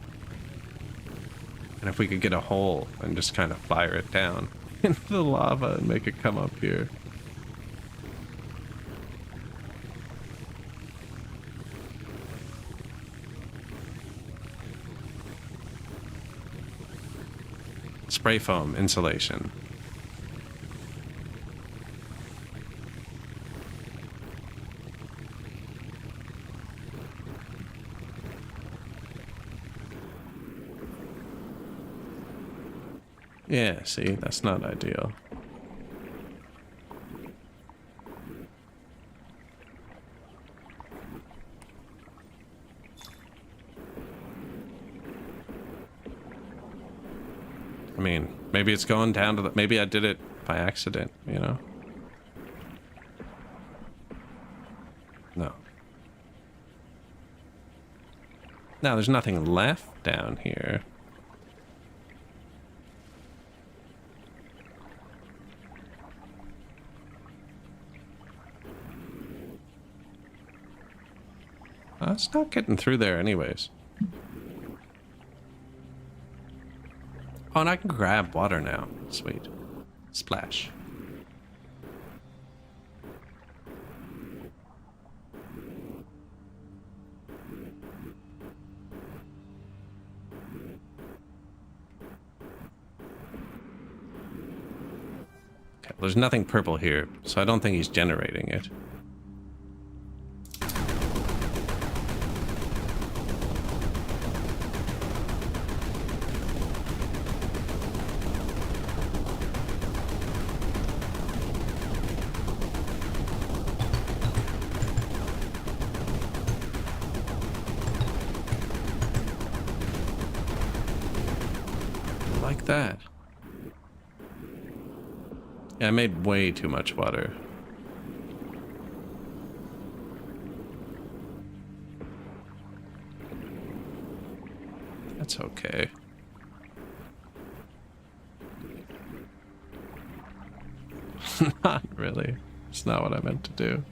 And if we could get a hole and just kind of fire it down into the lava and make it come up here. Spray foam insulation. Yeah, see, that's not ideal. I mean, maybe it's going down to the... Maybe I did it by accident, you know? No. No, there's nothing left down here. It's not getting through there anyways. Oh, and I can grab water now. Sweet. Splash. Okay, there's nothing purple here, so I don't think he's generating it. Like that. Yeah, I made way too much water. that's okay. Not really. It's not what I meant to do.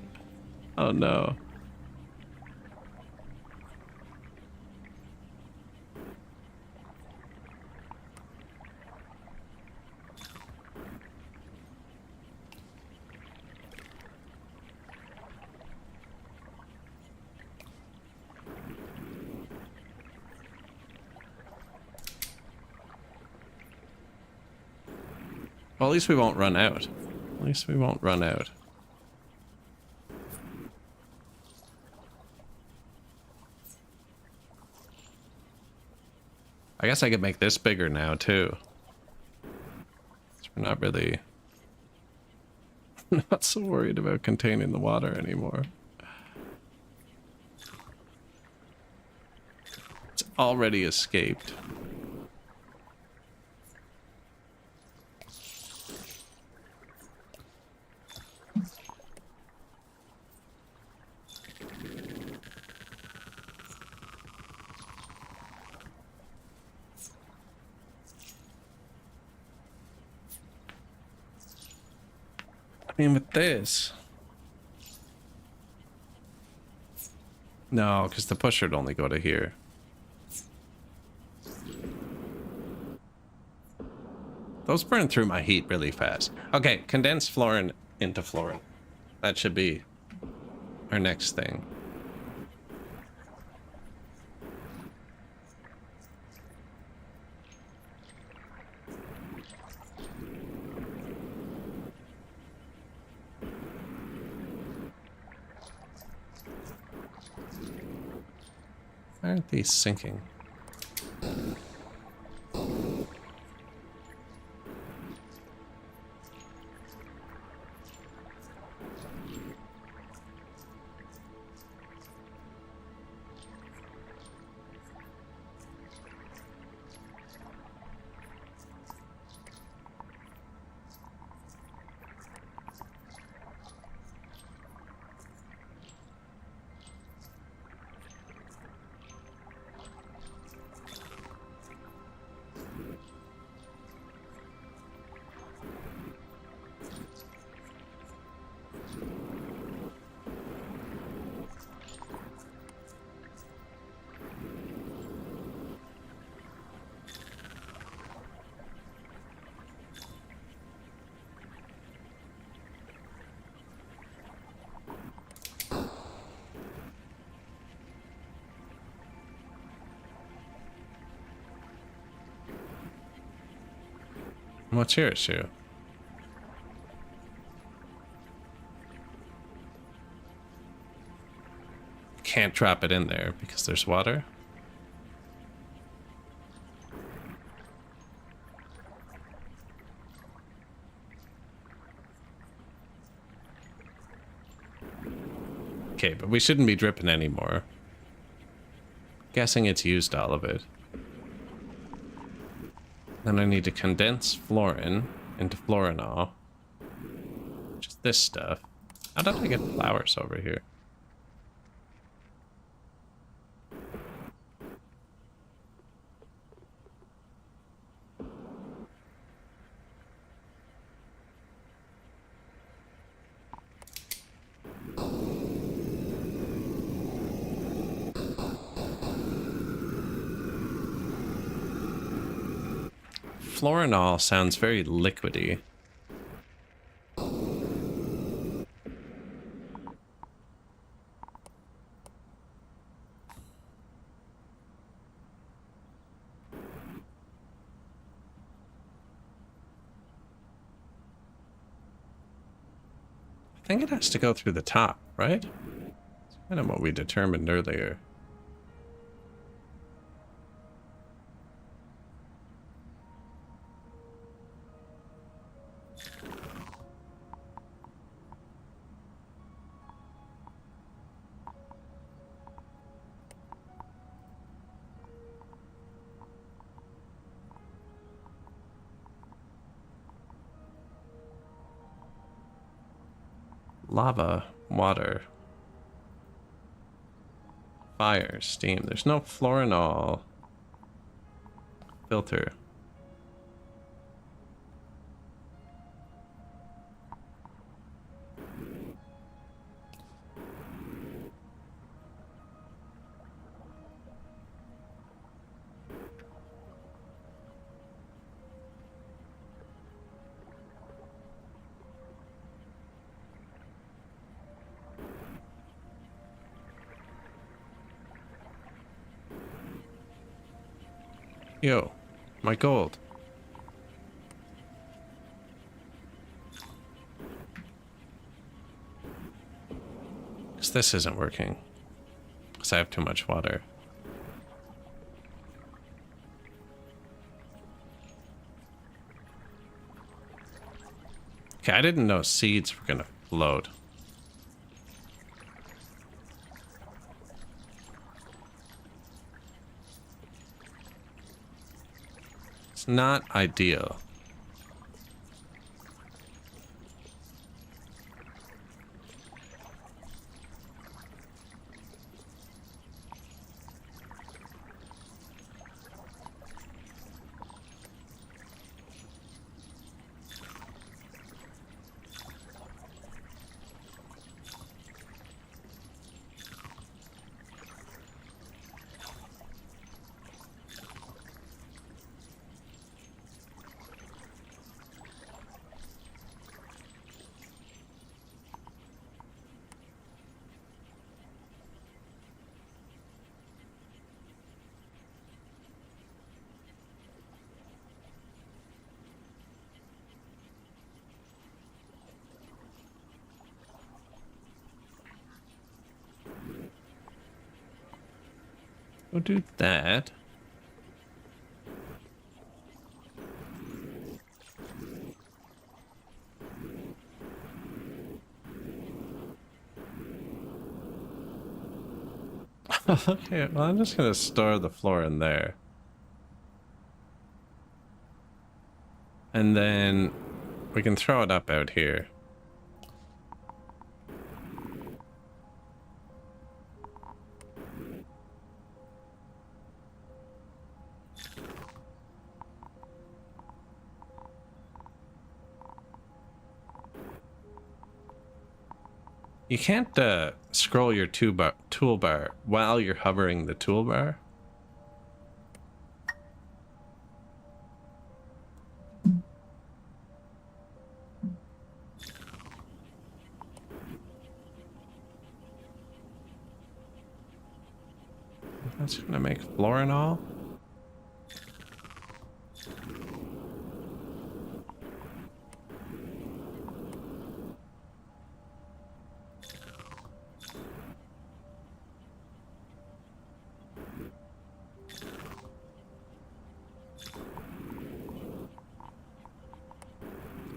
Oh no. Well, at least we won't run out. At least we won't run out. I guess I could make this bigger now, too. So we're not really... not so worried about containing the water anymore. It's already escaped. I mean, with this... No, because the pusher would only go to here. Those burn through my heat really fast. Okay, condense fluorine into fluorine. That should be our next thing. Why aren't these sinking? What's your issue? Can't drop it in there because there's water. Okay, but we shouldn't be dripping anymore. Guessing it's used all of it. Then I need to condense fluorine into fluorinol. Which is this stuff. How did I get flowers over here? Fluorinol sounds very liquidy. I think it has to go through the top, right? That's kind of what we determined earlier. Lava, water, fire, steam. There's no fluorinol filter. Yo, my gold. Because this isn't working. Because I have too much water. Okay, I didn't know seeds were gonna float. It's not ideal. We'll do that. Okay, well, I'm just gonna store the floor in there. And then we can throw it up out here. You can't scroll your toolbar while you're hovering the toolbar. That's gonna make floor and all.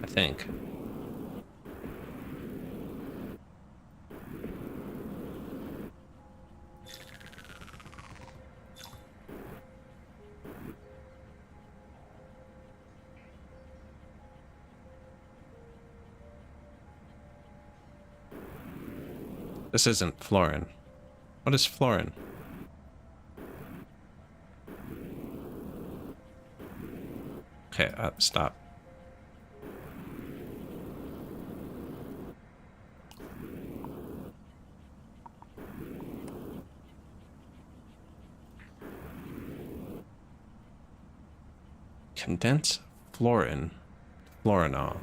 I think. This isn't flooring. What is flooring? Okay, stop. Condense florin. Florinol.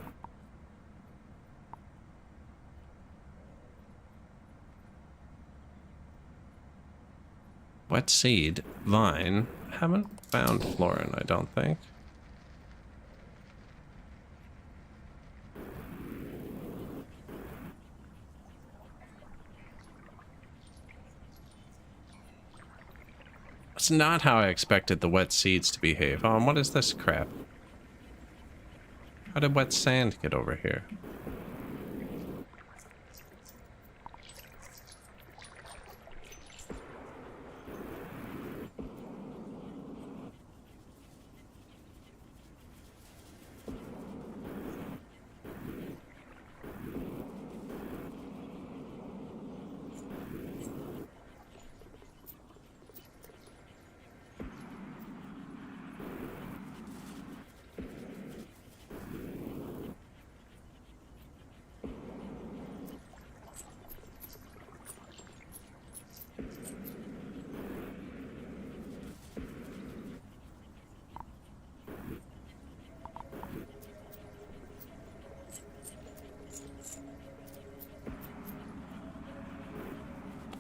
Wet seed, vine. Haven't found florin, I don't think. It's not how I expected the wet seeds to behave. Oh, and what is this crap? How did wet sand get over here?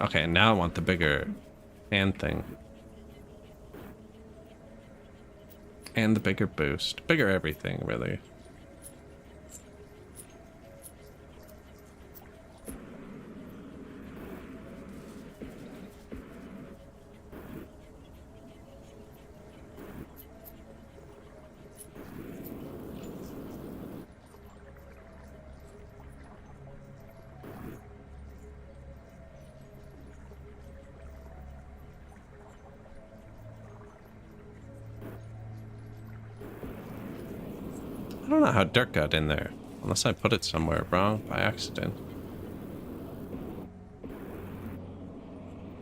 Okay, now I want the bigger hand thing. And the bigger boost. Bigger everything, really. I don't know how dirt got in there, unless I put it somewhere wrong by accident.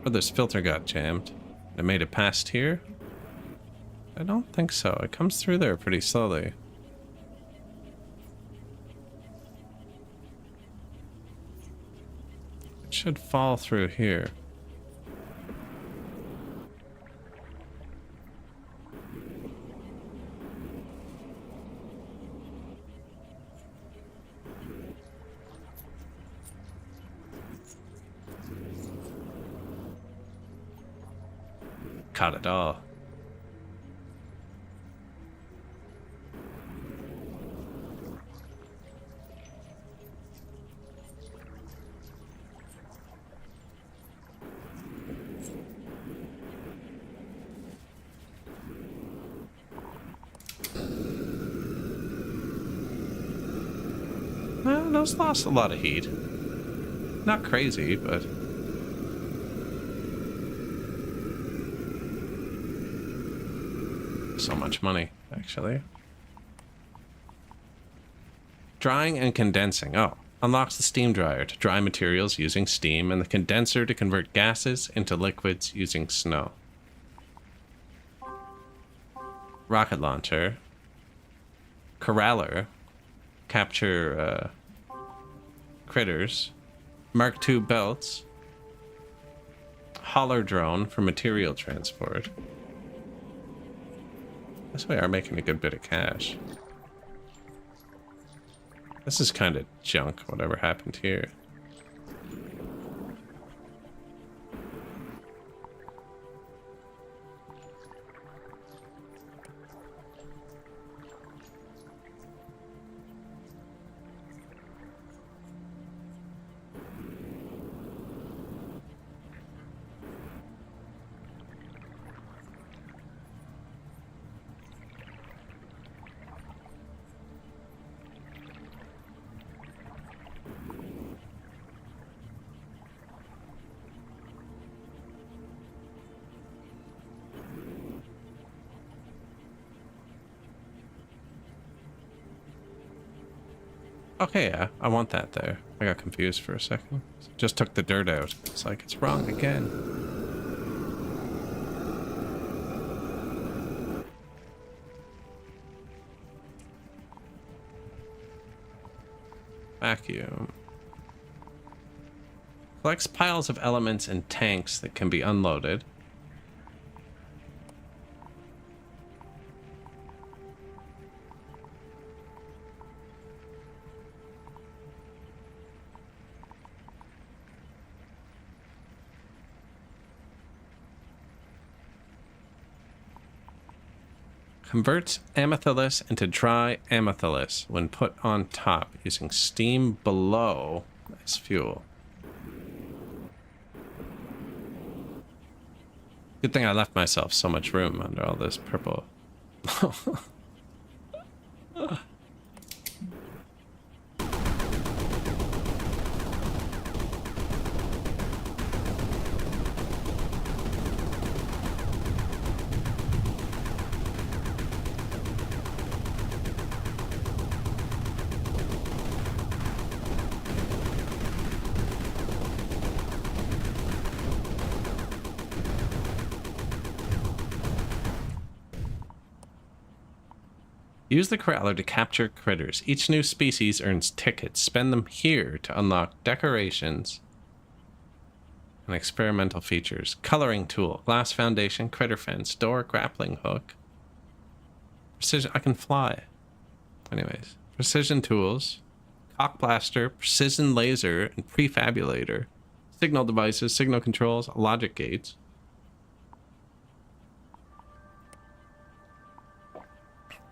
Or this filter got jammed. It made it past here? I don't think so. It comes through there pretty slowly. It should fall through here. Caught it all. Well, those lost a lot of heat. Not crazy, but... so much money, actually. Drying and condensing. Oh, unlocks the steam dryer to dry materials using steam and the condenser to convert gases into liquids using snow. Rocket launcher. Corraller. Capture critters. Mark II belts. Hauler drone for material transport. Guess we are making a good bit of cash. This is kind of junk, whatever happened here. Okay, yeah, I want that there. I got confused for a second. Just took the dirt out. It's like, it's wrong again. Vacuum. Collects piles of elements in tanks that can be unloaded. Converts amethylus into dry amethylus when put on top using steam below as fuel. Good thing I left myself so much room under all this purple. Use the corraller to capture critters. Each new species earns tickets. Spend them here to unlock decorations and experimental features. Coloring tool, glass foundation, critter fence, door, grappling hook. Precision, I can fly. Anyways, precision tools, cock blaster, precision laser, and prefabulator. Signal devices, signal controls, logic gates.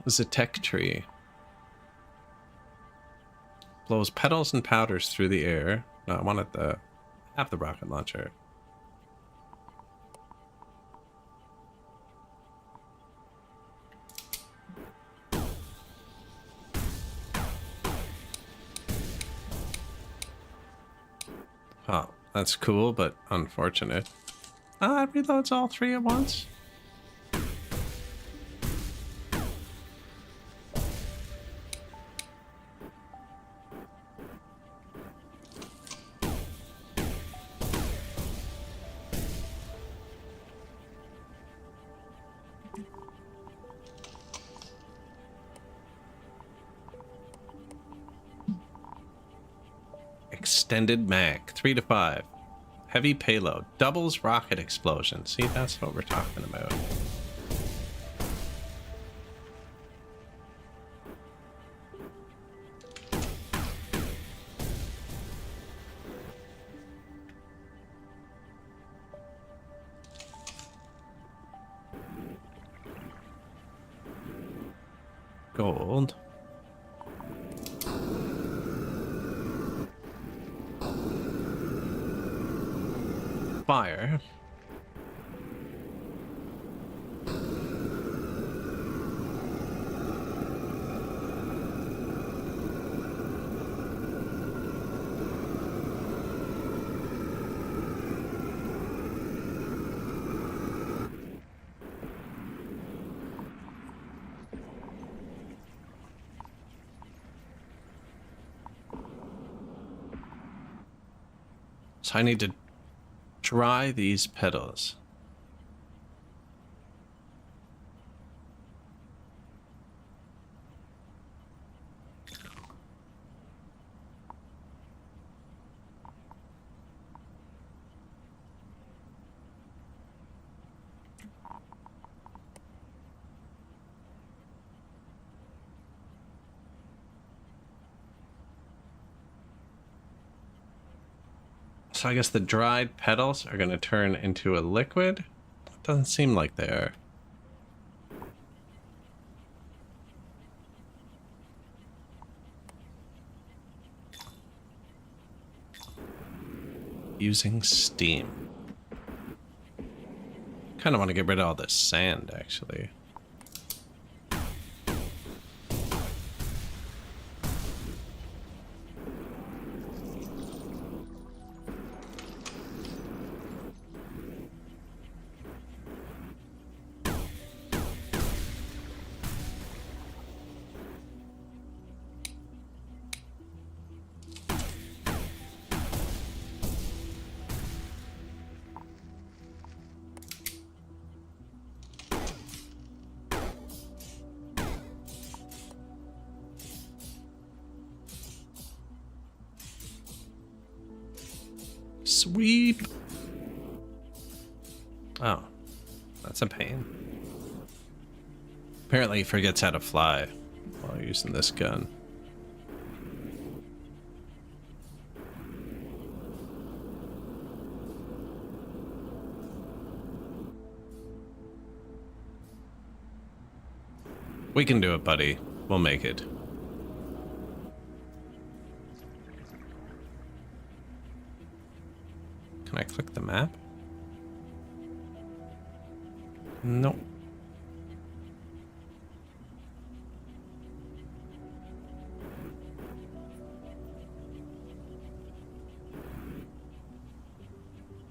This is a tech tree. Blows petals and powders through the air. No, I wanted the have the rocket launcher. Oh, that's cool, but unfortunate. It reloads all three at once. Extended mag, 3 to 5. Heavy payload, doubles rocket explosion. See, that's what we're talking about. Gold. Fire. So I need to dry these petals. So I guess the dried petals are going to turn into a liquid? It doesn't seem like they are. Using steam. Kind of want to get rid of all this sand, actually. Sweep. Oh, that's a pain. Apparently he forgets how to fly while using this gun. We can do it, buddy. We'll make it. Can I click the map? No.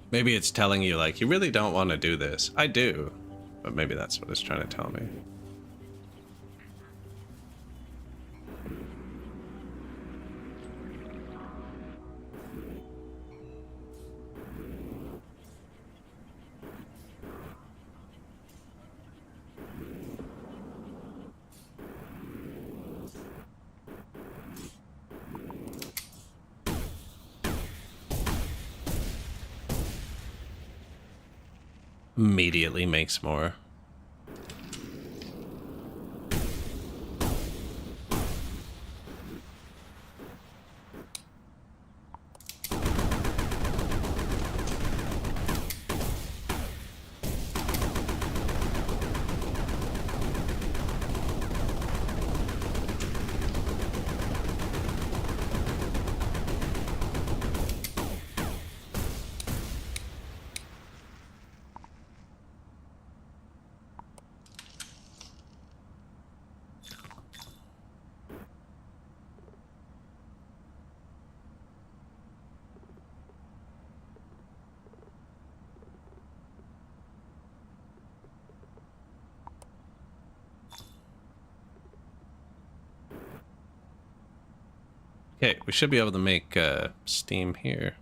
Maybe it's telling you, like, you really don't want to do this. I do. But maybe that's what it's trying to tell me. Immediately makes more. Okay, we should be able to make steam here.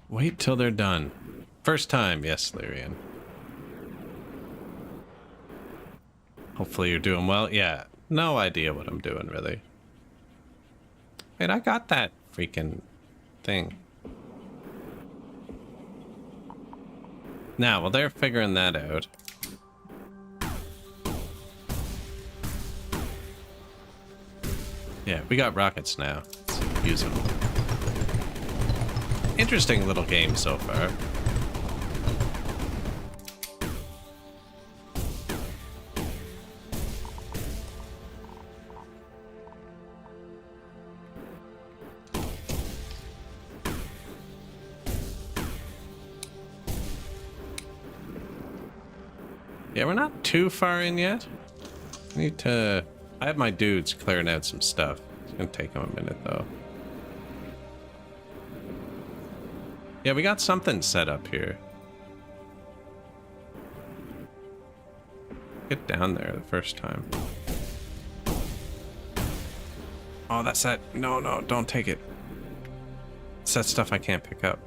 Wait till they're done. First time, yes, Lyrian. Hopefully you're doing well. Yeah, no idea what I'm doing, really. Wait, I got that freaking thing. Now, while they're figuring that out... Yeah, we got rockets now. Let's use them. Interesting little game so far. Yeah, we're not too far in yet. I need to... I have my dudes clearing out some stuff. It's gonna take them a minute, though. Yeah, we got something set up here. Get down there the first time. Oh, that's that... No, no, don't take it. It's that stuff I can't pick up.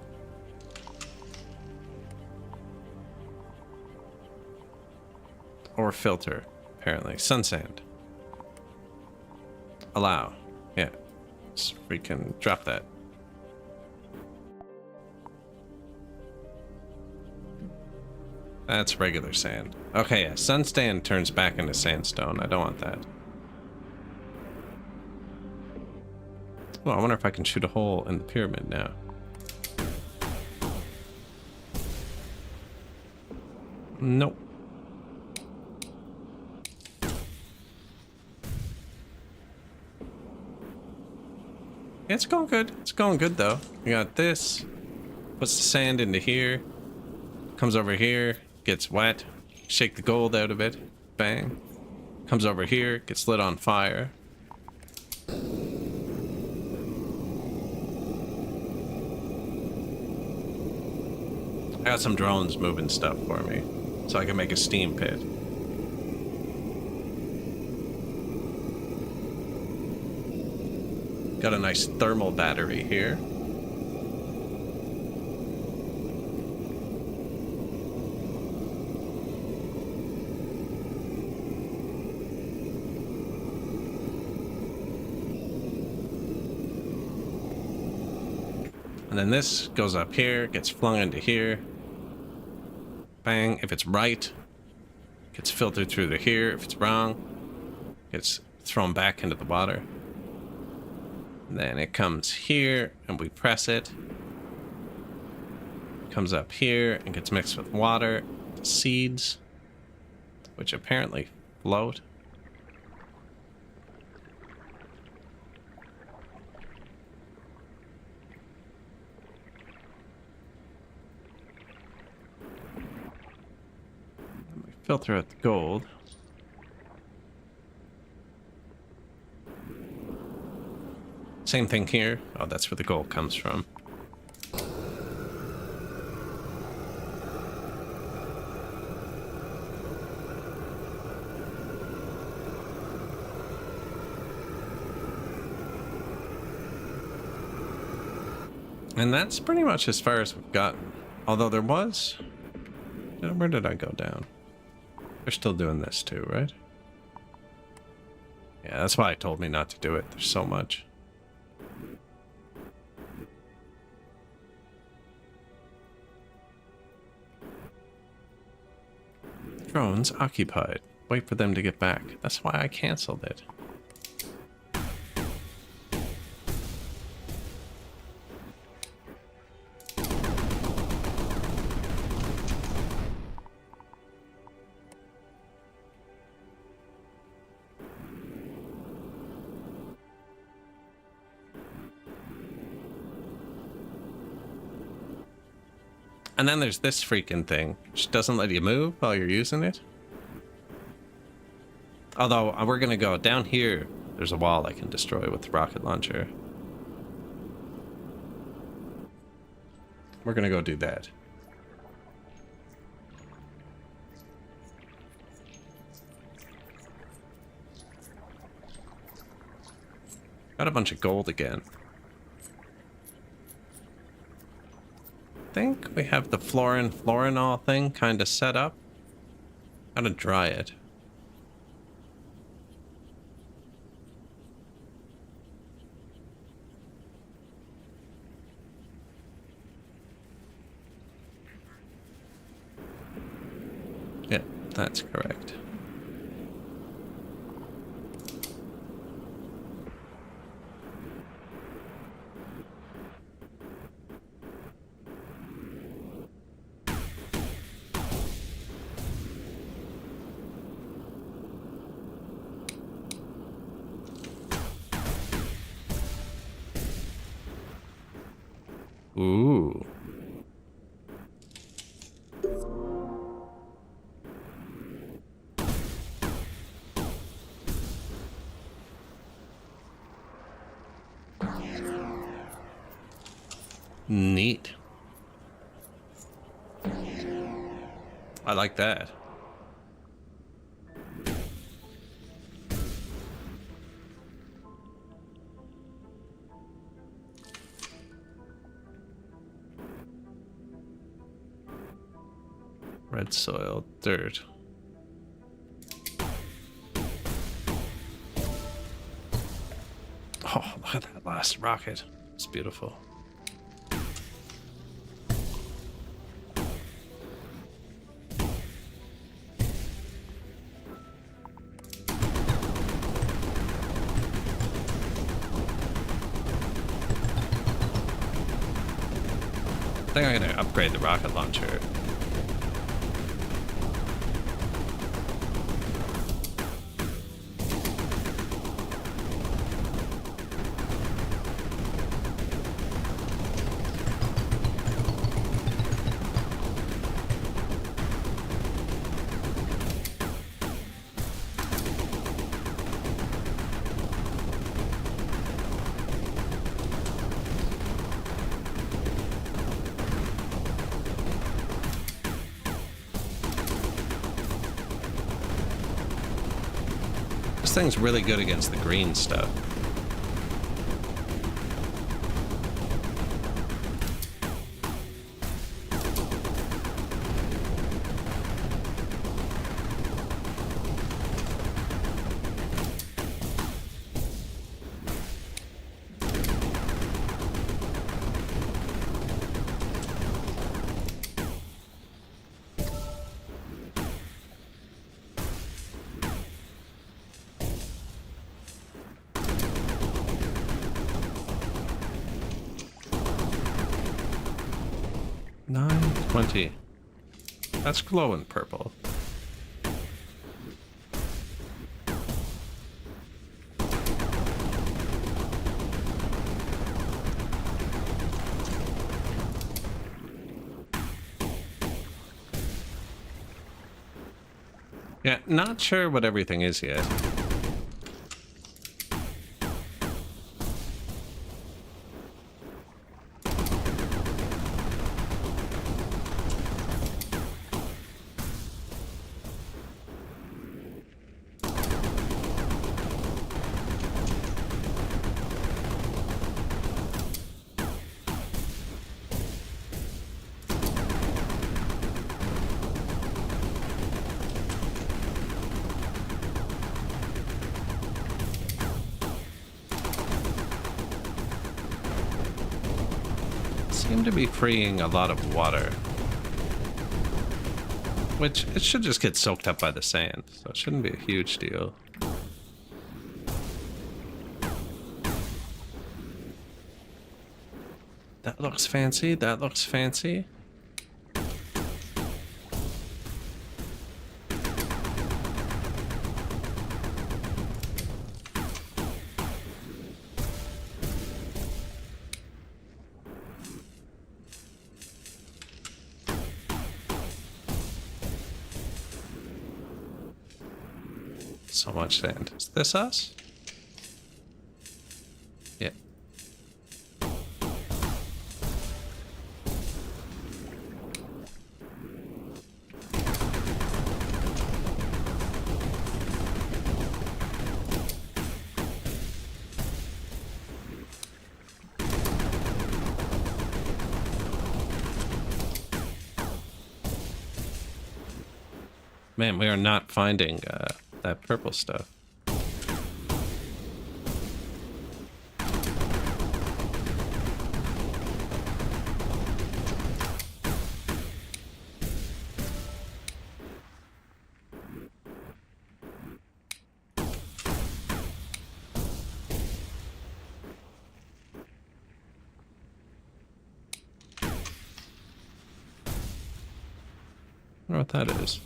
Or filter, apparently. Sun sand. Allow. Yeah. Let's freaking drop that. That's regular sand. Okay, yeah. Sun sand turns back into sandstone. I don't want that. Well, I wonder if I can shoot a hole in the pyramid now. Nope. It's going good. It's going good, though. We got this. Puts the sand into here. Comes over here. Gets wet. Shake the gold out of it. Bang. Comes over here. Gets lit on fire. I got some drones moving stuff for me. So I can make a steam pit. Got a nice thermal battery here. And then this goes up here, gets flung into here. Bang. If it's right, gets filtered through to here. If it's wrong, gets thrown back into the water. Then it comes here and we press it. Comes up here and gets mixed with water. Seeds, which apparently float. Then we filter out the gold. Same thing here. Oh, that's where the gold comes from. And that's pretty much as far as we've gotten. Although there was... Where did I go down? They're still doing this too, right? Yeah, that's why it told me not to do it. There's so much. Drones occupied. Wait for them to get back. That's why I canceled it. And then there's this freaking thing, which doesn't let you move while you're using it. Although, we're gonna go down here. There's a wall I can destroy with the rocket launcher. we're gonna go do that. Got a bunch of gold again. I think we have the florinol thing kind of set up. Gotta dry it. Yeah, that's correct. Ooh. Neat. I like that. Red soil, dirt. Oh, look at that last rocket. It's beautiful. I think I'm gonna upgrade the rocket launcher. This thing's really good against the green stuff. $9.20. That's glowing purple. Yeah, not sure what everything is yet. Seem to be freeing a lot of water, which it should just get soaked up by the sand, so it shouldn't be a huge deal. That looks fancy. That looks fancy. So much sand. Is this us? Yeah. Man, we are not finding that purple stuff. I wonder what that is.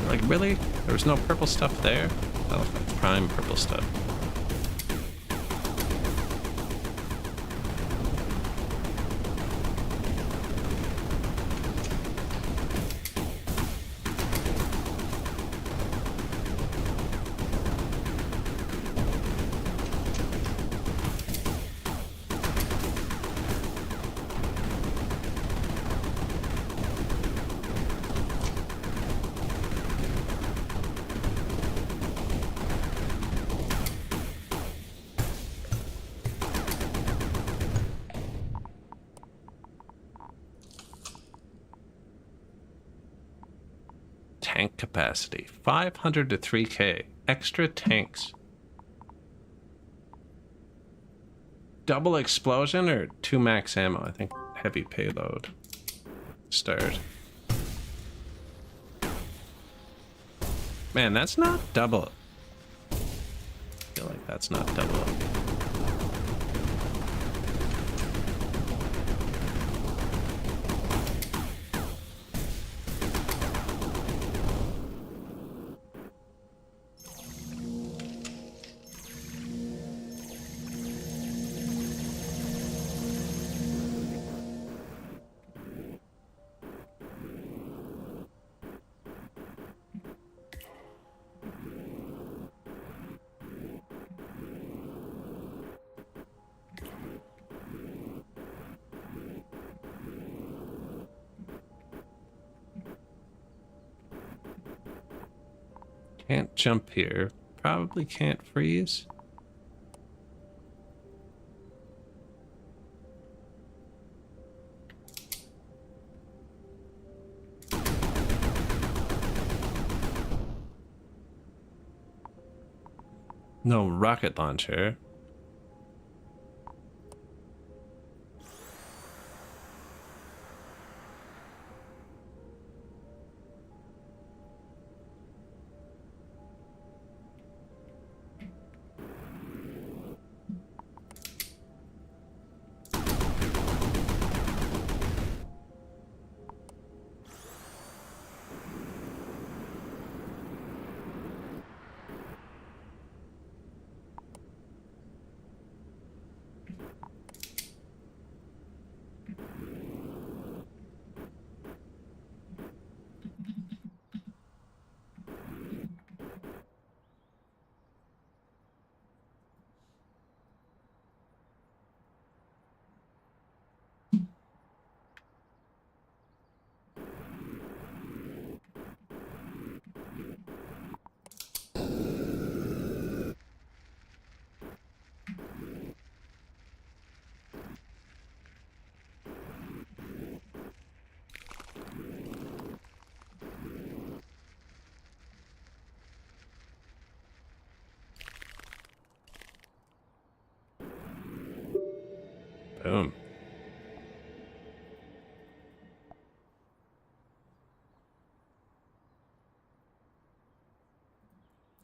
Like, really? There was no purple stuff there? Oh, that's prime purple stuff. Tank capacity 500 to 3K. Extra tanks. Double explosion or 2 max ammo? I think heavy payload. Start. Man, that's not double. I feel like that's not double. Can't jump here. Probably can't freeze. No rocket launcher.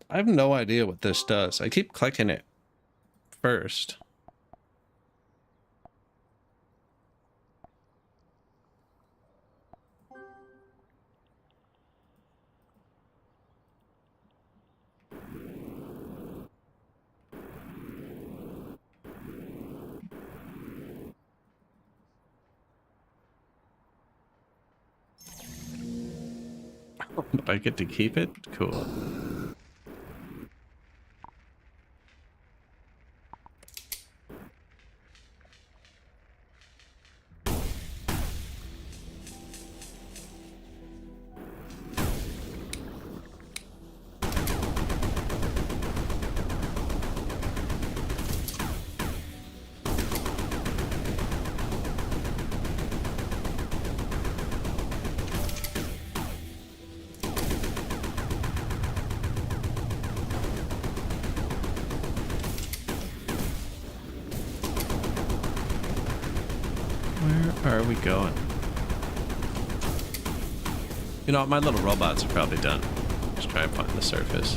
I have no idea what this does. I keep clicking it first. But I get to keep it? Cool. Where are we going? You know what? My little robots are probably done. Just try and find the surface.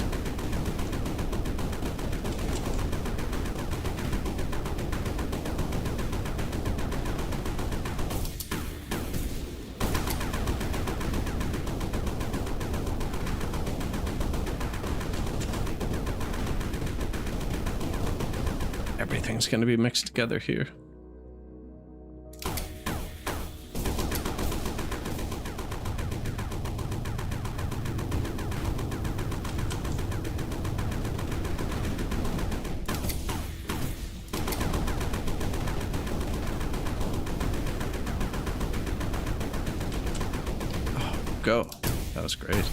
Everything's going to be mixed together here. Go. That was great.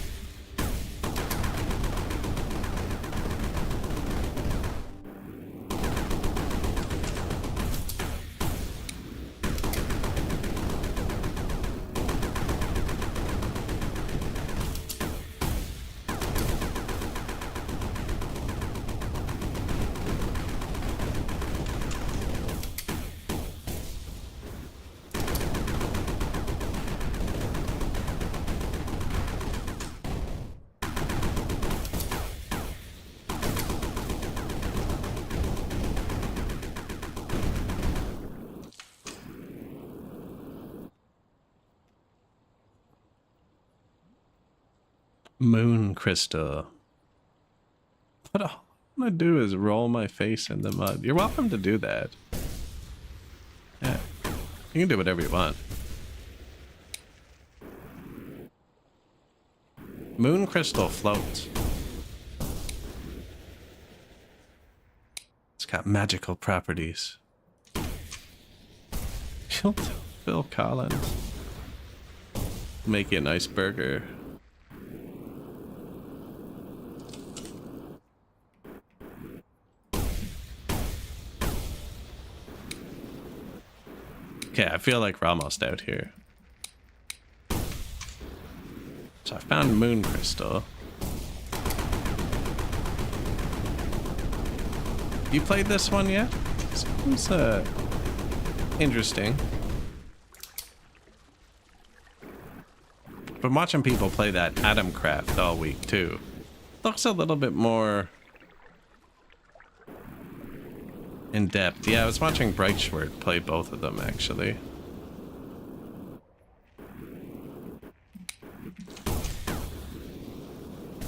Moon crystal. What all I'm gonna do is roll my face in the mud. You're welcome to do that. Yeah. You can do whatever you want. Moon crystal floats. It's got magical properties. Phil Collins. Make you a nice burger. Okay, I feel like we're almost out here. So I found moon crystal. You played this one yet? Seems interesting. Been watching people play that Atomcraft all week too. Looks a little bit more in depth. Yeah, I was watching Brightschwert play both of them actually.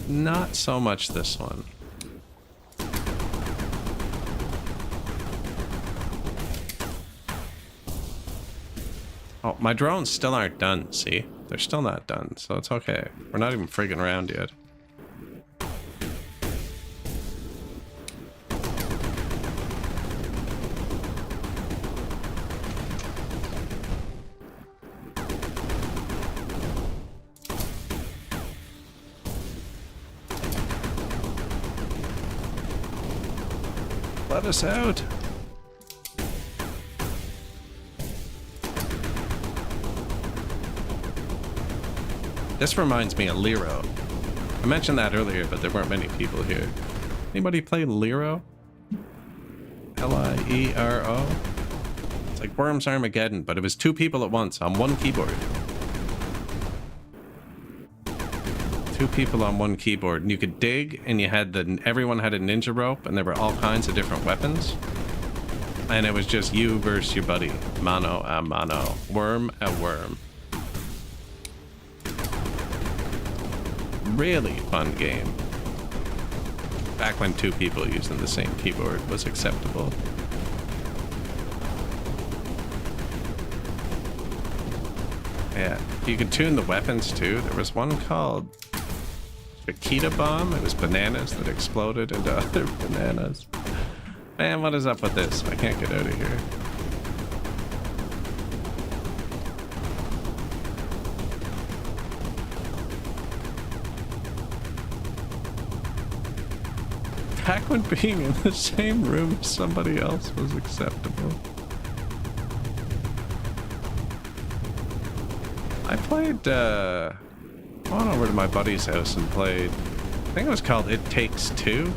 Not so much this one. Oh, my drones still aren't done, see? They're still not done, so it's okay. We're not even friggin' around yet. Let us out. This reminds me of Lero. I mentioned that earlier, but there weren't many people here. Anybody play Lero? L-I-E-R-O? It's like Worms Armageddon, but it was 2 people at once on one keyboard. 2 people on one keyboard, and you could dig, and you had everyone had a ninja rope, and there were all kinds of different weapons. And it was just you versus your buddy, mano a mano, worm a worm. Really fun game. Back when 2 people using the same keyboard was acceptable. Yeah, you could tune the weapons too. There was one called Chiquita Bomb. It was bananas that exploded into other bananas. Man, what is up with this? I can't get out of here. Back when being in the same room as somebody else was acceptable. I played, I went over to my buddy's house and played, I think it was called It Takes Two.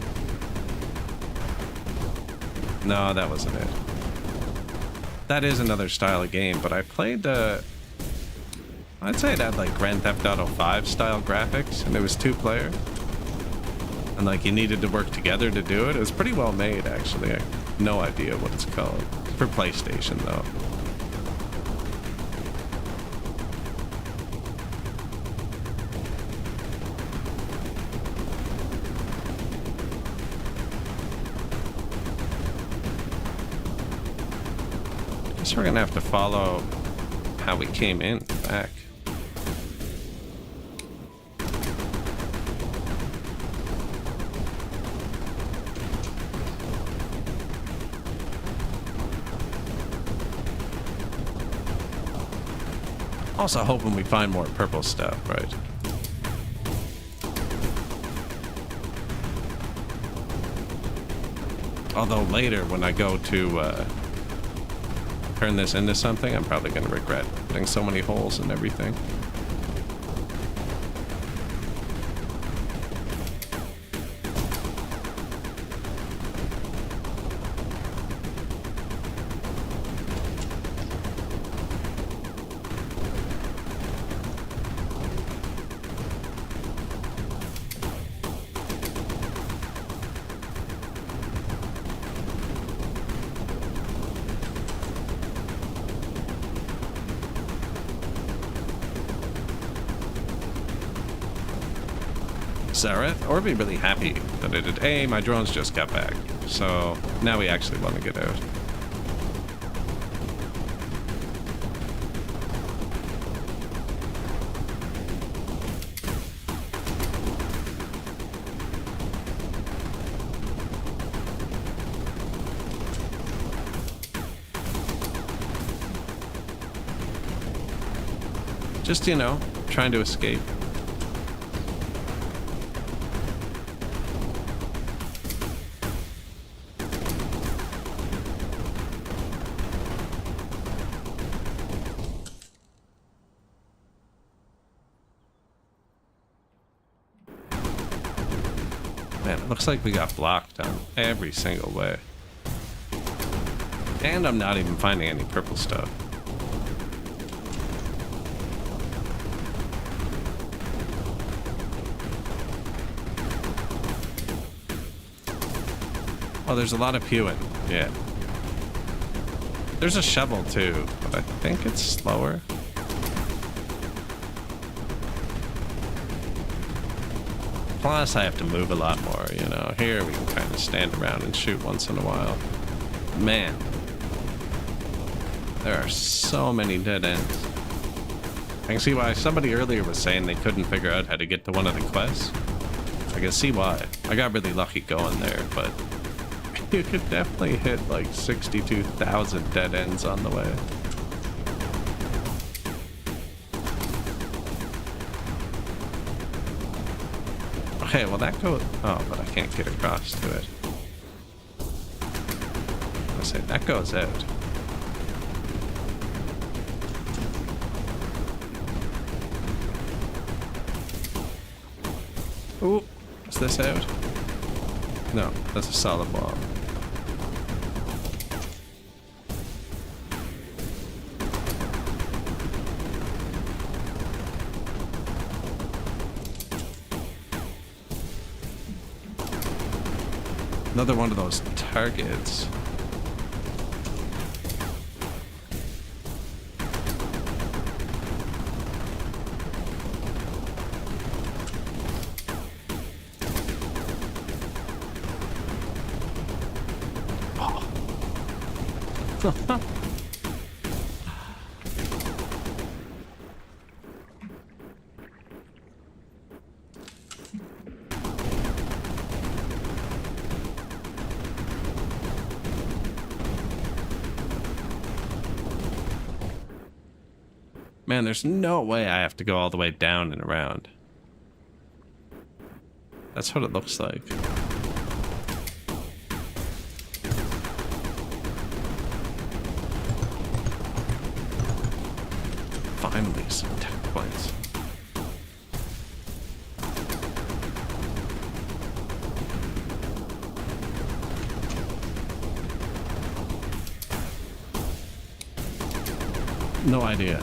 No, that wasn't it. That is another style of game, but I played, I'd say it had like Grand Theft Auto 5 style graphics, and it was 2-player. And like you needed to work together to do it. It was pretty well made, actually. I have no idea what it's called. For PlayStation, though. Guess we're gonna have to follow how we came in back. Also hoping we find more purple stuff, right? Although later, when I go to turn this into something, I'm probably going to regret putting so many holes in everything. Zareth, or be really happy that it did. Hey, my drones just got back. So now we actually want to get out. Just, you know, trying to escape. Man, it looks like we got blocked on every single way. And I'm not even finding any purple stuff. Oh, there's a lot of hewing. Yeah. There's a shovel too, but I think it's slower. Plus, I have to move a lot more, you know. Here, we can kind of stand around and shoot once in a while. Man. There are so many dead ends. I can see why somebody earlier was saying they couldn't figure out how to get to one of the quests. I can see why. I got really lucky going there, but you could definitely hit like 62,000 dead ends on the way. Okay, well that goes... Oh, but I can't get across to it. I say that goes out. Ooh, is this out? No, that's a solid wall. Another one of those targets. Man, there's no way I have to go all the way down and around. That's what it looks like. Finally, some tech points. No idea.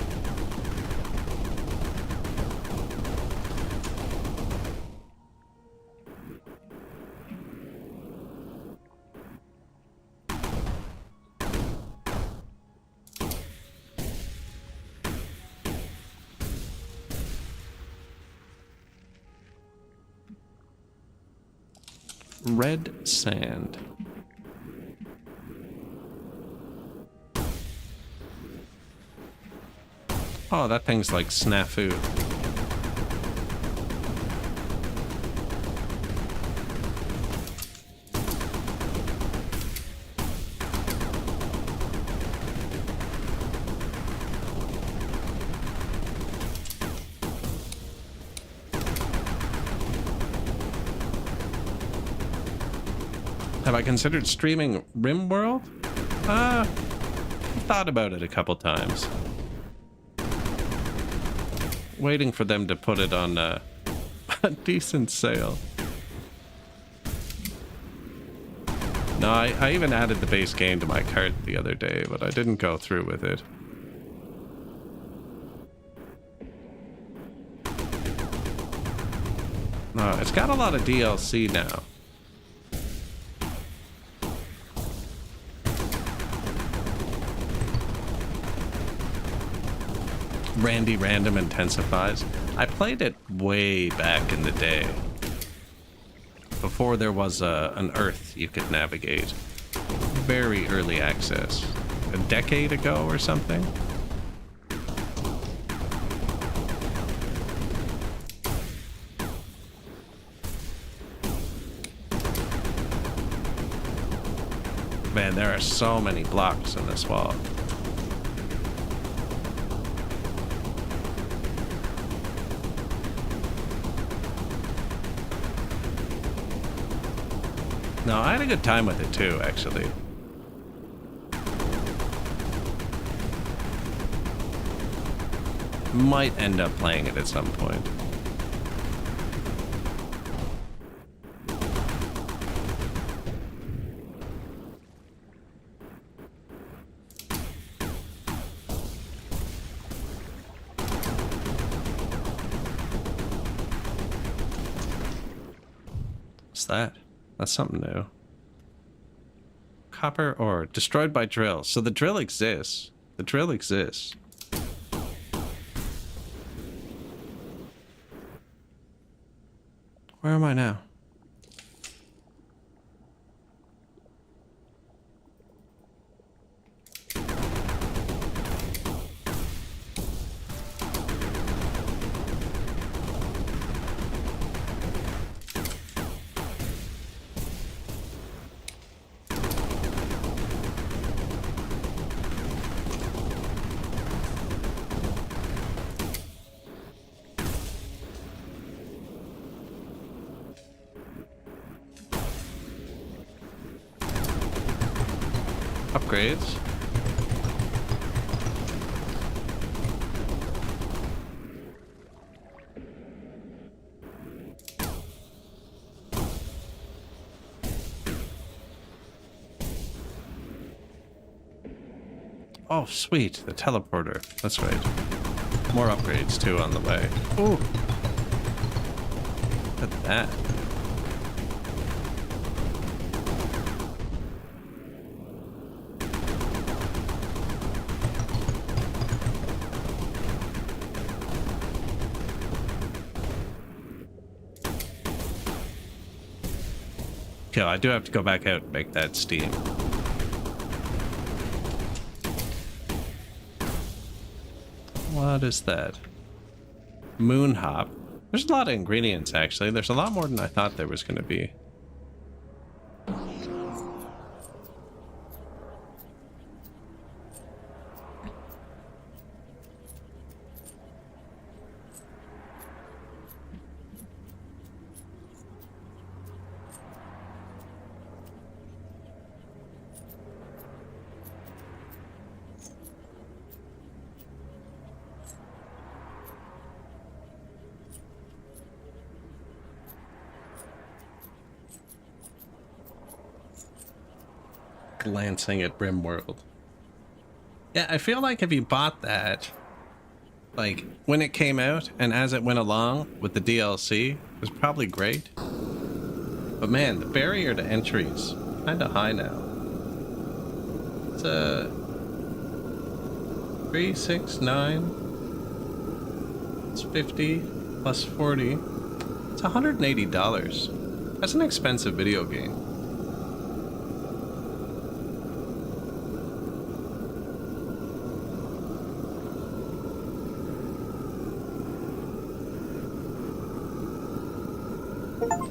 Red sand. Oh, that thing's like snafu. Have I considered streaming RimWorld? Thought about it a couple times. Waiting for them to put it on a decent sale. No, I even added the base game to my cart the other day, but I didn't go through with it. No, it's got a lot of DLC now. Randy Random intensifies. I played it way back in the day. Before there was an Earth you could navigate. Very early access. A decade ago or something. Man, there are so many blocks in this wall. No, I had a good time with it too, actually. Might end up playing it at some point. What's that? That's something new. Copper ore. Destroyed by drill. So the drill exists. The drill exists. Where am I now? Upgrades. Oh, sweet. The teleporter. That's right. More upgrades, too, on the way. Ooh. Look at that. Okay, I do have to go back out and make that steam. What is that? Moon hop. There's a lot of ingredients, actually. There's a lot more than I thought there was going to be. Glancing at Rimworld. Yeah, I feel like if you bought that, like, when it came out and as it went along with the DLC, it was probably great. But man, the barrier to entry is kind of high now. It's 3, 6, 9. It's 50 plus 40. It's $180. That's an expensive video game.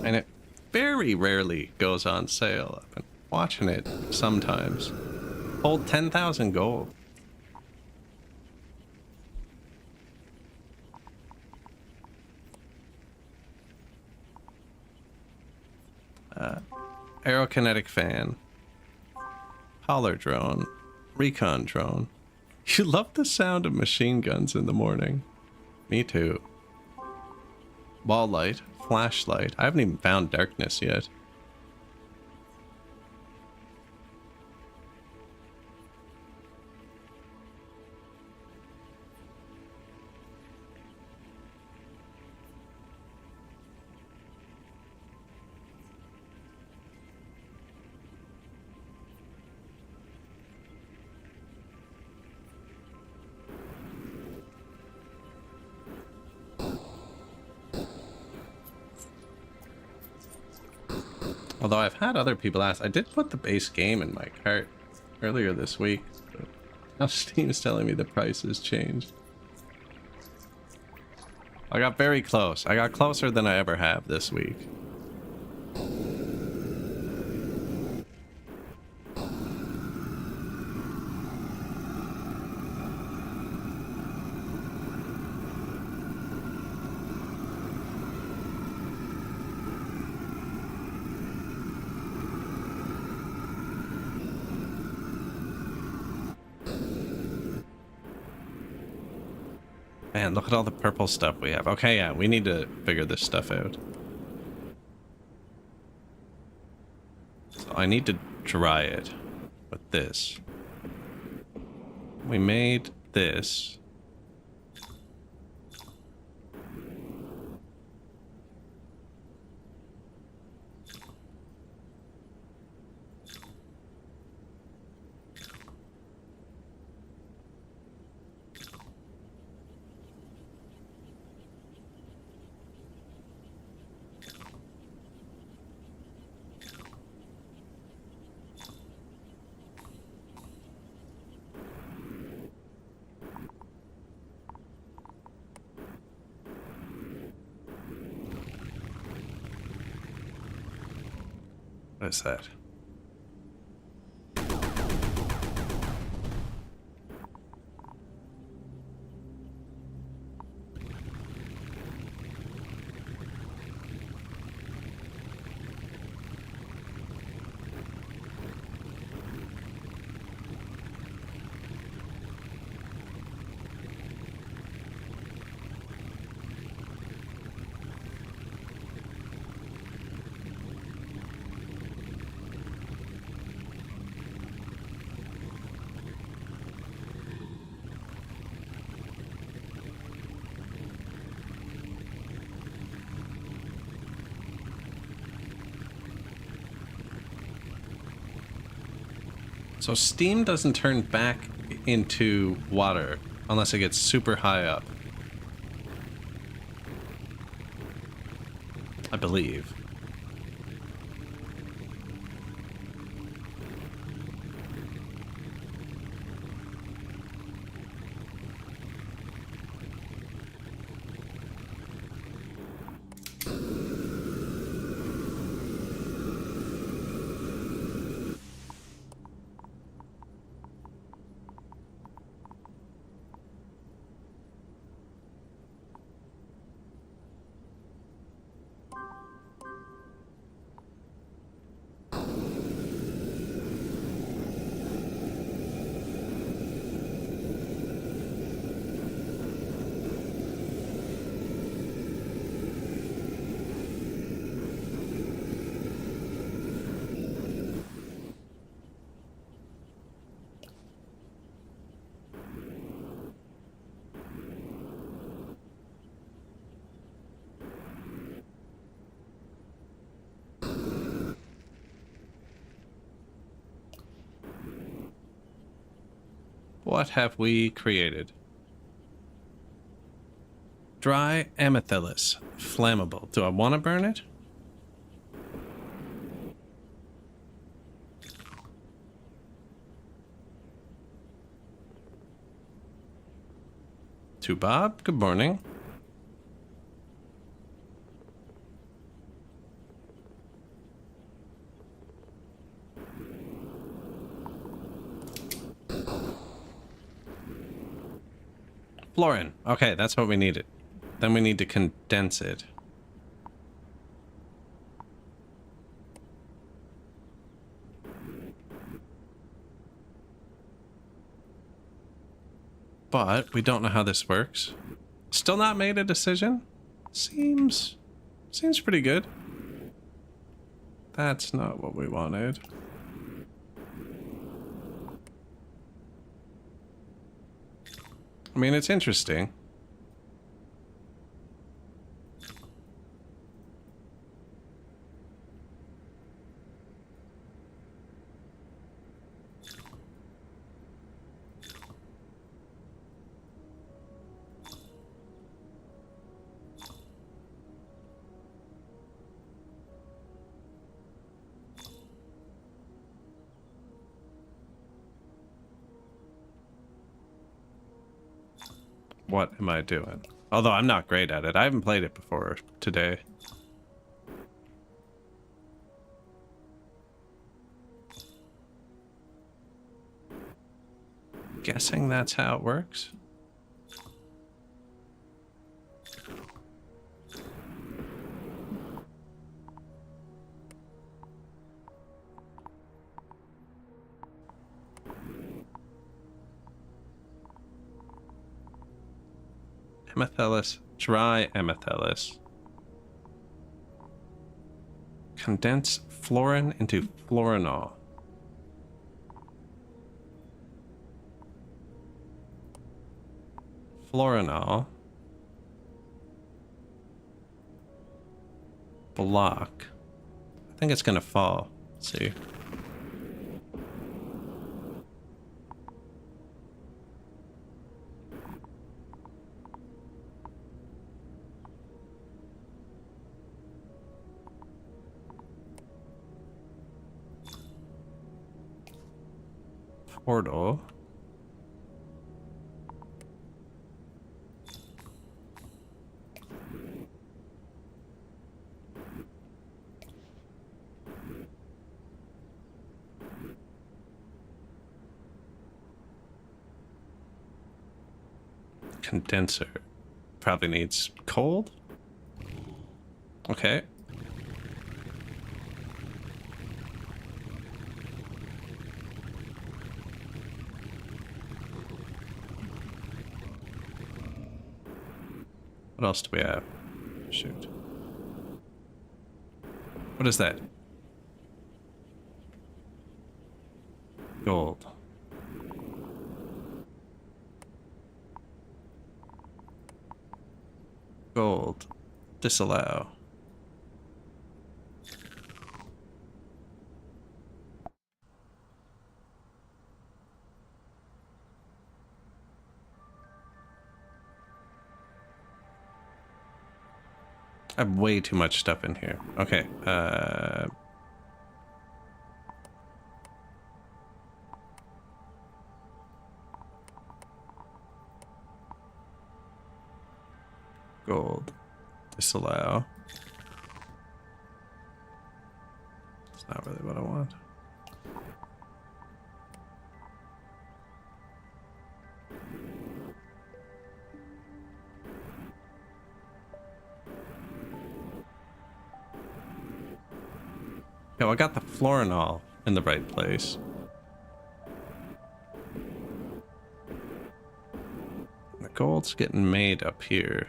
And it very rarely goes on sale. I've been watching it sometimes. Hold 10,000 gold. Aerokinetic fan. Hauler drone. Recon drone. You love the sound of machine guns in the morning. Me too. Wall light. Flashlight. I haven't even found darkness yet. Although I've had other people ask, I did put the base game in my cart earlier this week, but now Steam's telling me the price has changed. I got very close. I got closer than I ever have this week. Man, look at all the purple stuff we have. Okay, yeah, we need to figure this stuff out. So I need to dry it with this. We made this. What is that? So steam doesn't turn back into water unless it gets super high up, I believe. What have we created? Dry amethyllis. Flammable. Do I want to burn it? To Bob. Good morning. Fluorine. Okay, that's what we needed. Then we need to condense it. But we don't know how this works. Still not made a decision? Seems pretty good. That's not what we wanted. I mean, it's interesting. What am I doing? Although I'm not great at it. I haven't played it before today. Guessing that's how it works. Amethyllis, dry amethyllis. Condense fluorine into fluorinol. Fluorinol. Block. I think it's gonna fall. Let's see. Portal. Condenser. Probably needs cold. Okay. What else do we have? Shoot. What is that? Gold. Gold. Disallow. I have way too much stuff in here. Okay. Gold. Disallow. It's not really what I want. Yeah, well, I got the fluorinol in the right place. The gold's getting made up here.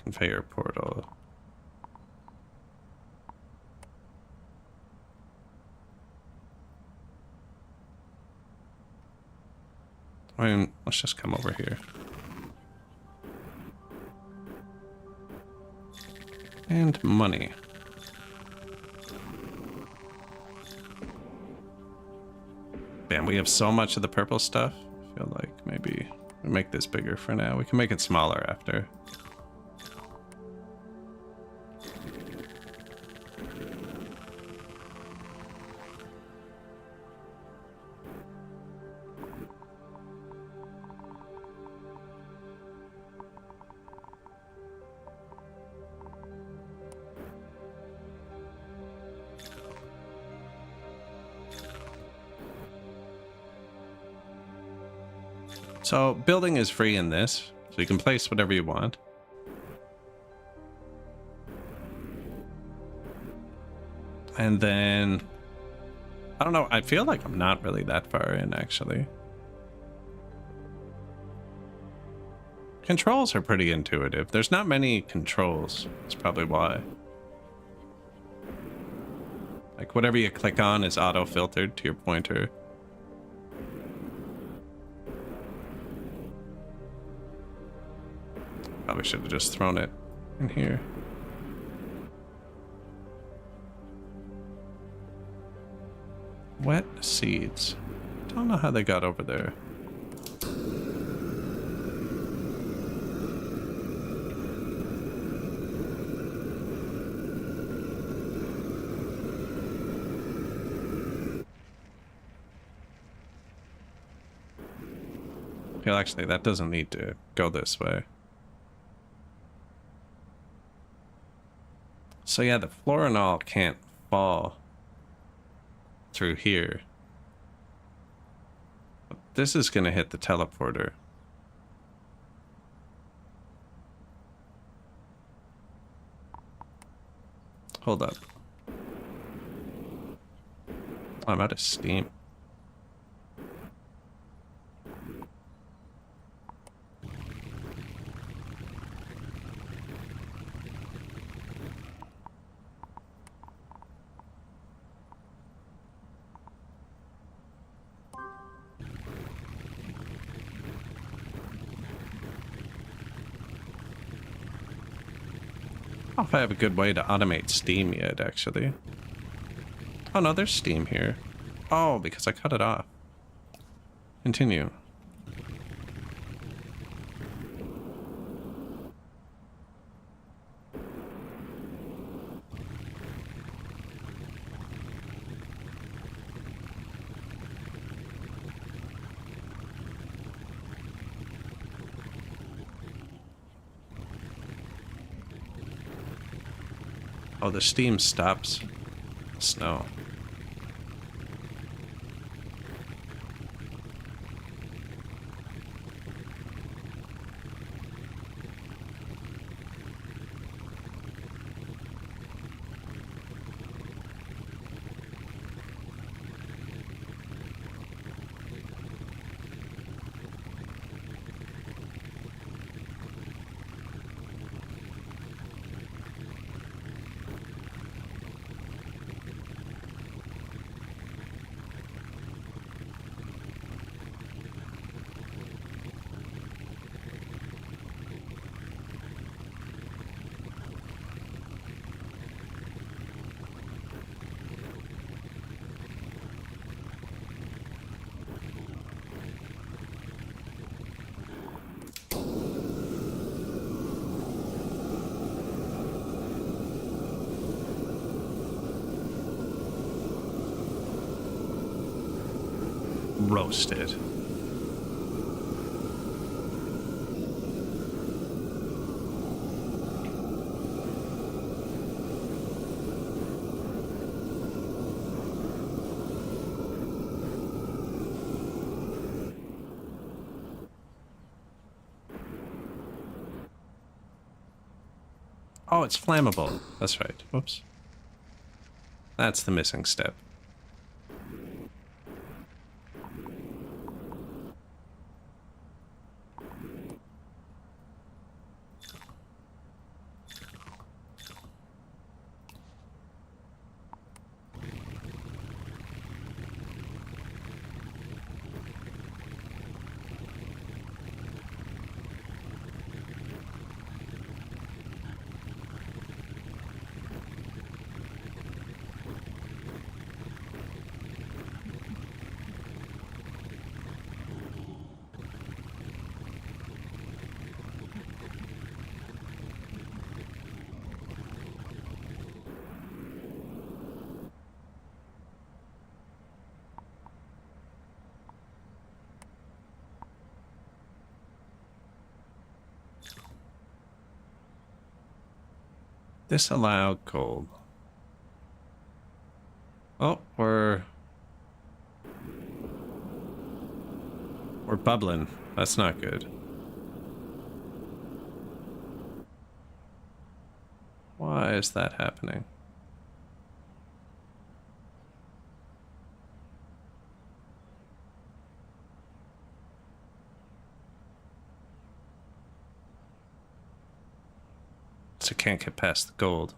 conveyor portal. I mean, let's just come over here. And money. Damn, we have so much of the purple stuff. I feel like maybe we make this bigger for now. We can make it smaller after. So building is free in this, so you can place whatever you want. And then, I don't know, I feel like I'm not really that far in, actually. Controls are pretty intuitive. There's not many controls. That's probably why. Like, whatever you click on is auto-filtered to your pointer. Probably should have just thrown it in here. Wet seeds. Don't know how they got over there. Okay, actually, that doesn't need to go this way. So yeah, the florinol can't fall through here. But this is gonna hit the teleporter. Hold up. Oh, I'm out of steam. I don't know if I have a good way to automate steam yet, actually. Oh no, there's steam here. Oh, because I cut it off. Continue. Oh, the steam stops snow. Roasted. Oh, it's flammable. That's right. Whoops. That's the missing step. Disallow gold. Oh, we're bubbling. That's not good. Why is that happening? So can't get past the gold.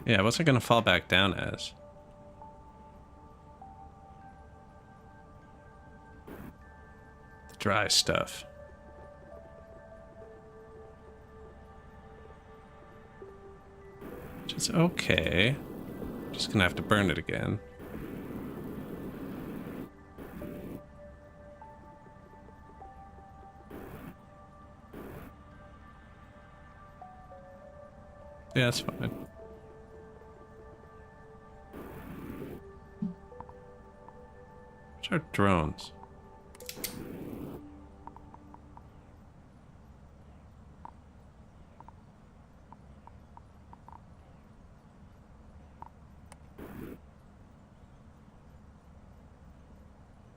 Yeah, what's it gonna fall back down as? The dry stuff. Which is okay. Just gonna have to burn it again. Yeah, that's fine. Which are drones?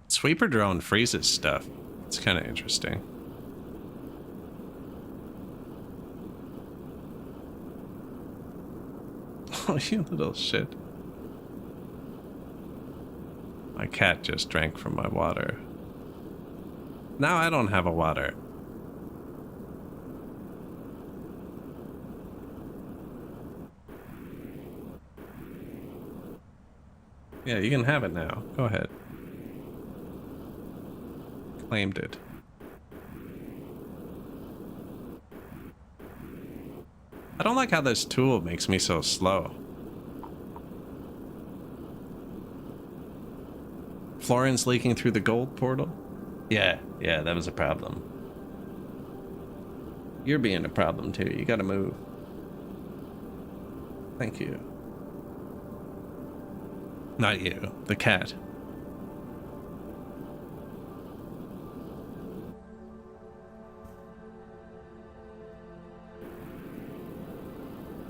Sweeper drone freezes stuff. It's kind of interesting. Oh, you little shit. My cat just drank from my water. Now I don't have a water. Yeah, you can have it now. Go ahead. Claimed it. I don't like how this tool makes me so slow. Florian's leaking through the gold portal? Yeah, that was a problem. You're being a problem too. You gotta move. Thank you. Not you, the cat.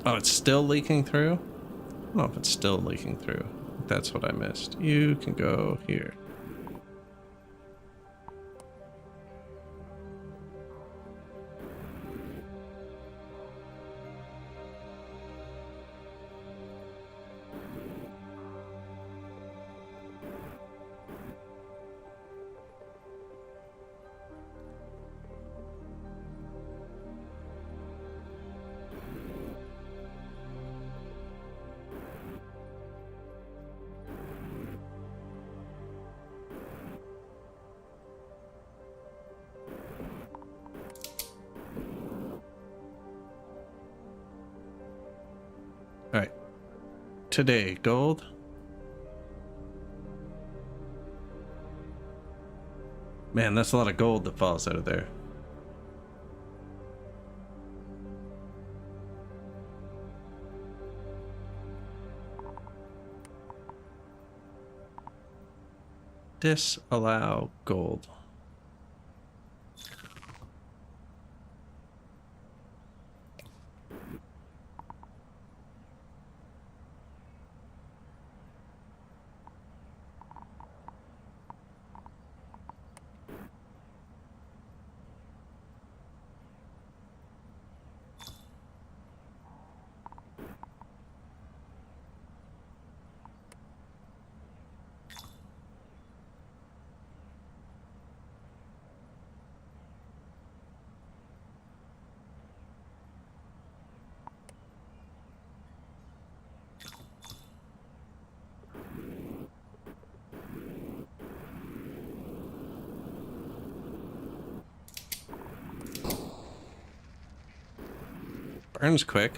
Oh, it's still leaking through? I don't know if it's still leaking through. That's what I missed. You can go here. All right. Today, gold. Man, that's a lot of gold that falls out of there. Disallow gold. Burns quick.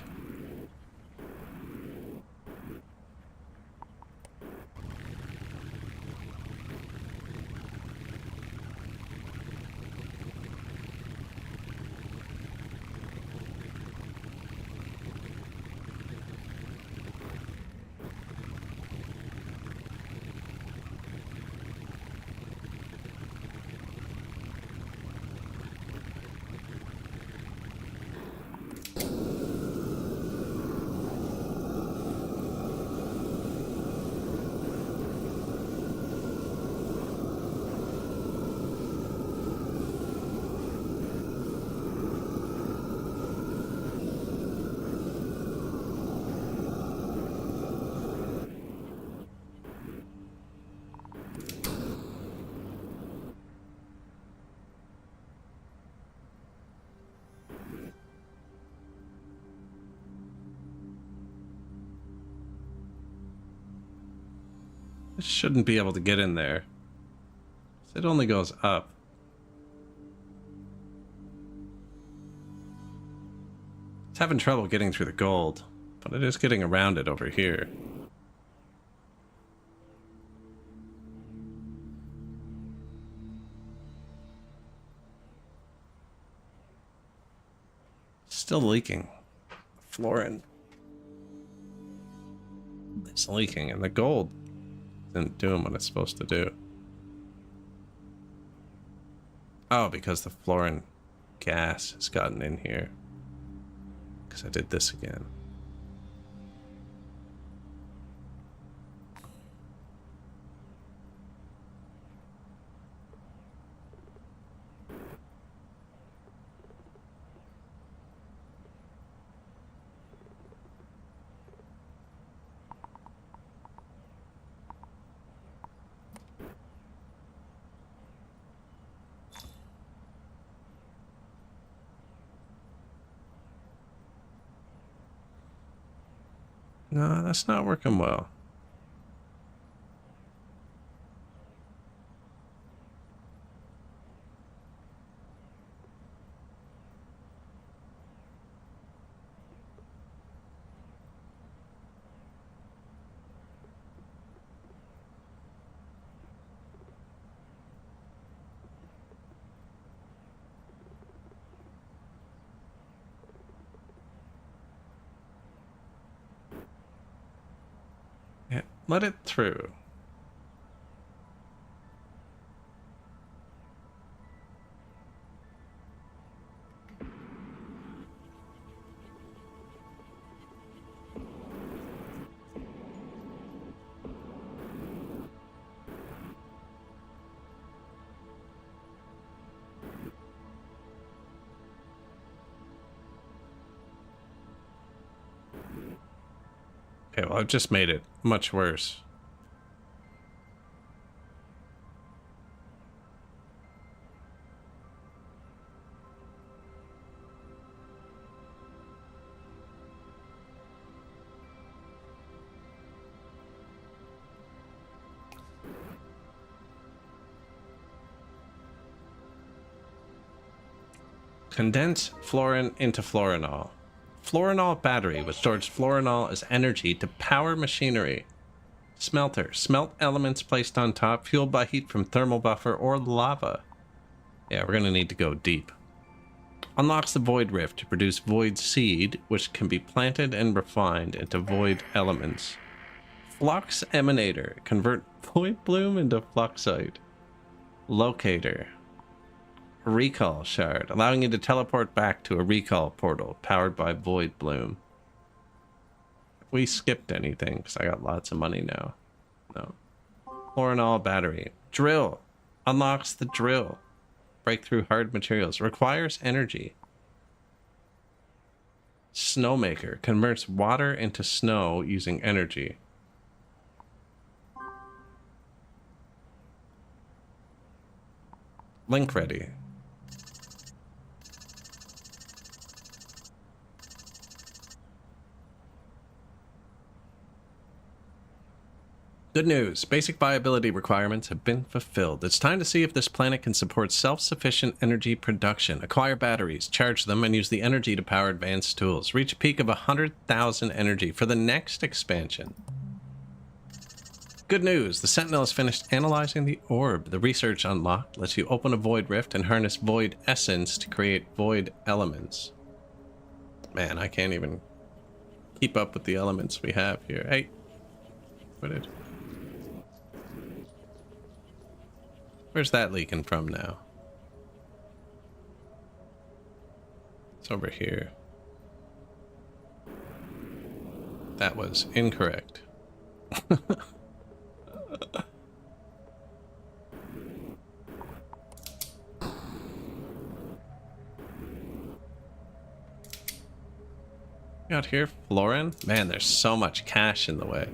It shouldn't be able to get in there. It only goes up. It's having trouble getting through the gold, but it is getting around it over here. Still leaking. Flooring. It's leaking, and the gold isn't doing what it's supposed to do. Oh, because the fluorine gas has gotten in here. Because I did this again. No, that's not working well. Yeah, let it through. Okay, well, I've just made it much worse. Condense fluorine into fluorinol. Fluorinol battery, which stores fluorinol as energy to power machinery. Smelter. Smelt elements placed on top, fueled by heat from thermal buffer or lava. Yeah, we're going to need to go deep. Unlocks the void rift to produce void seed, which can be planted and refined into void elements. Flux emanator. Convert void bloom into fluxite. Locator. Recall shard, allowing you to teleport back to a recall portal powered by void bloom. We skipped anything because I got lots of money now. No. Fluorinol battery. Drill. Unlocks the drill. Breakthrough hard materials. Requires energy. Snowmaker. Converts water into snow using energy. Link ready. Good news. Basic viability requirements have been fulfilled. It's time to see if this planet can support self-sufficient energy production. Acquire batteries, charge them, and use the energy to power advanced tools. Reach a peak of 100,000 energy for the next expansion. Good news. The Sentinel has finished analyzing the orb. The research unlocked lets you open a void rift and harness void essence to create void elements. Man, I can't even keep up with the elements we have here. Hey, put it. Where's that leaking from now? It's over here. That was incorrect. Out here, Florin? Man, there's so much cash in the way.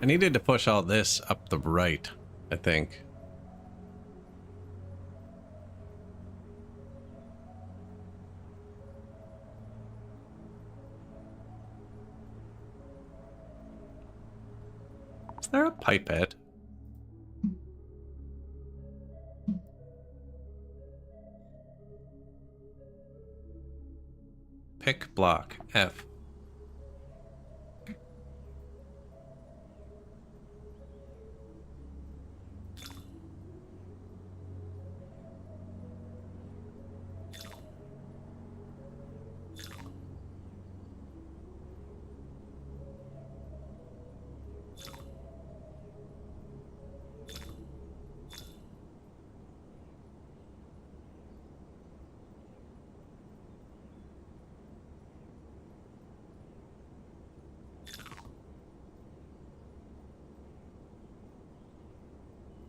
I needed to push all this up the right, I think. Is there a pipette? Pick block F.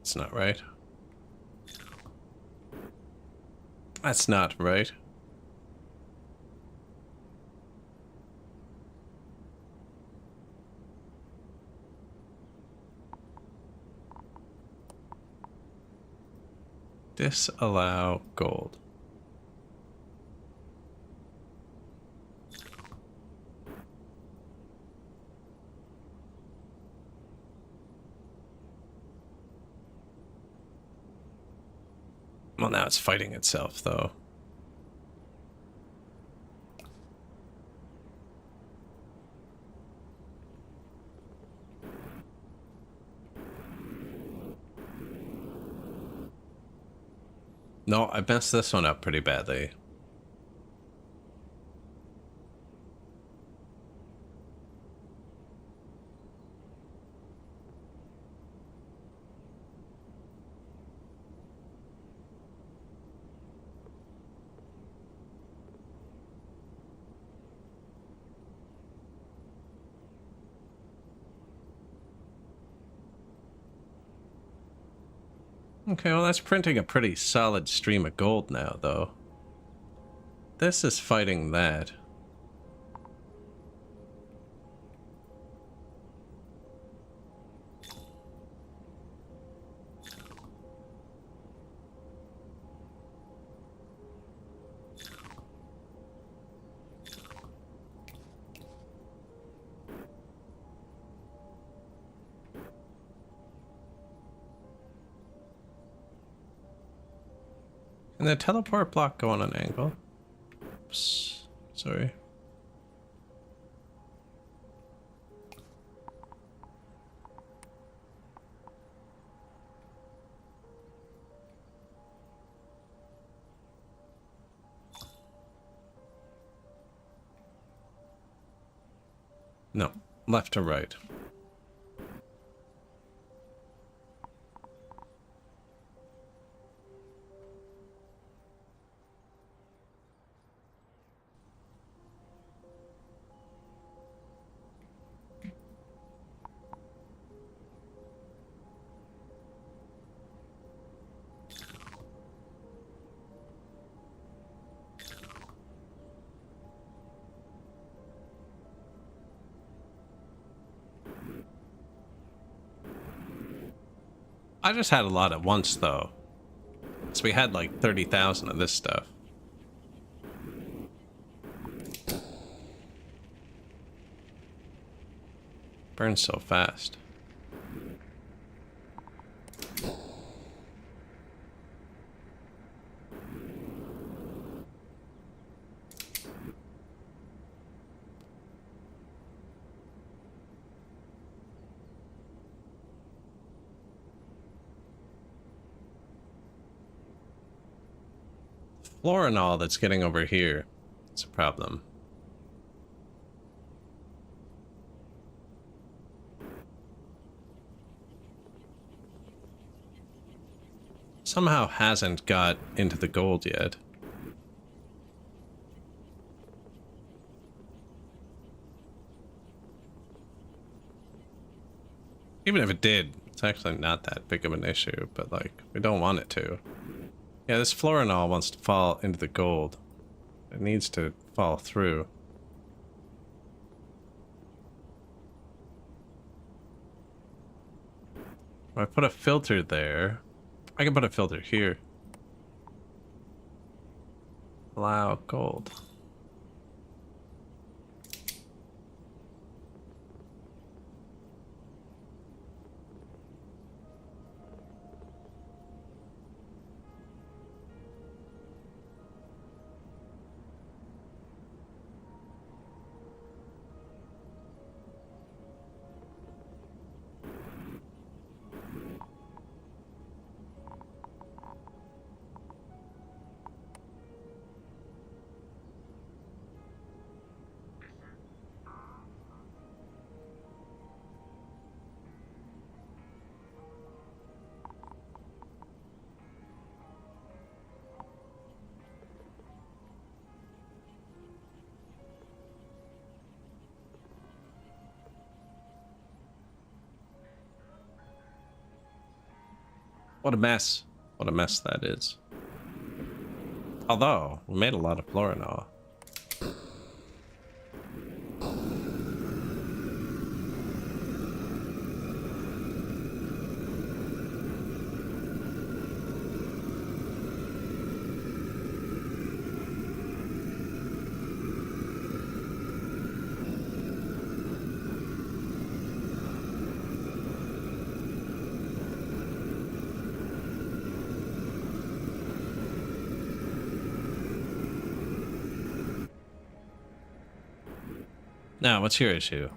That's not right. That's not right. Disallow gold. Well, now it's fighting itself, though. No, I messed this one up pretty badly. Okay, well that's printing a pretty solid stream of gold now, though. This is fighting that. And the teleport block go on an angle. Oops. Sorry. No, left to right. I just had a lot at once, though. So we had like 30,000 of this stuff. Burns so fast. Florinol that's getting over here. It's a problem. Somehow hasn't got into the gold yet. Even if it did, it's actually not that big of an issue, but like, we don't want it to. Yeah, this Florinol wants to fall into the gold. It needs to fall through. If I put a filter there, I can put a filter here. Allow gold. What a mess. What a mess that is. Although, we made a lot of Florinol. Now, what's your issue?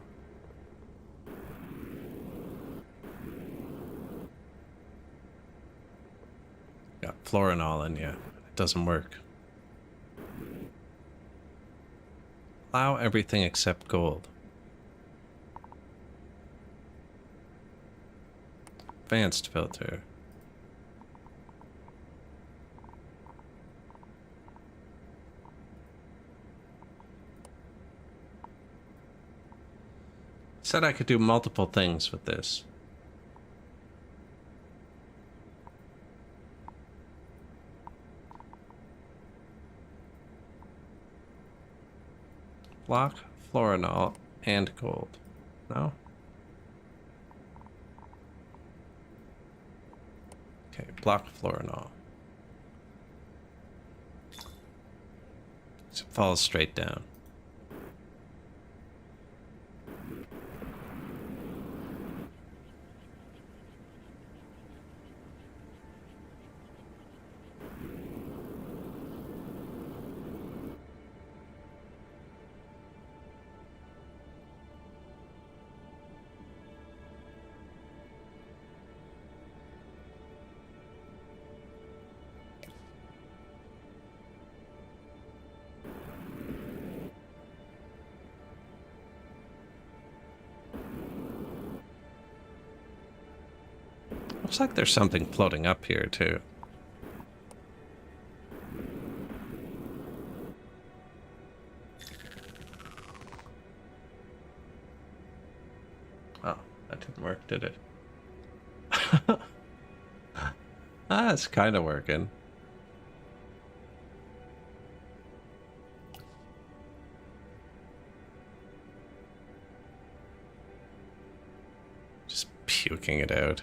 Got Florinol in you. It doesn't work. Allow everything except gold. Advanced filter. Said I could do multiple things with this. Block, Florinol, and gold. No? Okay, block Florinol. So it falls straight down. Looks like there's something floating up here, too. Oh, that didn't work, did it? Ah, it's kind of working. Just puking it out.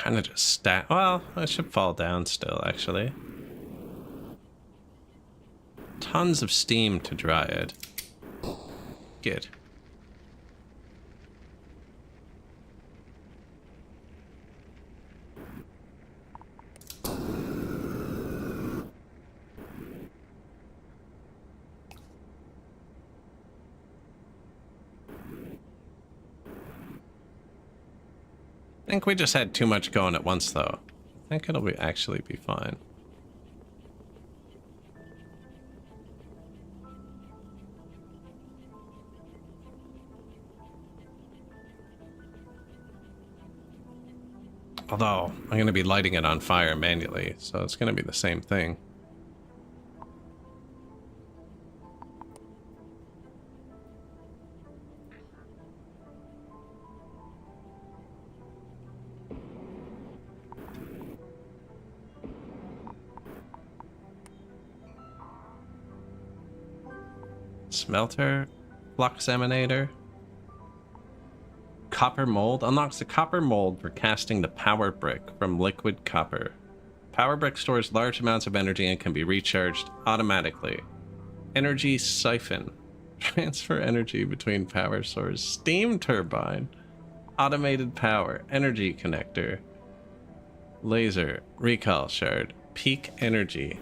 kind of just stack. Well, I should fall down still, actually. Tons of steam to dry it. Good. I think we just had too much going at once, though. I think it'll actually be fine. Although, I'm going to be lighting it on fire manually, so it's going to be the same thing. Smelter, flux emanator, copper mold unlocks the copper mold for casting the power brick from liquid copper. Power brick stores large amounts of energy and can be recharged automatically. Energy siphon, transfer energy between power source. Steam turbine, automated power, energy connector, laser, recall shard, peak energy.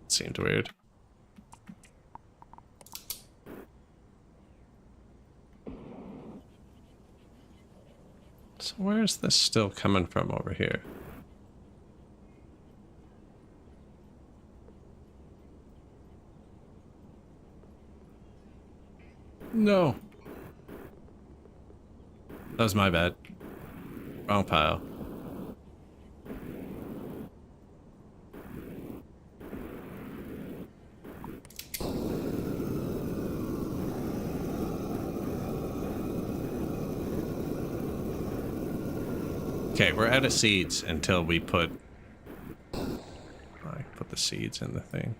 Seemed weird. So where's this still coming from over here? No. That was my bad. Wrong pile. Okay, we're out of seeds until we put... I put the seeds in the thing.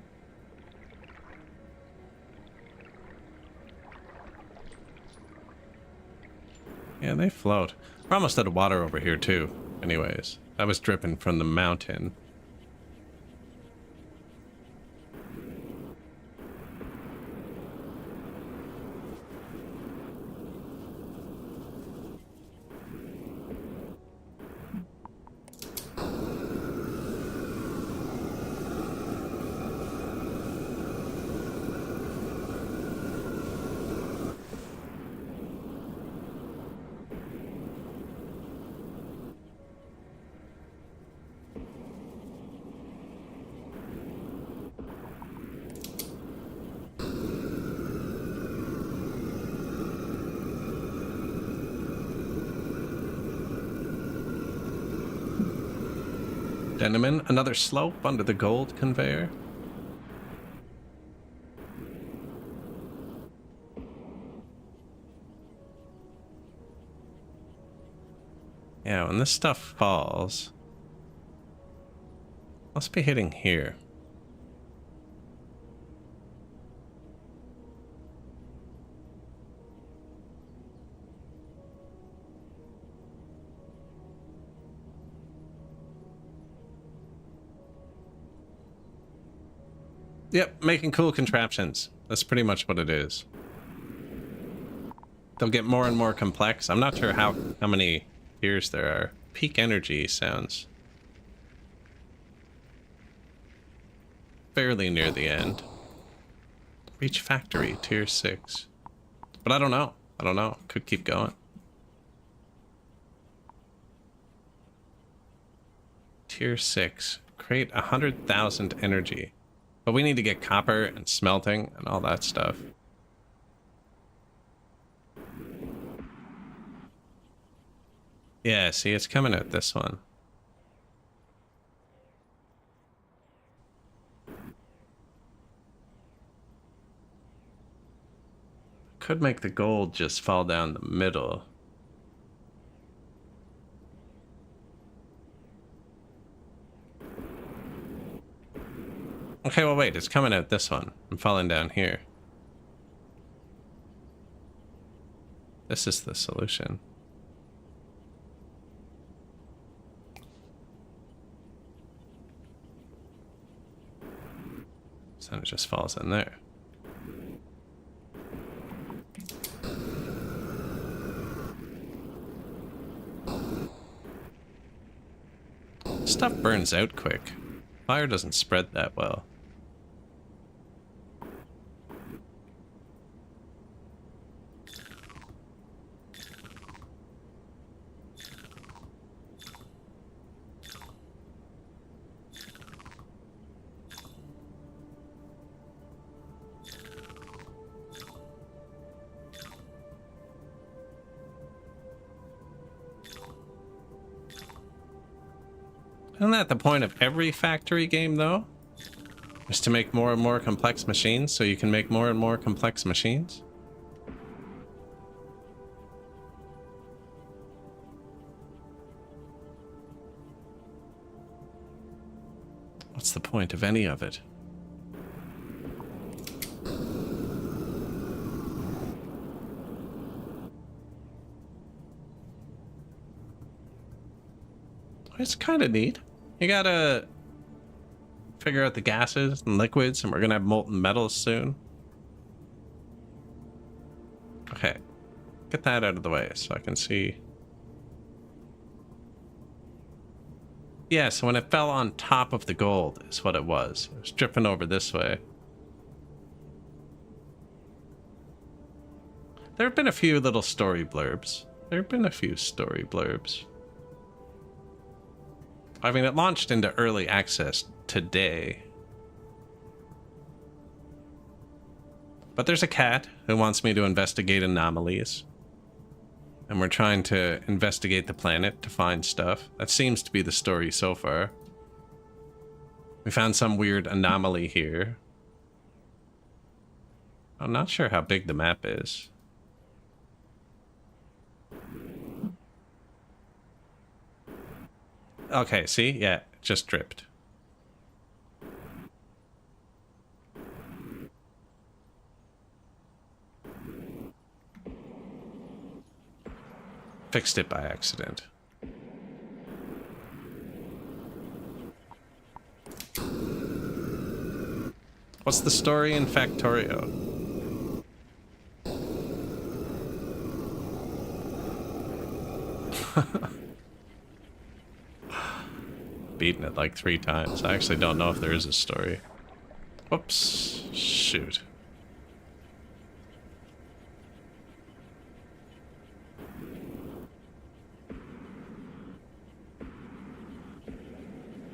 Yeah, they float. We're almost out of water over here, too. Anyways, that was dripping from the mountain. Gentlemen, another slope under the gold conveyor. Yeah, when this stuff falls, must be hitting here. Yep, making cool contraptions. That's pretty much what it is. They'll get more and more complex. I'm not sure how many tiers there are. Peak energy sounds fairly near the end. Reach factory, tier 6. But I don't know. I don't know. Could keep going. tier 6. Create 100,000 energy. But we need to get copper and smelting and all that stuff. Yeah, see, it's coming at this one. Could make the gold just fall down the middle. Okay, well, wait, it's coming out this one. I'm falling down here. This is the solution. So it just falls in there. Stuff burns out quick. Fire doesn't spread that well. Isn't that the point of every factory game, though? Is to make more and more complex machines so you can make more and more complex machines? What's the point of any of it? It's kind of neat. You gotta figure out the gases and liquids, and we're gonna have molten metals soon. Okay, get that out of the way so I can see. Yeah, so when it fell on top of the gold is what it was. It was dripping over this way. There have been a few little story blurbs. I mean, it launched into early access today. But there's a cat who wants me to investigate anomalies. And we're trying to investigate the planet to find stuff. That seems to be the story so far. We found some weird anomaly here. I'm not sure how big the map is. Okay, see? Yeah, it just dripped. Fixed it by accident. What's the story in Factorio? Beaten it like 3 times. I actually don't know if there is a story. Whoops. Shoot.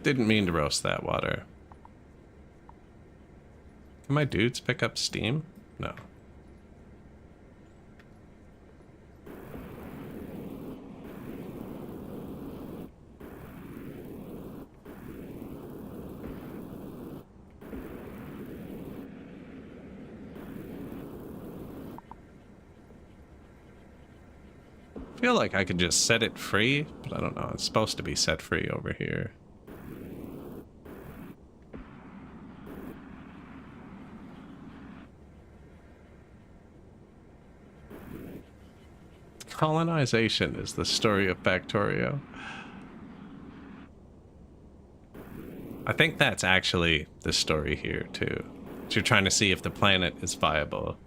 Didn't mean to roast that water. Can my dudes pick up steam? No. I feel like I could just set it free, but I don't know. It's supposed to be set free over here. Colonization is the story of Factorio. I think that's actually the story here, too. You're trying to see if the planet is viable.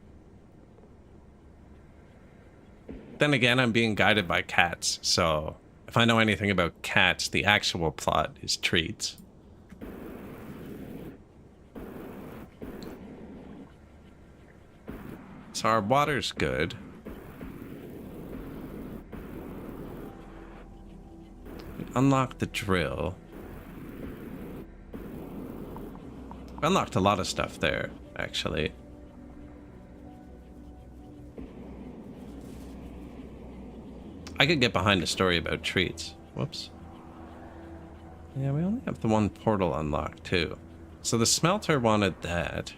Then again, I'm being guided by cats, so if I know anything about cats, the actual plot is treats. So our water's good. Unlock the drill. Unlocked a lot of stuff there, actually. I could get behind a story about treats. Whoops. Yeah, we only have the one portal unlocked, too. So the smelter wanted that.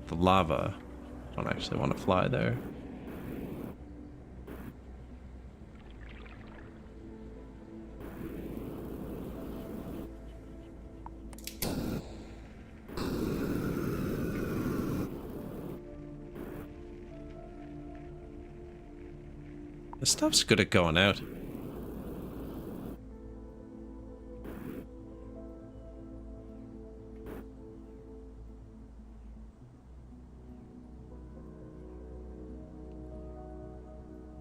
The lava. I don't actually want to fly there. This stuff's good at going out.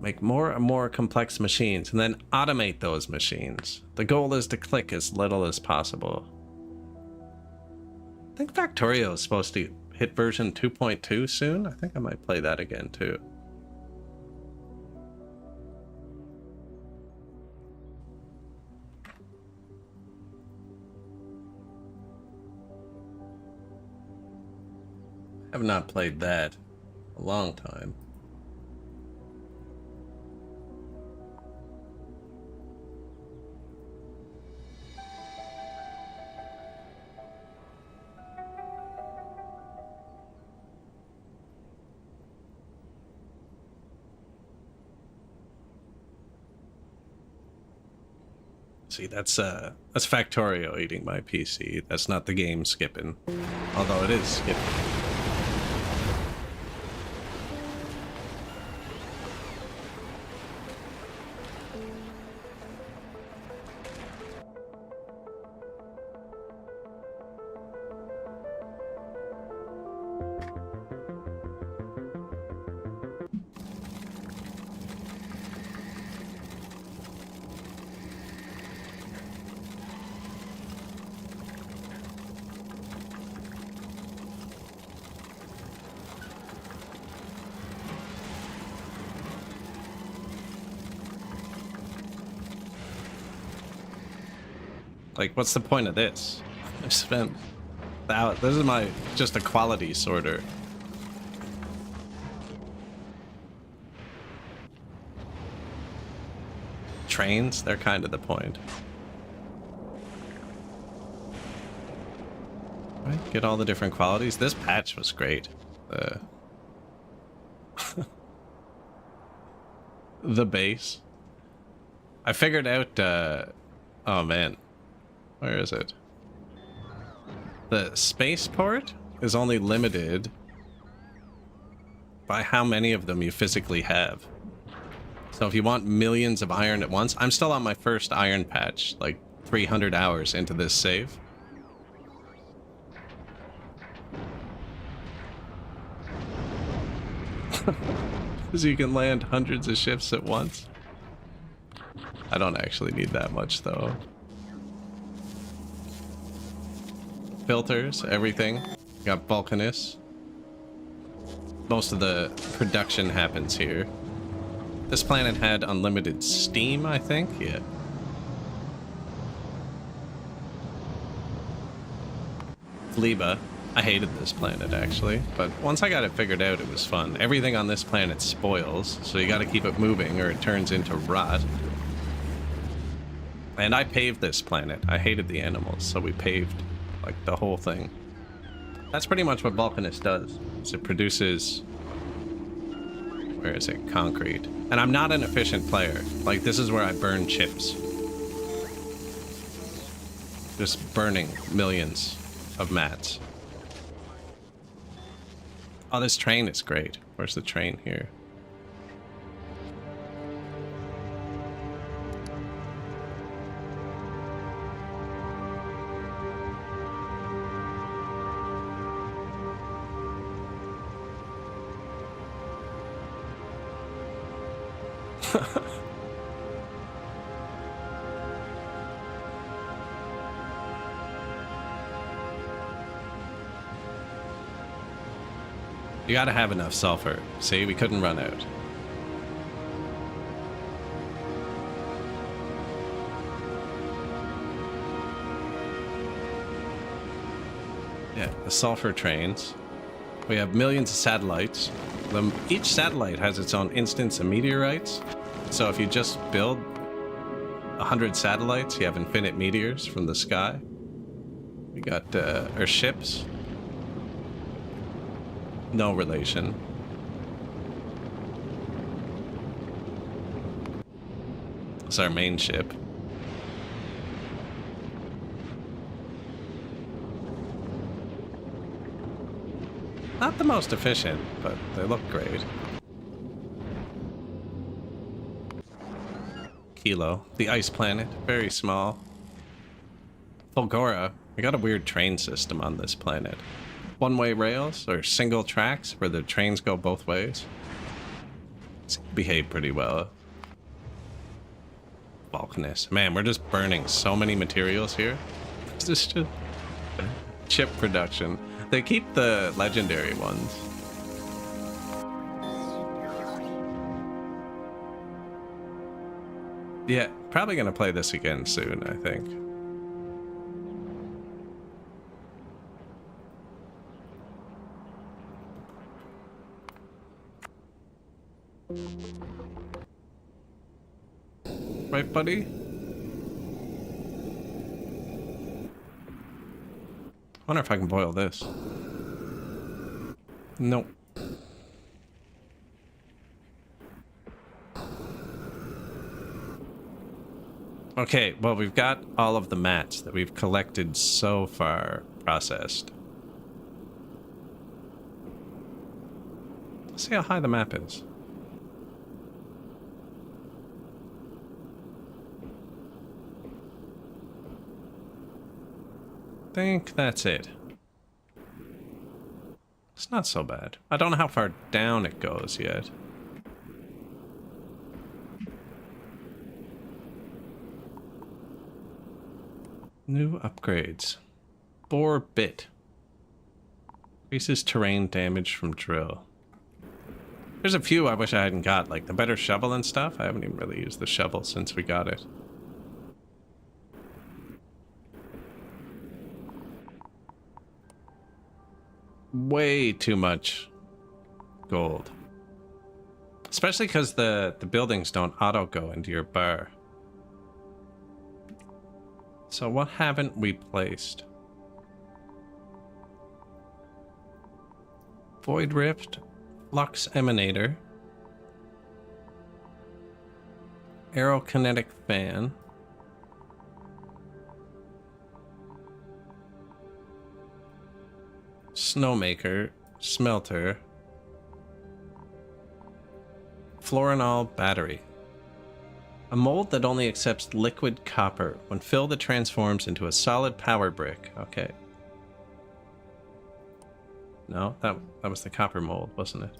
Make more and more complex machines and then automate those machines. The goal is to click as little as possible. I think Factorio is supposed to hit version 2.2 soon. I think I might play that again too. I have not played that in a long time. See, that's Factorio eating my PC. That's not the game skipping. Although it is skipping. Like, what's the point of this? I spent... This is my... just a quality sorter. Trains, they're kind of the point. Right, get all the different qualities. This patch was great. The base. I figured out, oh man. Where is it? The spaceport is only limited by how many of them you physically have. So if you want millions of iron at once, I'm still on my first iron patch, like 300 hours into this save. So you can land hundreds of ships at once. I don't actually need that much though. Filters, everything. Got Vulcanus. Most of the production happens here. This planet had unlimited steam, I think. Yeah. Fleba. I hated this planet, actually. But once I got it figured out, it was fun. Everything on this planet spoils, so you gotta keep it moving or it turns into rot. And I paved this planet. I hated the animals, so we paved like the whole thing. That's pretty much what Vulcanus does. Is it produces, where is it? Concrete. And I'm not an efficient player. Like, this is where I burn chips. Just burning millions of mats. Oh, this train is great. Where's the train here? You gotta have enough sulfur. See, we couldn't run out. Yeah, the sulfur trains. We have millions of satellites. Each satellite has its own instance of meteorites. So if you just build 100 satellites, you have infinite meteors from the sky. We got our ships. No relation. It's our main ship. Not the most efficient, but they look great. Kilo, the ice planet, very small. Fulgora, we got a weird train system on this planet. One-way rails, or single tracks, where the trains go both ways. Behave pretty well. Vulcanus. Man, we're just burning so many materials here. It's just chip production. They keep the legendary ones. Yeah, probably gonna play this again soon, I think. Right, buddy? I wonder if I can boil this. Nope. Okay, well, we've got all of the mats that we've collected so far processed. Let's see how high the map is. Think that's it. It's not so bad. I don't know how far down it goes yet. New upgrades. Bore bit. Increases terrain damage from drill. There's a few I wish I hadn't got, like the better shovel and stuff. I haven't even really used the shovel since we got it. Way too much gold. Especially because the buildings don't auto go into your bar. So what haven't we placed? Void Rift, Flux Emanator, Aerokinetic Fan, Snowmaker, Smelter, Florinol Battery. A mold that only accepts liquid copper. When filled, it transforms into a solid power brick. Okay. No, that was the copper mold, wasn't it?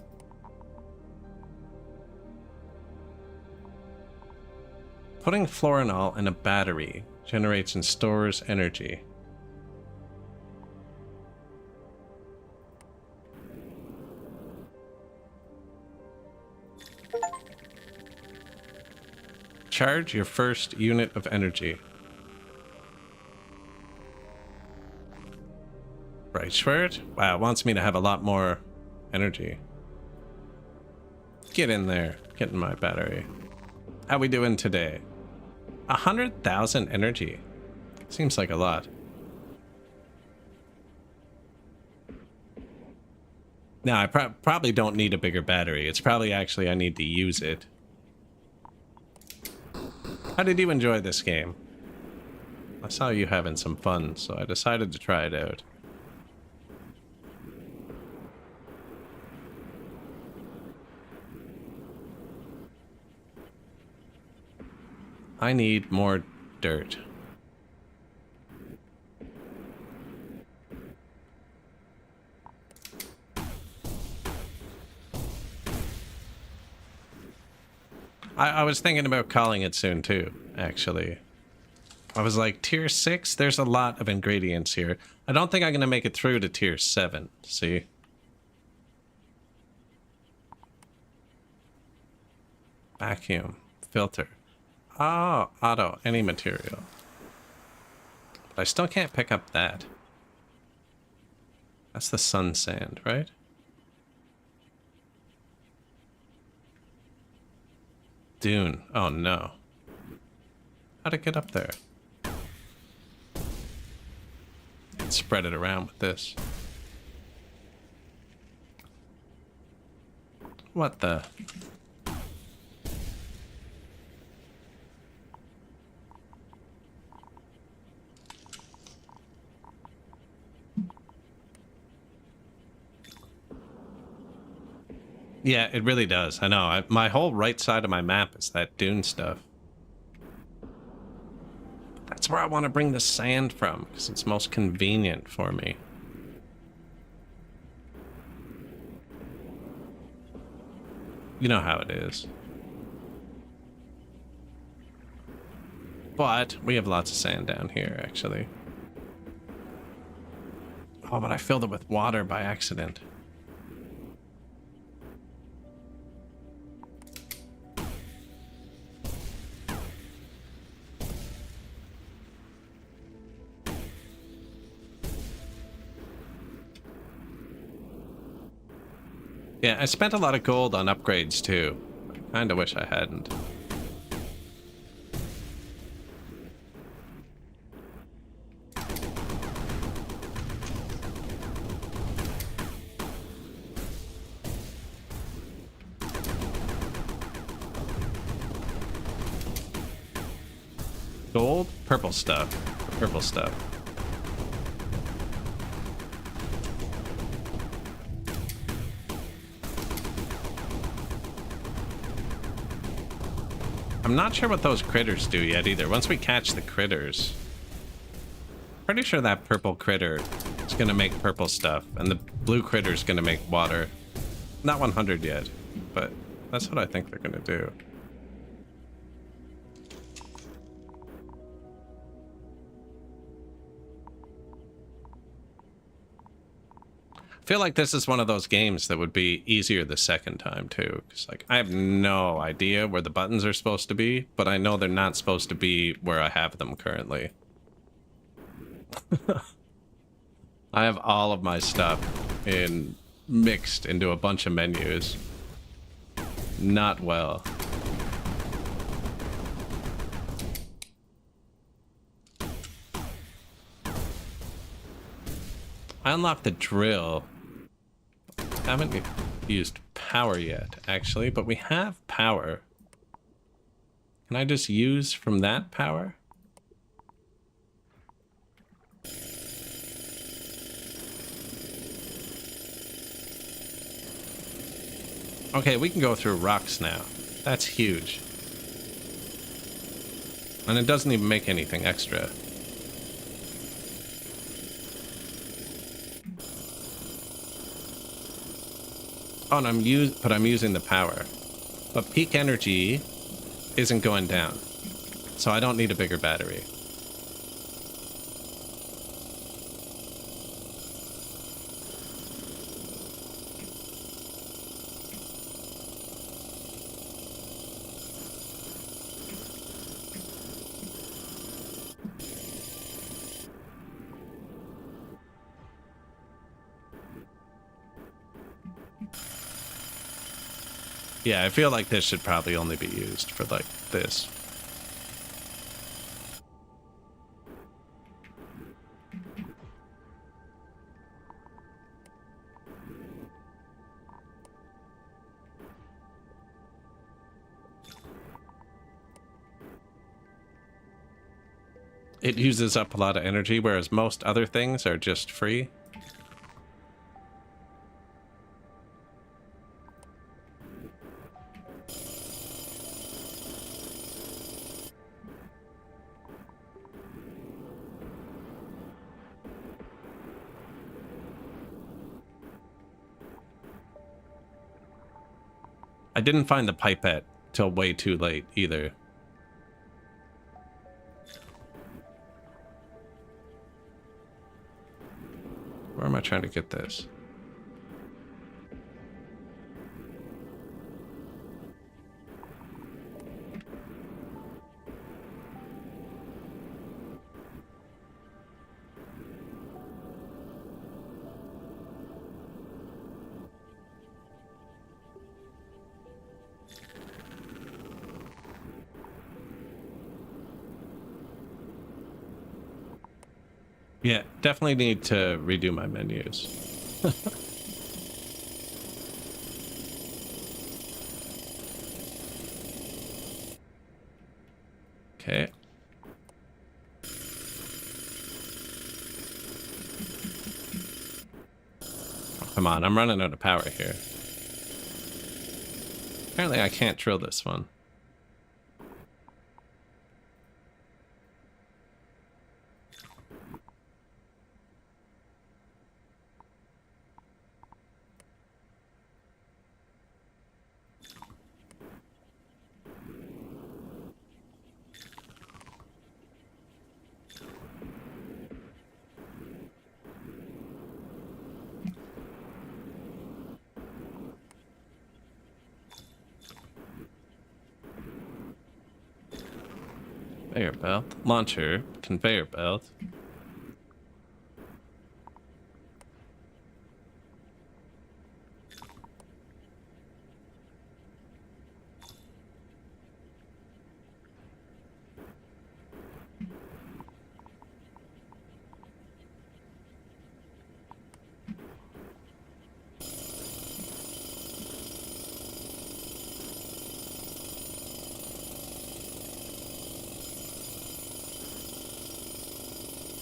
Putting Florinol in a battery generates and stores energy. Charge your first unit of energy. Bright Schwert? Wow, it wants me to have a lot more energy. Get in there. Get in my battery. How we doing today? 100,000 energy. Seems like a lot. No, I probably don't need a bigger battery. It's probably actually I need to use it. How did you enjoy this game? I saw you having some fun, so I decided to try it out. I need more dirt. I was thinking about calling it soon too, actually. I was like, tier 6? There's a lot of ingredients here. I don't think I'm going to make it through to tier 7, see? Vacuum. Filter. Oh, auto. Any material. But I still can't pick up that. That's the sun sand, right? Dune. Oh no. How'd it get up there? Spread it around with this. What the? Yeah, it really does. I know. My whole right side of my map is that dune stuff. That's where I want to bring the sand from, because it's most convenient for me. You know how it is. But we have lots of sand down here, actually. Oh, but I filled it with water by accident. Yeah, I spent a lot of gold on upgrades, too. I kinda wish I hadn't. Gold? Purple stuff. Purple stuff. I'm not sure what those critters do yet either. Once we catch the critters, pretty sure that purple critter is gonna make purple stuff, and the blue critter is gonna make water. Not 100 yet, but that's what I think they're gonna do. I feel like this is one of those games that would be easier the second time too, because like I have no idea where the buttons are supposed to be, but I know they're not supposed to be where I have them currently. I have all of my stuff mixed into a bunch of menus. Not well. I unlocked the drill. Haven't used power yet, actually, but we have power. Can I just use from that power? Okay, we can go through rocks now. That's huge. And it doesn't even make anything extra. Oh, and I'm using the power. But peak energy isn't going down. So I don't need a bigger battery. Yeah, I feel like this should probably only be used for, like, this. It uses up a lot of energy, whereas most other things are just free. I didn't find the pipette till way too late either. Where am I trying to get this? Yeah, definitely need to redo my menus. Okay. Oh, come on, I'm running out of power here. Apparently I can't drill this one. Conveyor belt. Launcher. Conveyor belt.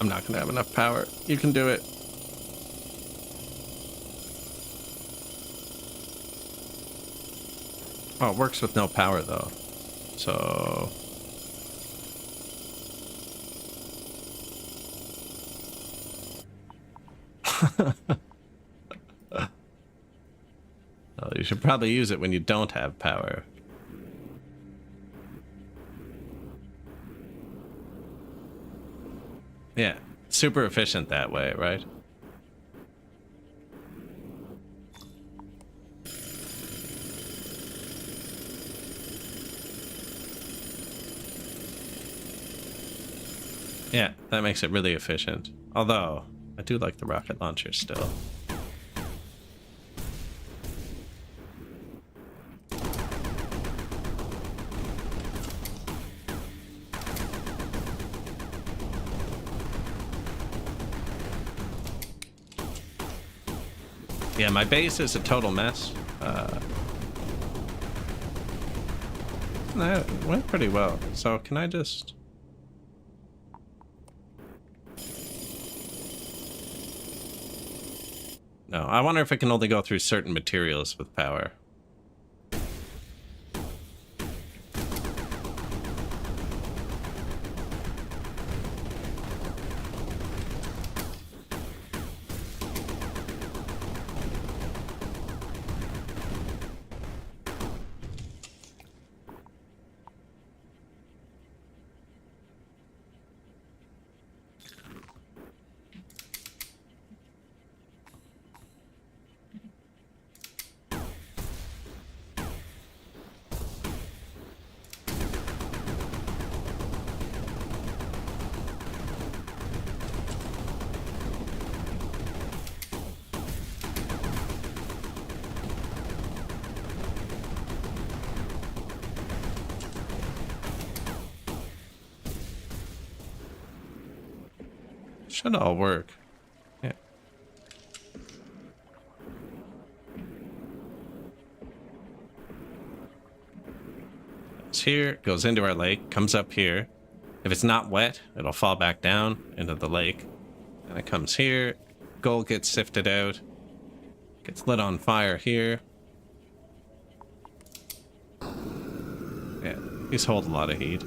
I'm not gonna have enough power. You can do it. Oh, it works with no power though. So well, you should probably use it when you don't have power. Yeah, super efficient that way, right? Yeah, that makes it really efficient. Although, I do like the rocket launcher still. Yeah, my base is a total mess. That went pretty well. So can I just... No, I wonder if it can only go through certain materials with power. Should all work. Yeah. It's here, goes into our lake, comes up here. If it's not wet, it'll fall back down into the lake. And it comes here, gold gets sifted out, gets lit on fire here. Yeah, these hold a lot of heat.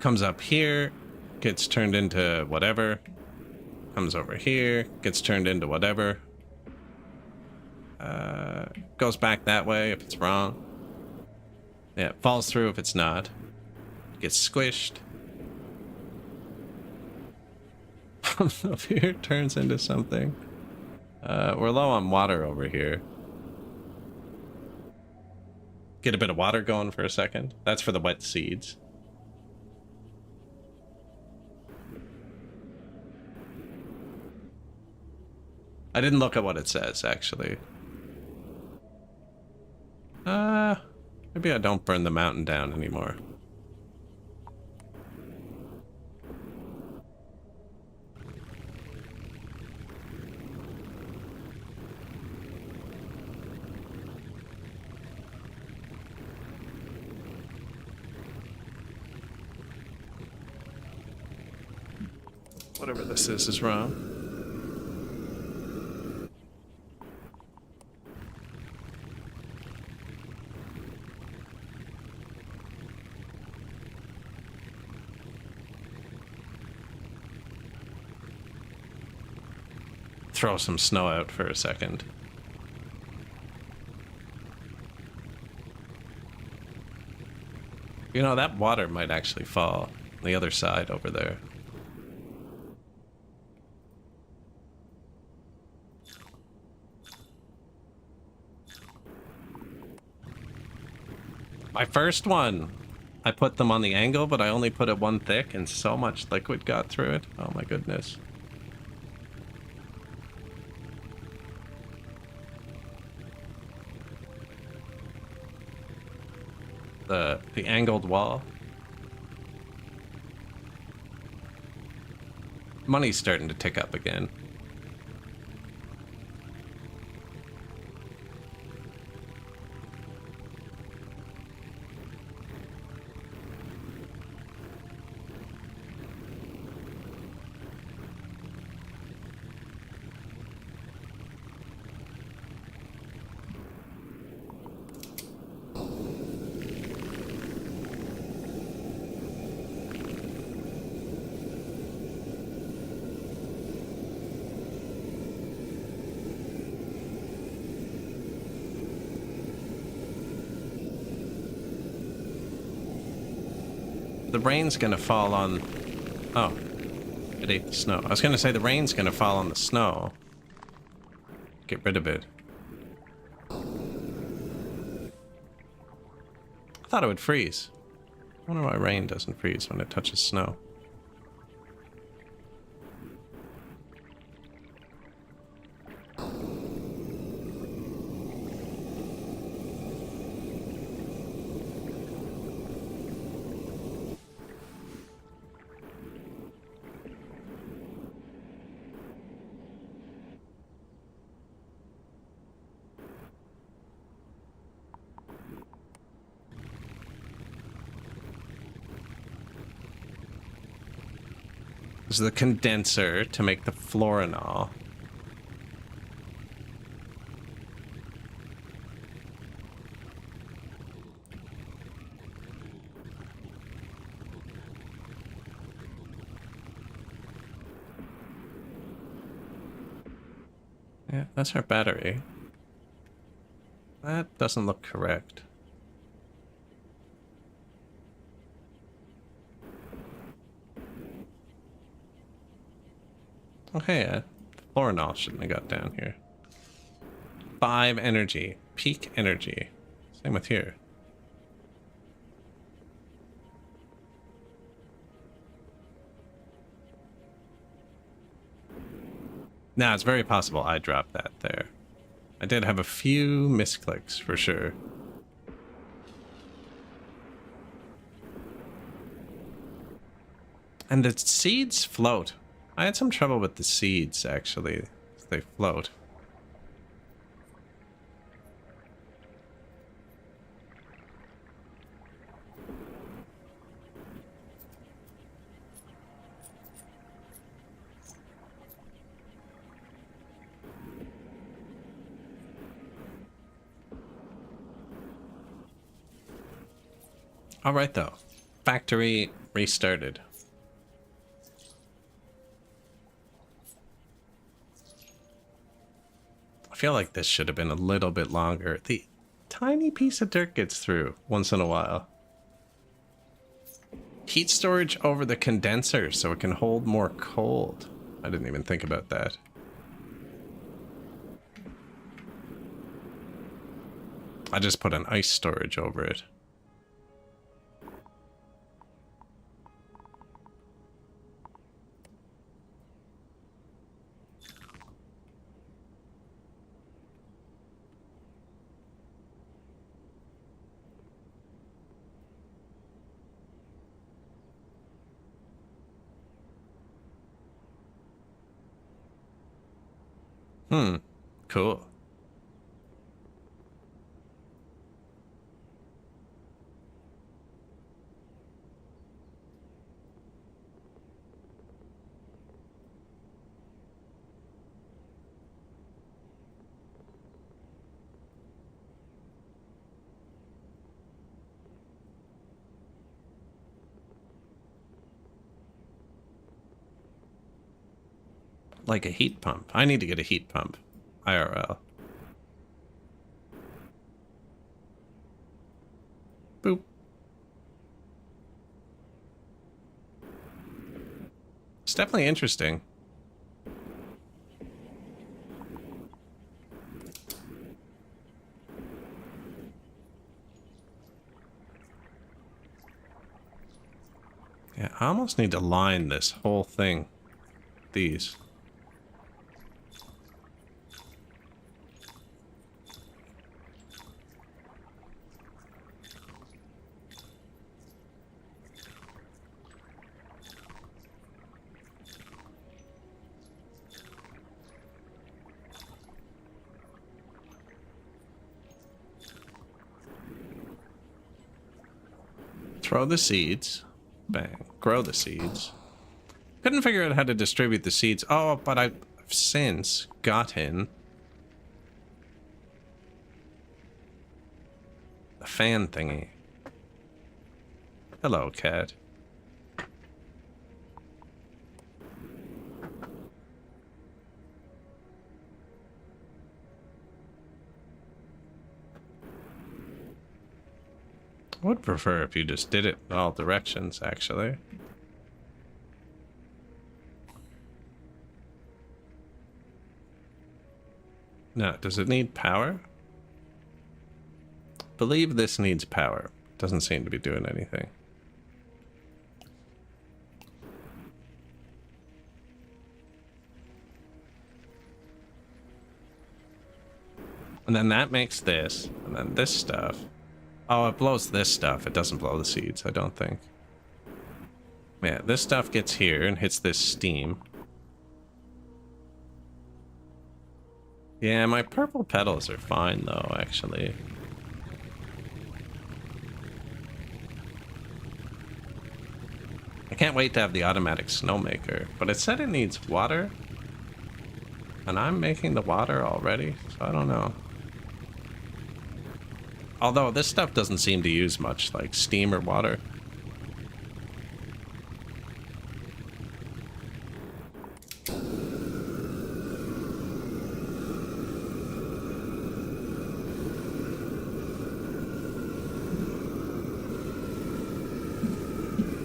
Comes up here, gets turned into whatever. Comes over here, gets turned into whatever. Goes back that way if it's wrong. Yeah, it falls through if it's not. Gets squished. Up here, turns into something. We're low on water over here. Get a bit of water going for a second. That's for the wet seeds. I didn't look at what it says, actually. Maybe I don't burn the mountain down anymore. Whatever this is wrong. Throw some snow out for a second. You know, that water might actually fall on the other side over there. My first one! I put them on the angle, but I only put it one thick, and so much liquid got through it. Oh my goodness. The angled wall. Money's starting to tick up again. The rain's gonna fall on... Oh. It ate the snow. I was gonna say the rain's gonna fall on the snow. Get rid of it. I thought it would freeze. I wonder why rain doesn't freeze when it touches snow. This is the condenser to make the florinol. Yeah, that's our battery. That doesn't look correct. Okay, florinol shouldn't have got down here. 5 energy. Peak energy. Same with here. Nah, it's very possible I dropped that there. I did have a few misclicks for sure. And the seeds float. I had some trouble with the seeds, actually. They float. All right, though. Factory restarted. I feel like this should have been a little bit longer. The tiny piece of dirt gets through once in a while. Heat storage over the condenser so it can hold more cold. I didn't even think about that. I just put an ice storage over it. Cool. Like a heat pump. I need to get a heat pump. IRL. Boop. It's definitely interesting. Yeah, I almost need to line this whole thing. These. Throw the seeds. Bang. Grow the seeds. Couldn't figure out how to distribute the seeds. Oh, but I've since gotten a fan thingy. Hello, cat. I would prefer if you just did it in all directions, actually. No, does it need power? Believe this needs power. Doesn't seem to be doing anything. And then that makes this, and then this stuff. Oh, it blows this stuff. It doesn't blow the seeds, I don't think. Yeah, this stuff gets here and hits this steam. Yeah, my purple petals are fine, though, actually. I can't wait to have the automatic snowmaker, but it said it needs water. And I'm making the water already, so I don't know. Although this stuff doesn't seem to use much, like steam or water.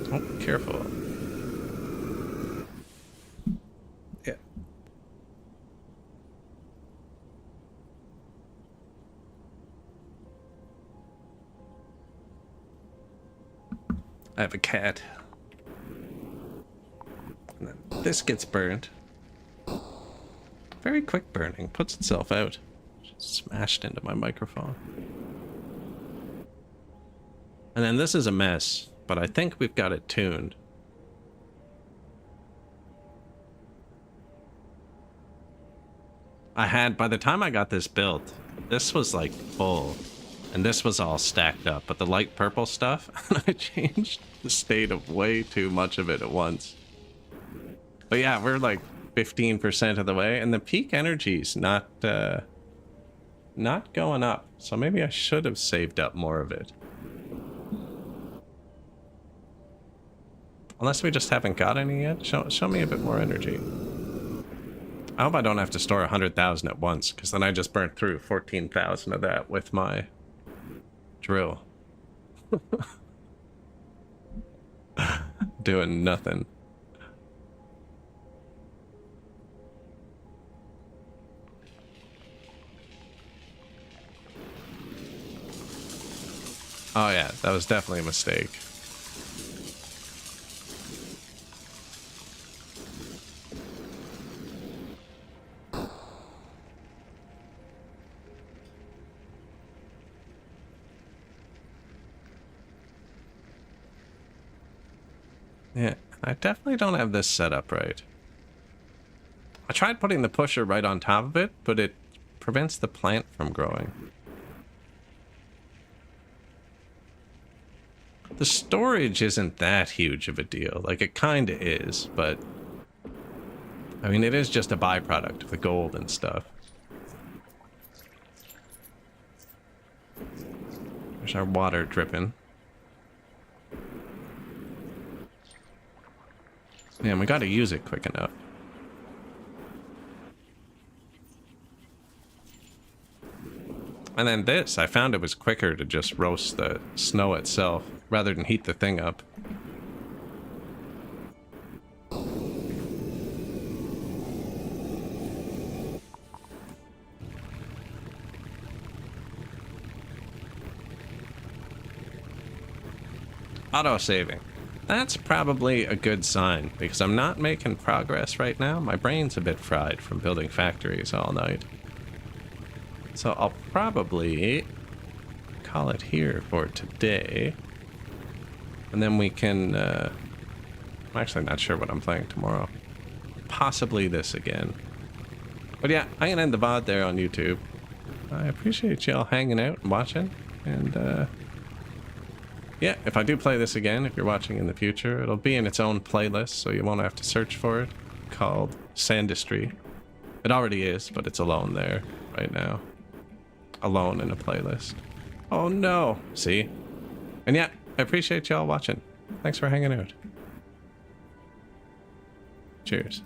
Oh, careful. Yeah. I have a cat. And then this gets burned. Very quick burning. Puts itself out. Just smashed into my microphone. And then this is a mess, but I think we've got it tuned. By the time I got this built, this was like full. And this was all stacked up, but the light purple stuff, I changed the state of way too much of it at once. But yeah, we're like 15% of the way, and the peak energy's not going up. So maybe I should have saved up more of it. Unless we just haven't got any yet. Show me a bit more energy. I hope I don't have to store 100,000 at once, because then I just burnt through 14,000 of that with my drill. Doing nothing. Oh yeah, that was definitely a mistake. Yeah, I definitely don't have this set up right. I tried putting the pusher right on top of it, but it prevents the plant from growing. The storage isn't that huge of a deal. Like, it kind of is, but... I mean, it is just a byproduct of the gold and stuff. There's our water dripping. Yeah, and we gotta use it quick enough. And then this, I found it was quicker to just roast the snow itself rather than heat the thing up. Auto-saving. That's probably a good sign, because I'm not making progress right now. My brain's a bit fried from building factories all night. So I'll probably call it here for today. And then we can... I'm actually not sure what I'm playing tomorrow. Possibly this again. But yeah, I'm going to end the VOD there on YouTube. I appreciate y'all hanging out and watching. And, yeah, if I do play this again, if you're watching in the future, it'll be in its own playlist, so you won't have to search for it, called Sandustry. It already is, but it's alone there right now. Alone in a playlist. Oh no! See? And yeah, I appreciate y'all watching. Thanks for hanging out. Cheers.